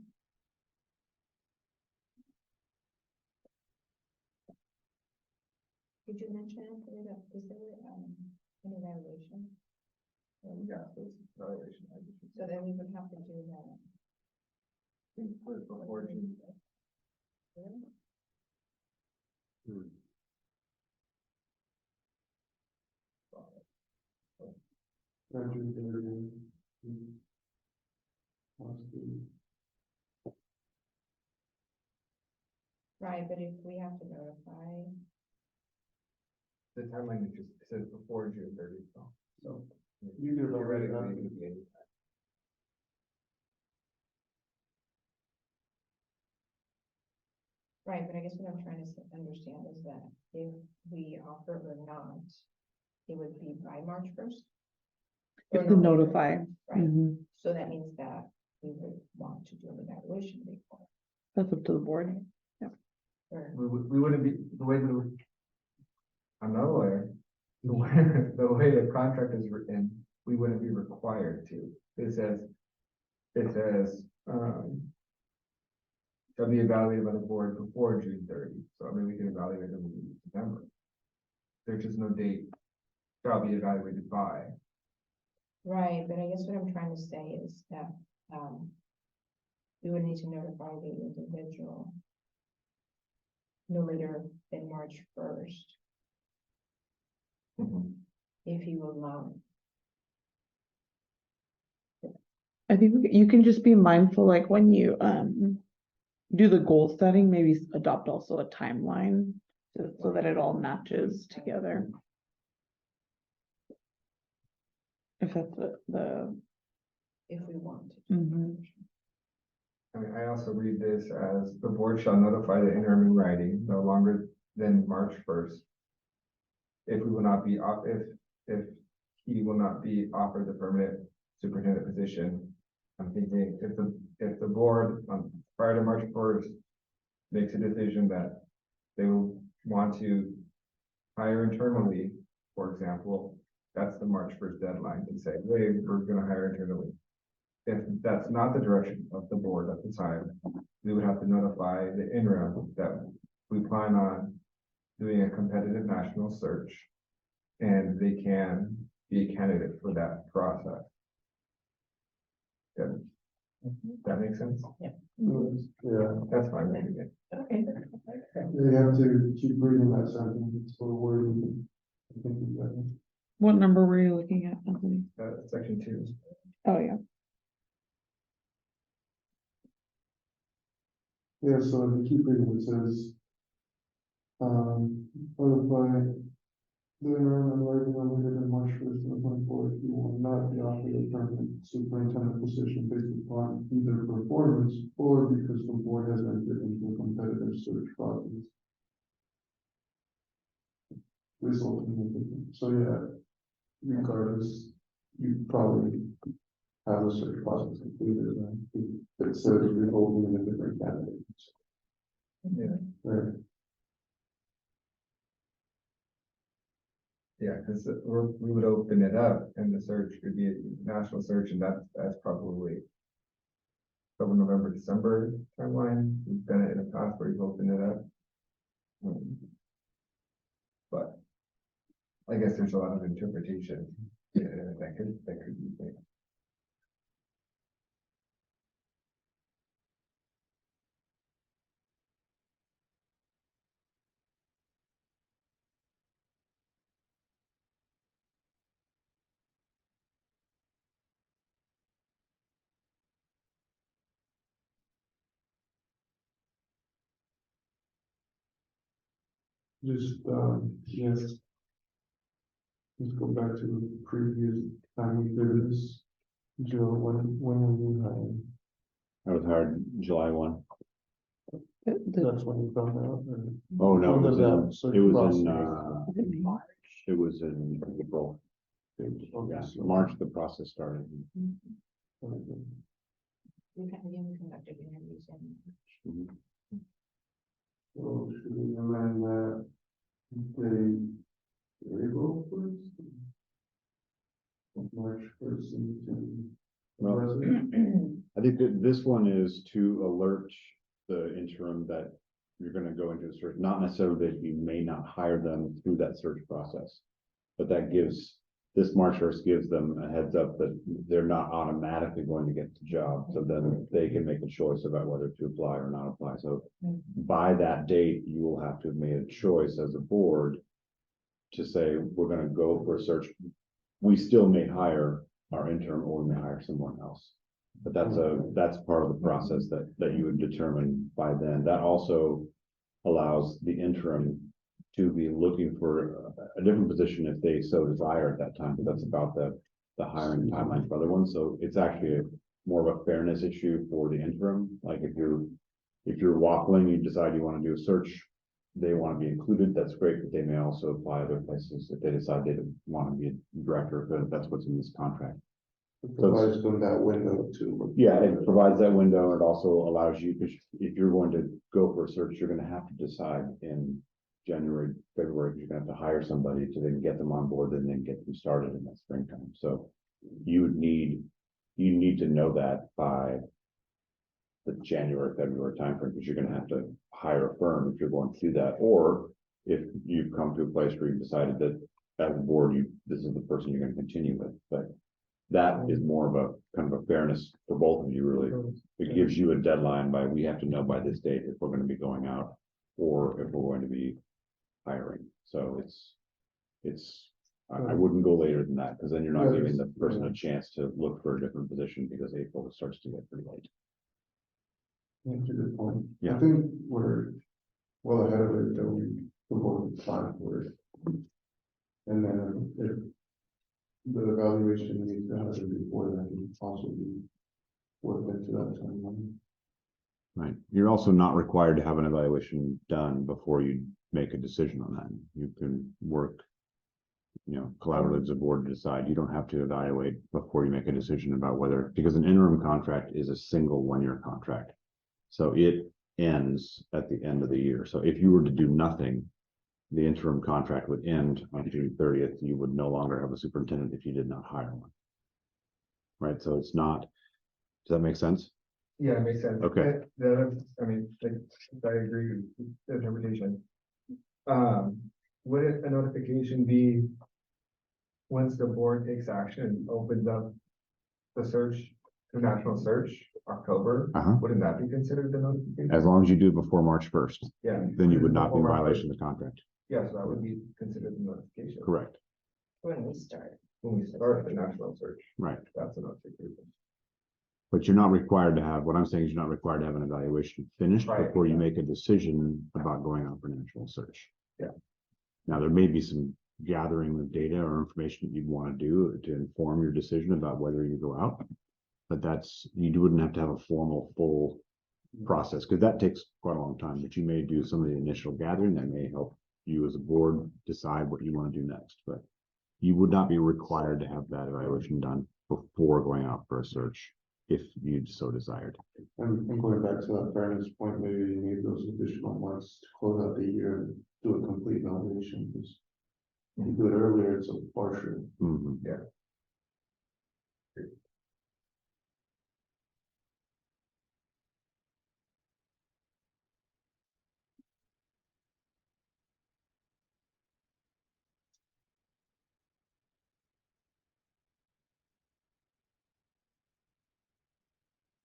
Did you mention, Anthony, that is there, an evaluation? Yeah, so it's evaluation. So then we would have to do that. Before June. June 30th. Last week. Right, but if we have to notify, The timeline is just, it says before June 30th, so. You can evaluate Theoretically, after. it could be any time. right, but I guess what I'm trying to understand is that if we offer or not, it would be by March 1st? If to notify. Right, Mhm. so that means that we would want to do an evaluation before. That's up to the board. Or, We wouldn't be, the way that, I'm not a lawyer, the way, the way the contract is written, we wouldn't be required to. It says, shall be evaluated by the board before June 30. So I mean, we can evaluate them in September. There's just no date, shall be evaluated by. right, but I guess what I'm trying to say is that, we would need to notify the individual no later than March 1st, if he will not. I think you can just be mindful, like when you do the goal setting, maybe adopt also a timeline so that it all matches together. If that's the If we want to. I mean, I also read this as the board shall notify the interim in writing no longer than March 1st. If we will not be, if he will not be offered the permanent superintendent position. I'm thinking if the board prior to March 1st makes a decision that they will want to hire internally, for example, that's the March 1st deadline to say, hey, we're gonna hire internally. If that's not the direction of the board at the time, we would have to notify the interim that we plan on doing a competitive national search and they can be a candidate for that process. Good. That makes sense? Yeah, That's fine. with me. Okay. they have to keep reading that sentence, it's for wording. I think you got it. what number were you looking at, Anthony? Section 2. Oh, yeah. Yeah, so if you keep reading, it says, notify The interim already limited in March 1st, 2024, he will not be offered a permanent superintendent position based upon either performance or because the board has entered into a competitive search process. Resulting in, so yeah, regardless, you probably have a search process completed, and it says you're holding in a different candidate. Yeah. Right. Yeah, because we would open it up and the search could be a national search, and that's probably November, December timeline. We've done it in the past where we've opened it up. But I guess there's a lot of interpretation that could be made. Just, yes. Let's go back to the previous time we did this. Joe, when were you hired? I was hired July 1. That's when you found out. Oh, no, When it was did that in, search it was process- in, it was in April. Yeah, March, the process started. We conducted interviews in. So should we amend that? April 1st? March 1st into. Well, I think that this one is to alert the interim that you're gonna go into a search, not necessarily that you may not hire them through that search process. But that gives, this March 1st gives them a heads up that they're not automatically going to get the job. So then they can make a choice about whether to apply or not apply. So by that date, you will have to have made a choice as a board to say, we're gonna go for a search. We still may hire our interim or we may hire someone else. But that's part of the process that you would determine by then. That also allows the interim to be looking for a different position if they so desire at that time, but that's about the hiring timeline for other ones. So it's actually more of a fairness issue for the interim. Like if you're waffling, you decide you want to do a search, they want to be included, that's great, but they may also apply other places if they decide they don't want to be a director, but that's what's in this contract. It provides them that window to. Yeah, it provides that window. It also allows you, because if you're going to go for a search, you're gonna have to decide in January, February, you're gonna have to hire somebody to then get them on board and then get them started in that springtime. So you need to know that by the January, February timeframe, because you're gonna have to hire a firm if you're going to do that. Or if you've come to a place where you've decided that as a board, this is the person you're gonna continue with. But that is more of a kind of a fairness for both of you, really. It gives you a deadline by, we have to know by this date if we're going to be going out or if we're going to be hiring. So I wouldn't go later than that, because then you're not giving the person a chance to look for a different position, because April starts to get pretty late. That's a good point. Yeah. I think we're well ahead of it, that the board plan for it. And then if the evaluation needs to happen before that, can possibly work into that timeline. Right. You're also not required to have an evaluation done before you make a decision on that. You can work, collaboratively as a board to decide. You don't have to evaluate before you make a decision about whether, because an interim contract is a single 1-year contract. So it ends at the end of the year. So if you were to do nothing, the interim contract would end on June 30th. You would no longer have a superintendent if you did not hire one. Right, so it's not, does that make sense? Yeah, it makes sense. Okay. I agree with the interpretation. Would a notification be once the board takes action, opens up the search, the national search, October? Wouldn't that be considered the notification? As long as you do it before March 1st. Yeah. Then you would not be in Before March violation of the contract. Yes, that would be considered the notification. Correct. When we start. When we start the national search. Right. That's a notification. But you're not required to have, what I'm saying is you're not required to have an evaluation finished before you make a decision about going out for national search. Yeah. Now, there may be some gathering the data or information that you'd want to do to inform your decision about whether you go out. But you wouldn't have to have a formal full process, because that takes quite a long time, but you may do some of the initial gathering that may help you as a board decide what you want to do next, but you would not be required to have that evaluation done before going out for a search if you so desired. And going back to that fairness point, maybe you need those additional months to close out the year and do a complete validation, because if you do it earlier, it's a partial. Mhm. Yeah.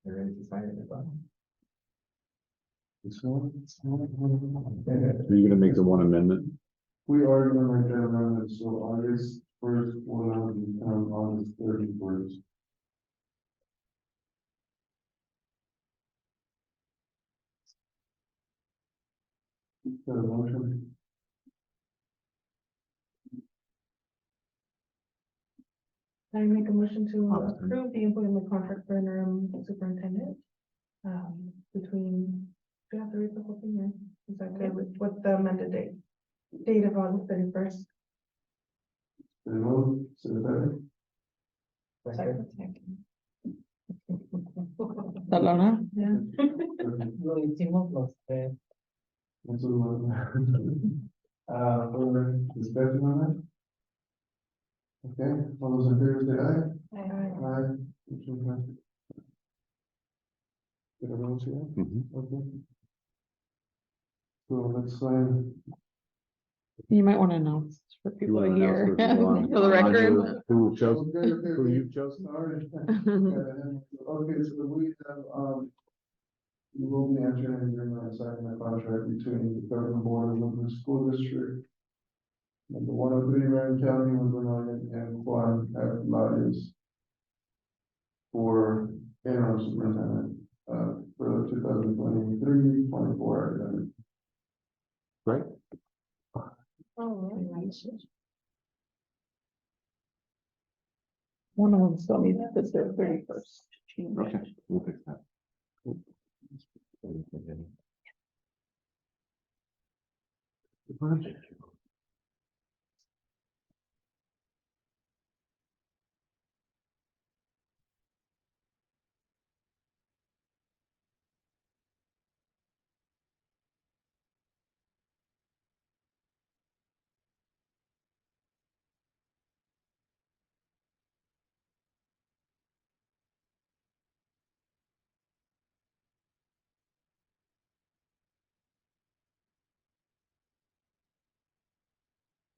You're ready to sign it, everybody? So you're gonna make the one amendment? We are gonna make that amendment, so August 1st, will now become August 31st. Got a motion? I make a motion to approve the employment contract for interim superintendent. Between, do you have to read the whole thing here? Is that good with the amended date of August 31st? Move, second. Salona. Yeah. Lo hicimos los tres. Further discussion on that? Okay, all those in favor say aye. Aye. Motion passes. Did everyone see that? Okay. So let's sign. You might want to announce for You people wanna to announce hear. for people on- For the record. Who chose, Okay, okay, who okay. you've chosen? Sorry. Okay, so we have, we will be entering an agreement and signing a contract between the governing board of Woodburn School District, number 103, Marion County, Woodburn, and Juan F. Larios for interim superintendent, for the 2023-24 academic. Great. One of them still needs to fit their 31st. Okay, we'll fix that.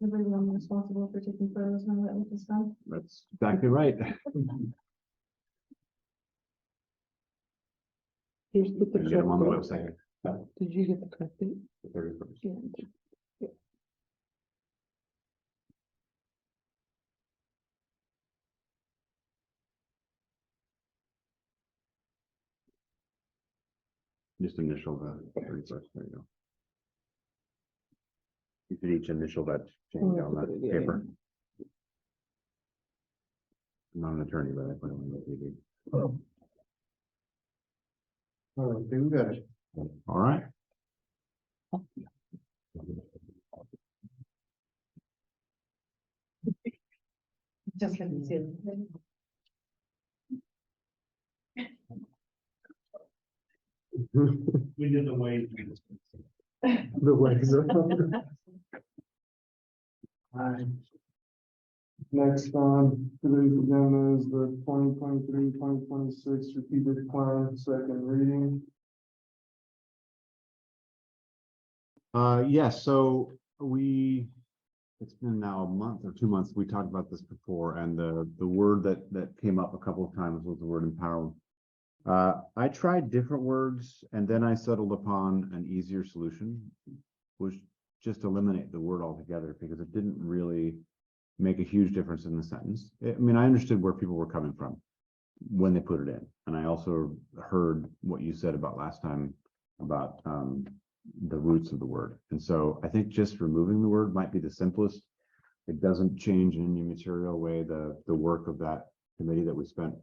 Everyone responsible for taking photos now that it's done. That's exactly right. Here's the You get them on the website. Did you get the correct date? The 31st. Yeah. Just initial the 31st, there you go. You could each initial that change on that paper. I'm not an attorney, but I put it on the TV. All right, we got it. All right. Just let me see. We did the wave. The ways. Alright. Next on today's agenda is the 2023-2026 strategic plan, second reading. Yes, so it's been now a month or 2 months, we talked about this before, and the word that came up a couple of times was the word empowerment. I tried different words, and then I settled upon an easier solution, which just eliminate the word altogether, because it didn't really make a huge difference in the sentence. I mean, I understood where people were coming from when they put it in, and I also heard what you said about last time about the roots of the word. And so I think just removing the word might be the simplest. It doesn't change in any material way the work of that committee that we spent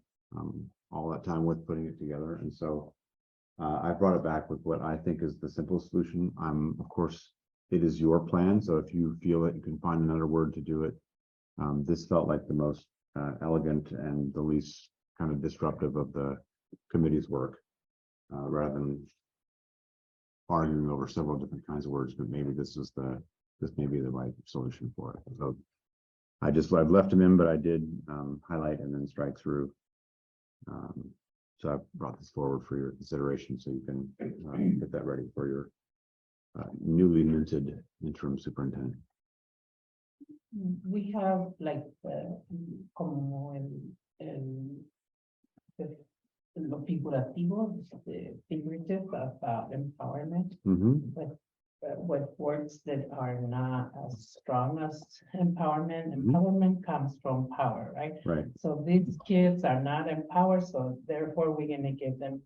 all that time with putting it together. And so I brought it back with what I think is the simplest solution. Of course, it is your plan. So if you feel that you can find another word to do it, this felt like the most elegant and the least kind of disruptive of the committee's work, rather than arguing over several different kinds of words. But maybe this may be the right solution for it. So I've left them in, but I did highlight and then strike through. So I brought this forward for your consideration, so you can get that ready for your newly minted interim superintendent. We have like, como lo figurativo, the figurative about empowerment, with words that are not as strong as empowerment. Empowerment comes from power, right? Right. So these kids are not empowered, so therefore we're gonna give them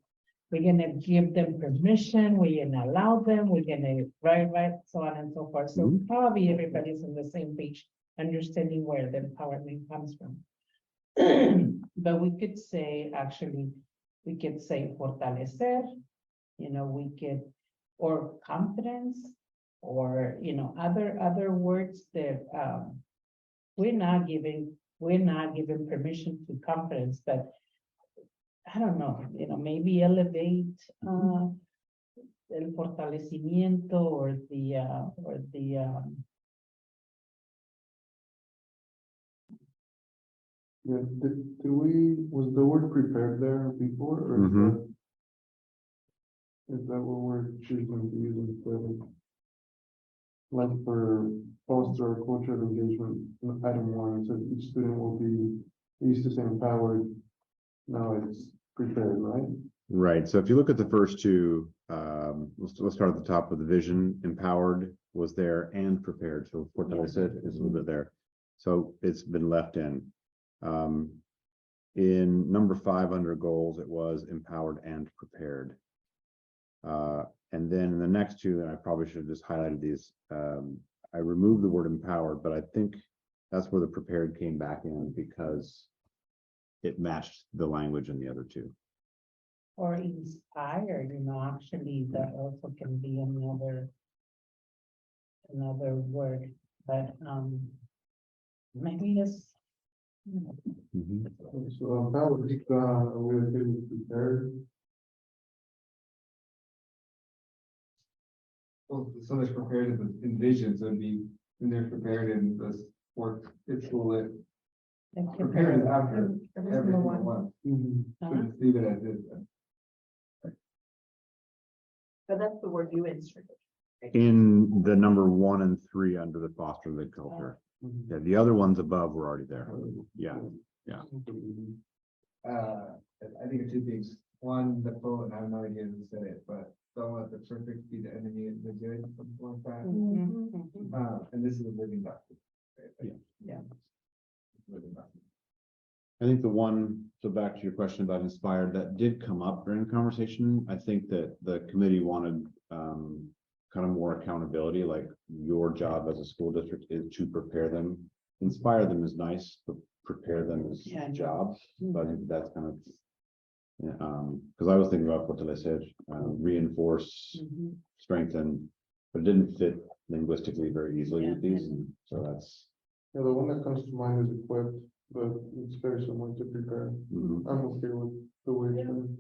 permission, we're gonna allow them, we're gonna, right, so on and so forth. So probably everybody's on the same page, understanding where the empowerment comes from. But we could say, actually, we could say fortalecer, we could, or confidence, or, other words that, we're not giving permission to confidence, but I don't know, maybe elevate, el fortalecimiento or the, Yeah, was the word prepared there before, or is that what we're choosing to use instead? Like for foster a culture of engagement, item 1, it said each student will be used to say empowered. Now it's prepared, right? Right. So if you look at the first two, let's start at the top with the vision. Empowered was there and prepared. So fortalecer is a little bit there. So it's been left in. In number 5 under goals, it was empowered and prepared. And then in the next two, and I probably should have just highlighted these, I removed the word empowered, but I think that's where the prepared came back in because it matched the language in the other two. or inspired, actually that also can be another word, but maybe it's. So empowered, we are getting prepared. Well, so much prepared as envisioned, so it'd be when they're prepared and the work, it's lit. Prepared is after every single one. So just leave it as is. But that's the word you inserted. In the number 1 and 3 under the foster led culture. Yeah, the other ones above were already there. Yeah. I think of two things. One, the quote, and I have no idea who said it, but don't let the perfect be the enemy of the good, something like that. And this is a living document. Right? Yeah. Living document. I think the one, so back to your question about inspired, that did come up during the conversation. I think that the committee wanted kind of more accountability, like your job as a school district is to prepare them. Inspire them is nice, but prepare them is job. So I think that's kind of, because I was thinking about what I said, reinforce, strengthen, but it didn't fit linguistically very easily with these. And so that's. Yeah, the one that comes to mind is equipped, but it's very similar to prepare. I'm okay with the way it's done.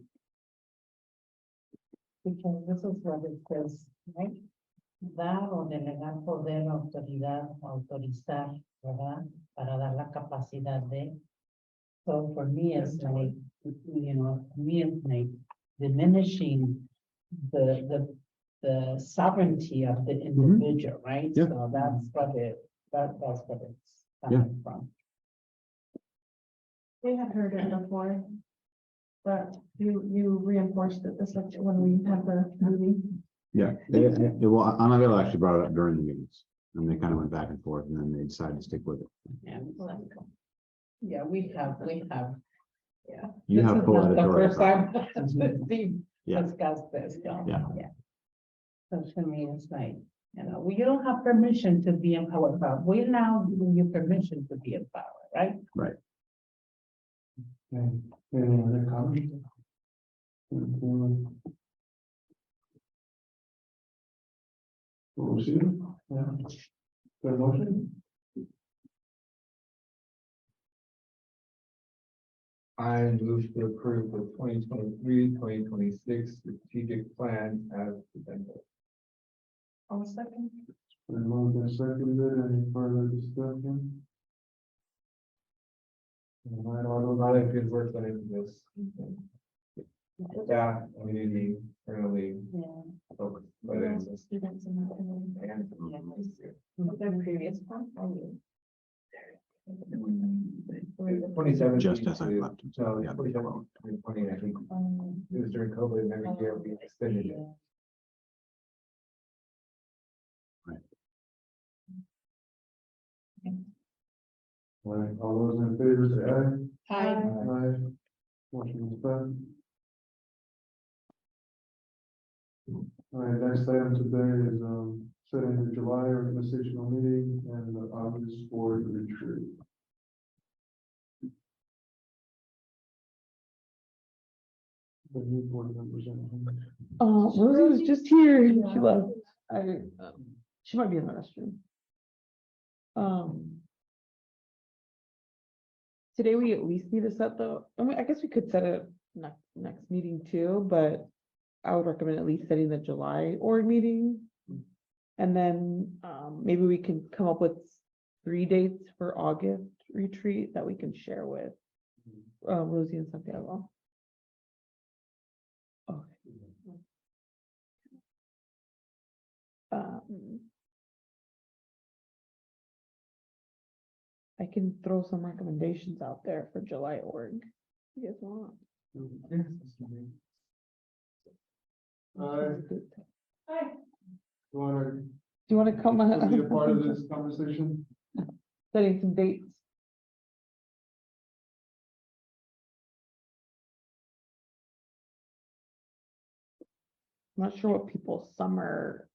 Because this is what it says, right? Dar o delegar poder, autoridad, autorizar, ¿verdad? Para dar la capacidad de. So for me, it's like, it's like diminishing the sovereignty of the individual, right? Yeah. So that's what it's coming from. We had heard it before, but you reinforced it this like when we had the meeting. Yeah, well, Annabelle actually brought it up during the meetings, and they kind of went back and forth, and then they decided to stick with it. Yeah, we have. Yeah. You have full editorial. The first time we Yeah. discussed this. So, Yeah. So for me, it's like, You know, you don't have permission to be empowered, but we're now giving you permission to be empowered, right? Okay, any other comments? We'll see. Yeah. Good motion? I move to approve the 2023-2026 strategic plan as presented. I'll second. Been moved and seconded, any further discussion? All right, all A those lot of good work went into this. Yeah, community, internally, Yeah. folks, but it's. Students and. And. The previous one, I mean. 2017. Just as I to- left. No, Yeah. 2017 to 2020, I think, it was during COVID, and every year we extended it. All right, all those in favor say aye. Hi. Aye. Motion is passed. All right, next item today is, setting the July organizational meeting and the August board retreat. The new board members in. Rosie was just here. She left. She might be in the restroom. Today we at least need to set I mean, I guess we could set it next meeting too, but I would recommend at least setting the July org meeting. And then, maybe we can come up with 3 dates for August retreat that we can share with, Rosie and Santiago. Okay. I can throw some recommendations out there for July org. If you guys want. Hi. Do Do you want to come? be a part of this conversation? Setting some dates. I'm not sure what people's summer,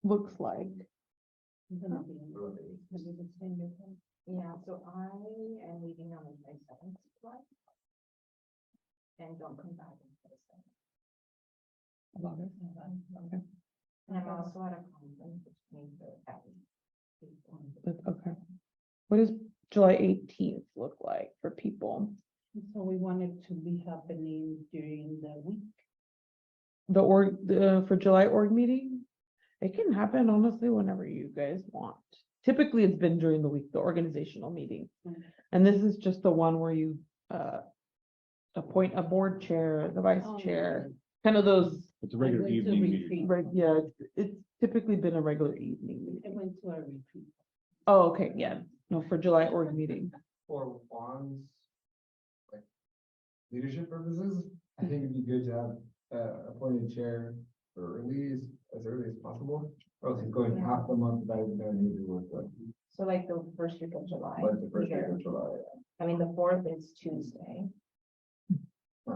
looks like. Yeah, so I am leaving on the 27th of July. And don't come back until the 7th. Okay. And I'm also at a conference, which means that. Okay. What does July 18th look like for people? So we want it to be happening during the week. For July org meeting? It can happen honestly whenever you guys want. Typically, it's been during the week, the organizational meeting. And this is just the one where you appoint a board chair, the vice chair, kind of those, It's a regular evening meeting. right, yeah, it's typically been a regular evening I meeting. went to a retreat. Oh, okay, yeah, no, for July org meeting. For Juan's, like, leadership purposes, I think it'd be good to have, appointed chair early as possible, or else he's going half the month without even having to work with. So like the first week of July. Like the first week of July. I mean, the 4th is Tuesday. I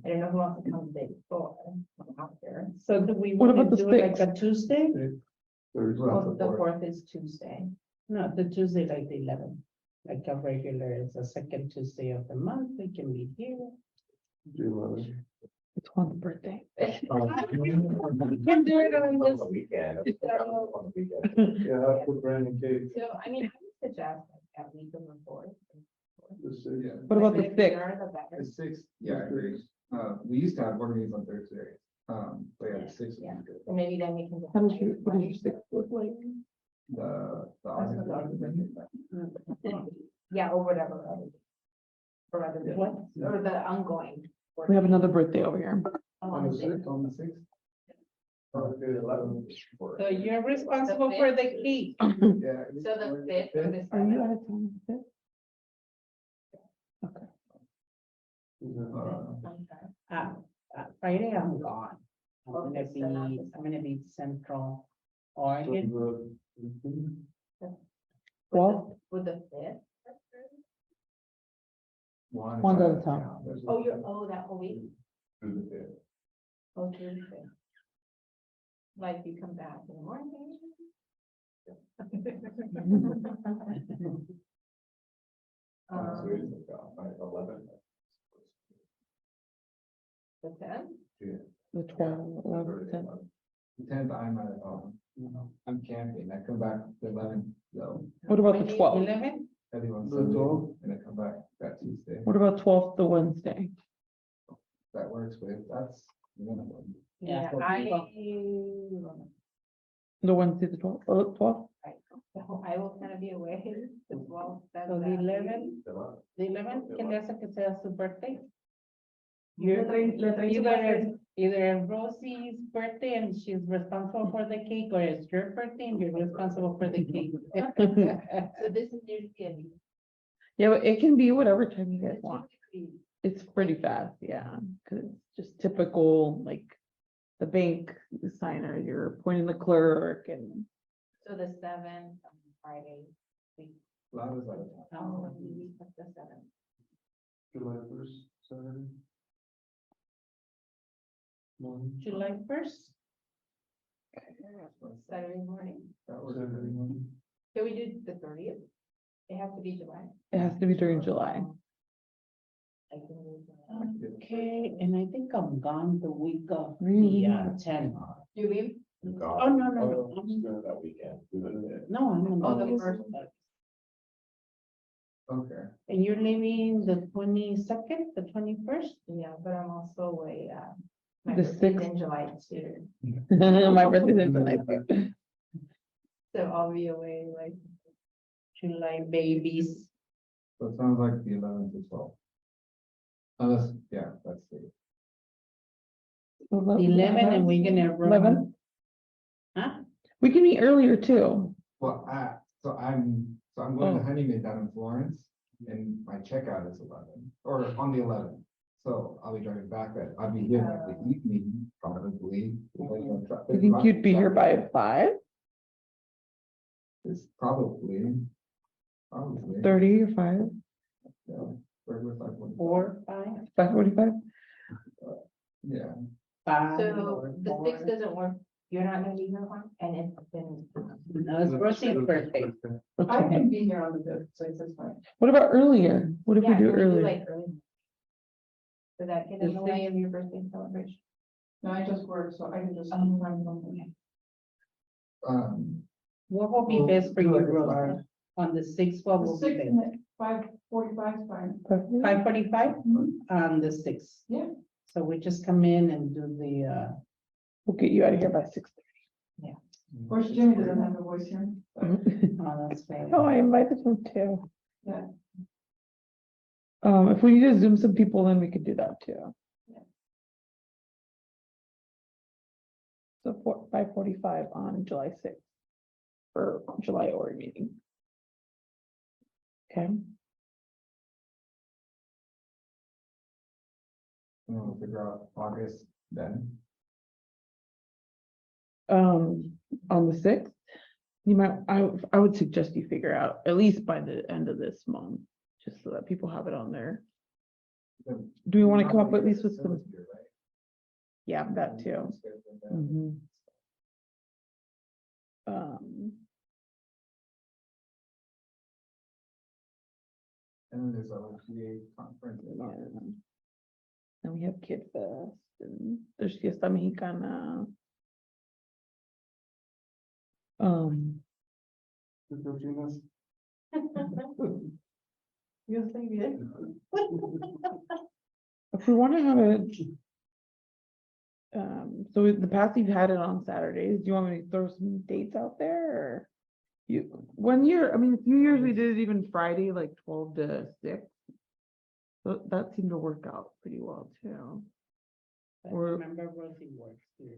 don't know who wants to come the day before. I'm out there. So do we What want about to the do it like 6th? a Tuesday? Well, the 4th is Tuesday. No, the Tuesday like the 11th, like a regular, it's a second Tuesday of the month, we can meet here. It's Juan's birthday. Can do it on this. Weekend. Yeah, that's what Brandon Cage. So, I mean, I would suggest like at week of the 4th. What about the Like, 6th? sooner the better. The 6th, yeah, I agree. We used to have board meetings on Thursday. But yeah, the 6th. Yeah. And maybe then we can. How does your 6th look like? Yeah, or whatever. Or other, What? or the ongoing. We have another birthday over here. On the 6th, on the 6th. Okay, 11. So you're responsible for the cake. Yeah. So the 5th or the Are you 7th. out of town? the 5th? Okay. Friday, I'm gone. I'm Okay, so not the I'm gonna be Central Oregon. Well, With the 5th. One's out of town. Oh, that whole week. Through the 5th. Oh, through the 5th. Like you come back in the morning. So it's like, 11. The 10th? The 12, 11, 10. The 10th, I'm at, I'm camping, I come back the 11th, so What about the 12th? 11? everyone's The Sunday, 12th? and I come back that Tuesday. What about 12th, the Wednesday? That works with, that's minimum. Yeah. The Wednesday, the 12th, oh, 12th? So I will kind of be away as well. So the 11th, the 11th, ¿qué le hace que sea su birthday? Either Rosie's birthday and she's responsible for the cake, or it's your birthday and you're responsible for the cake. So this is usually Yeah, but it can be whatever time you guys want. It's pretty fast, yeah, because it's just typical, like the bank signer, you're appointing the clerk and. so the 7th on Friday. Lava's out of town. Oh, the week of the 7th. July 1st, Saturday. Morning. July 1st? Saturday morning. That works. Saturday morning. Can we do the 30th? It has to be July. It has to be during July. I can do that. Okay, and I think I'm gone the week of Really? the 10. You leave? Oh, no, no, no. That weekend. We literally- No, I'm Oh, on the the first. Okay. And you're leaving the 22nd, the 21st? Yeah, but I'm also away, my The birthday's 6th. in July too. My birthday's in July. too. So I'll be away like. July babies. So it sounds like the 11th to 12th. Unless, yeah, that's the. The 11 and we're gonna run. 11? Huh? We can meet earlier too. Well, I'm going Oh. to honeymoon down in Florence, and my checkout is 11, or on the 11th. So I'll be driving back that, I'll be here at the evening, probably. You think you'd be here by 5, It's probably. 30 or 5, Yeah, regular 5:45. 4, 5, 5:45? Yeah, 5. So the 6th doesn't work. You're not gonna be here on, and it's been. No, it's Rosie's birthday. Okay. can be here on the 5th, so it's fine. What about earlier? What if we Yeah, do can we earlier? like early? Does that get in the way of your birthday celebration? No, I just work, so I can just. What will be best for you, Rosa? On the 6th, what will be best? 5:45 is fine. 5:45 on the 6th. Yeah. So we just come in and do the, We'll get you out of here by 6. Of course, Jimmy doesn't have a voice here. oh, that's fair. Oh, I invited him too. Yeah. If we need to Zoom some people, then we could do that too. Yeah. So 5:45 on July 6th for July OR meeting. Okay, we'll figure out August then. on the 6th, you might, I would suggest you figure out at least by the end of this month, just so that people have it on there. Do we want to come up at least with some? Yeah, that too. Mhm. And then there's a PA conference. in Yeah. August. And we have Kid Fest and there's Fiesta Mexicana. You'll say it. If we want to have it. So the past you've had it on Saturdays, do you want me to throw some dates out there or? You, 1 year, I mean, a few years we did it even Friday, like 12 to 6. So that seemed to work out pretty well too. But Or- remember Rosie works here.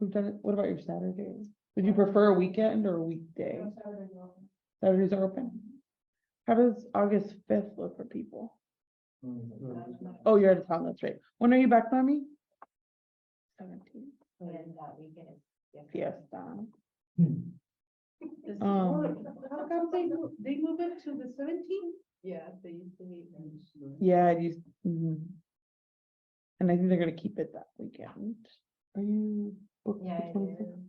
We've done it, what about your Saturdays? Would you prefer a weekend or a weekday? Saturdays are open? How does August 5th look for people? Oh, you're out of town, that's right. When are you back, Mommy? 17th. And then that weekend is. Fiesta. How come they move it to the 17th? Yeah, they used to meet. Yeah, it used, mhm. And I think they're gonna keep it that weekend. Are you? booked the Yeah, I 25th? do.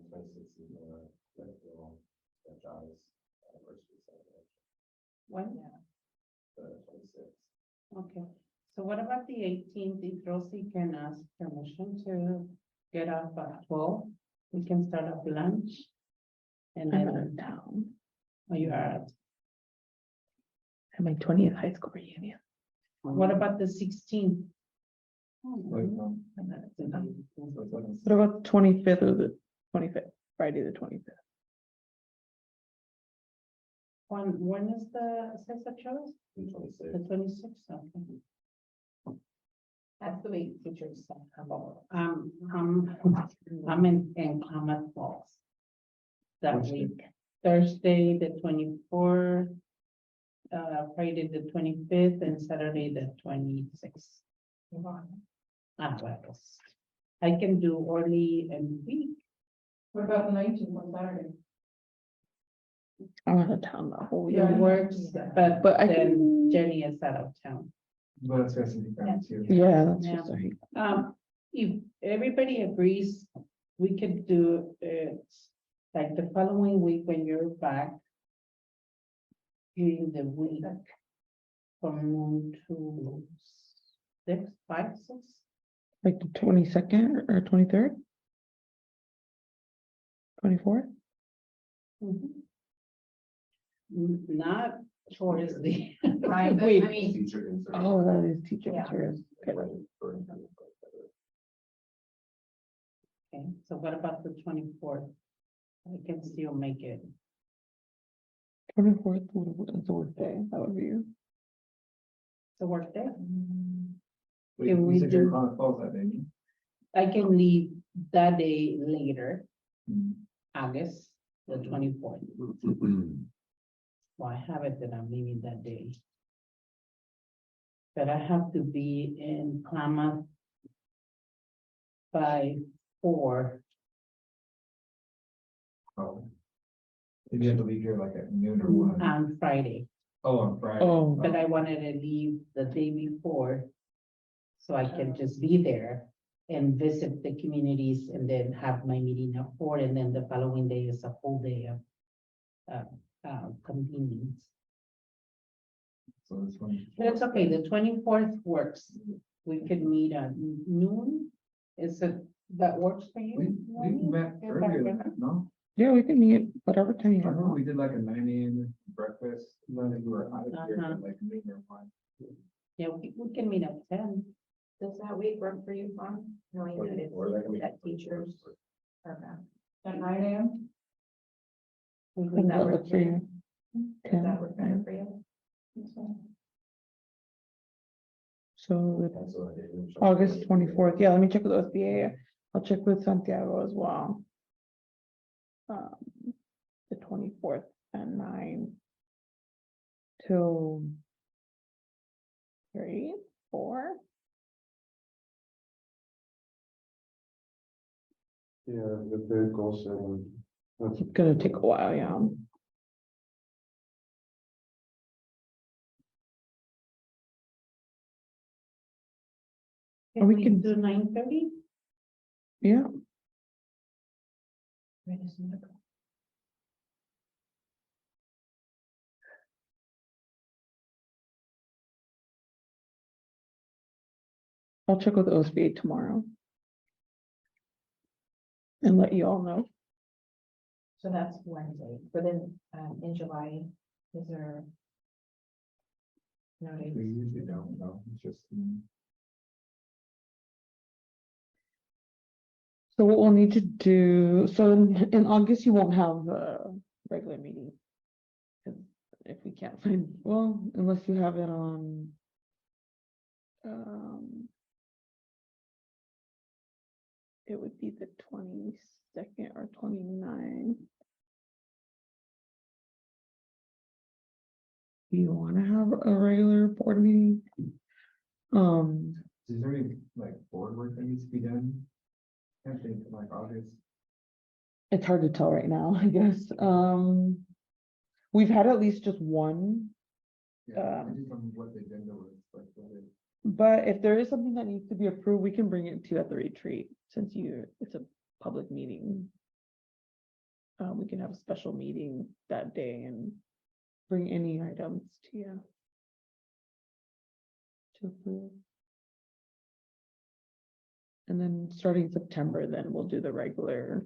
26 is that will franchise anniversary celebration, When? the 26th. Okay, so what about the 18th? If Rosie can ask permission to get up at 12, we can start up lunch. And I'm then, out of town. oh, you are at, At my 20th high school reunion. what about the 16th? Like, What about the 25th or the 25th, Friday, the 25th? When is the Cesar Chavez? The 26th. The 26th, okay. That's the week teachers have all. I'm in Klamath Falls. That Which day? week, Thursday, the 24th, Friday, the 25th, and Saturday, the 26th. Well, I can do early and week. What about the 19th on Saturday? I'm out of town the whole It weekend. works, but But I then can- Jenny is out of town. But it's gonna be fun too. Yeah, that's Yeah. just, I hate. If everybody agrees, we could do it like the following week when you're back. During the week. From noon to 6. Like the 22nd or 23rd? 24th? Not towards the. Right, but I week. mean, Teacher insert. Oh, that is teacher Yeah. materials. Okay. Okay, so what about the 24th? I can still make it. 24th is a work day, that would be. The work day. Wait, Can we you said you're do- Klamath Falls that day? I can leave that day later, Hmm. August the 24th. Well, I have it that I'm leaving that day. But I have to be in Klamath by 4. Oh. If you have to leave here like at noon or one. On Friday, Oh, on Friday. Oh. but I wanted to leave the day before. So I can just be there and visit the communities and then have my meeting at 4, and then the following day is a full day of convenience. So this one. But it's okay, the 24th works. We could meet at noon. Is it, that works for you? We met earlier than that, no? Yeah, we can meet whatever time you I remember want. we did like a 9 a.m. breakfast, and then we were out of here Uh-huh. at like noon or one. Yeah, we can meet at 10. does that week work for you, Mom? Knowing that it's Or that can be- that teachers. Okay. At 9 a.m.? We Does can- that work for you? Does that work better for you? So the Cancel that day. August 24th, yeah, let me check with OSBA. I'll check with Santiago as well. The 24th at 9 till 3, 4. Yeah, the third goal 7. That's It's gonna take a while, yeah. Can we we can- do 9:30? Yeah, I'll check with OSBA tomorrow. And let you all know. So that's Wednesday, but then, in July, is there? No We dates? usually don't know, it's just. So what we'll need to do, so in August, you won't have a regular meeting. 'Cause if we can't find, well, unless you have it on. It would be the 22nd or 29th. Do you wanna have a regular board meeting? Is there any like board work that needs to be done? Can't think of like August. It's hard to tell right now, I guess. We've had at least just one. Yeah, I just don't know what the agenda was, like, what it. But if there is something that needs to be approved, we can bring it to you at the retreat, since it's a public meeting. We can have a special meeting that day and bring any items to you. To approve. And then starting September, then we'll do the regular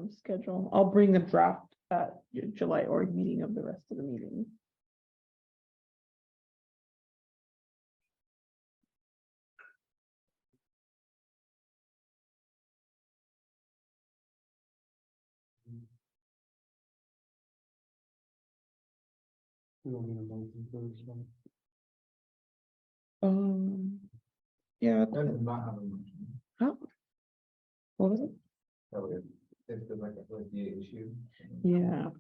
schedule. I'll bring the draft at your July org meeting of the rest of the meeting. We don't need a motion for this one. Yeah. That does not have a motion. Huh? What was it? That would, if there's like the issue. Yeah.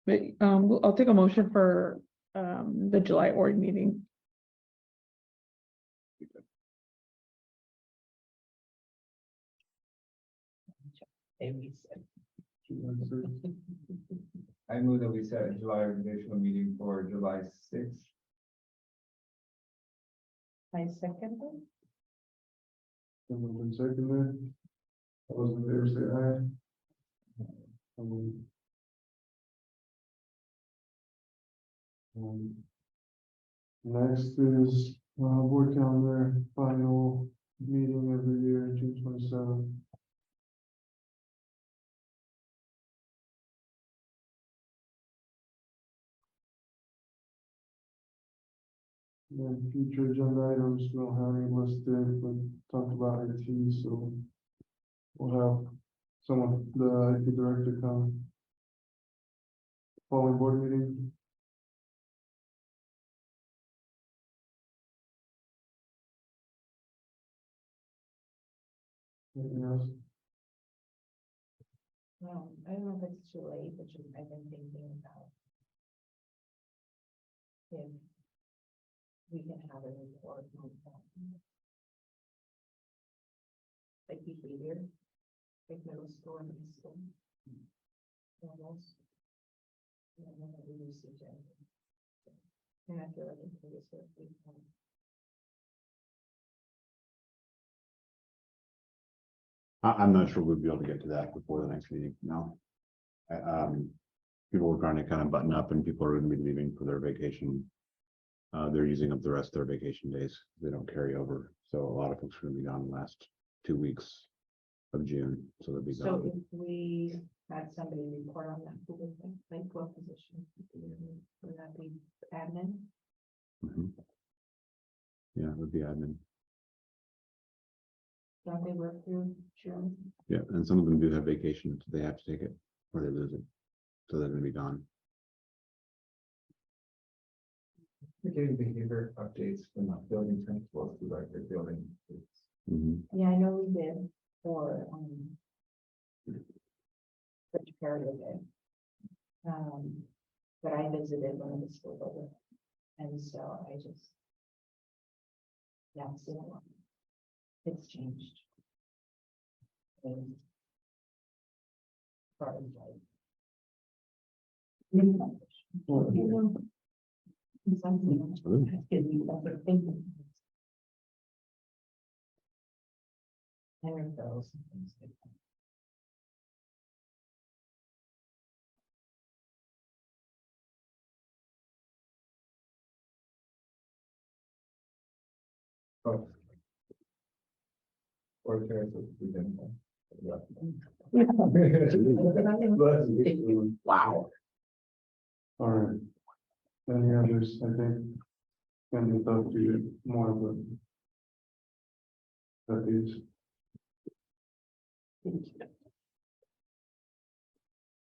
But I'll take a motion for the July org meeting. I move that we set a July organizational meeting for July 6th. I second it. Then moved and seconded. All those in favor say aye. Next is, board calendar, final meeting of the year, June 27th. Then future agenda items, we don't have any listed, we talked about IT, so we'll have someone, the IT director come. Following board meeting. Anything else? No, I don't know if it's too late, but just, I've been thinking about if we can have a report on that. Like behavior, like middle school and high school. Levels. And then we use it. And I feel like in previous work we've done. I'm not sure we'll be able to get to that before the next meeting, no. People were trying to kind of button up and people are gonna be leaving for their vacation. They're using up the rest of their vacation days. They don't carry over. So a lot of folks are gonna be gone the last 2 weeks of June, so they'll be So gone. if we had somebody report on that, who would think, like what position? Would that be admin? Mhm. Yeah, it would be admin. Don't they work through June? Yeah, and some of them do have vacation, so they have to take it or they lose it. So they're gonna be gone. We're getting behavior updates from the building principals to like their building. Mhm. Yeah, I know we did for Chicago Day. But I visited one of the school buildings, and so I just. Yeah, I've seen a lot. It's changed. And part of like. And referrals and things like that. Oh. Or parents we didn't. Wow. All right. Any others, I think, can be talked to you more about. That is.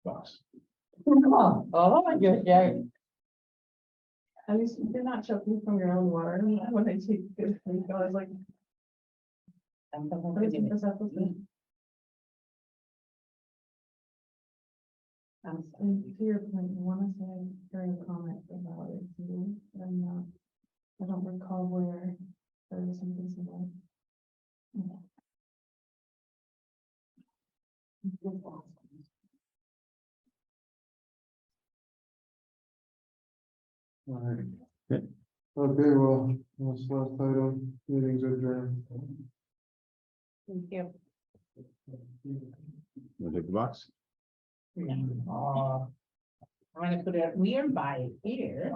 Box. Oh, my gosh, yeah. At least you're not choking from your own water when I take good sleep. I was like. And to your point, I want to say I'm hearing a comment about it too, but I'm not, I don't recall where there was something similar. All right. Good. Okay, well, that's last item, meetings adjourned. Thank you. Wanna take the box? No. I'm gonna put it, we are by here.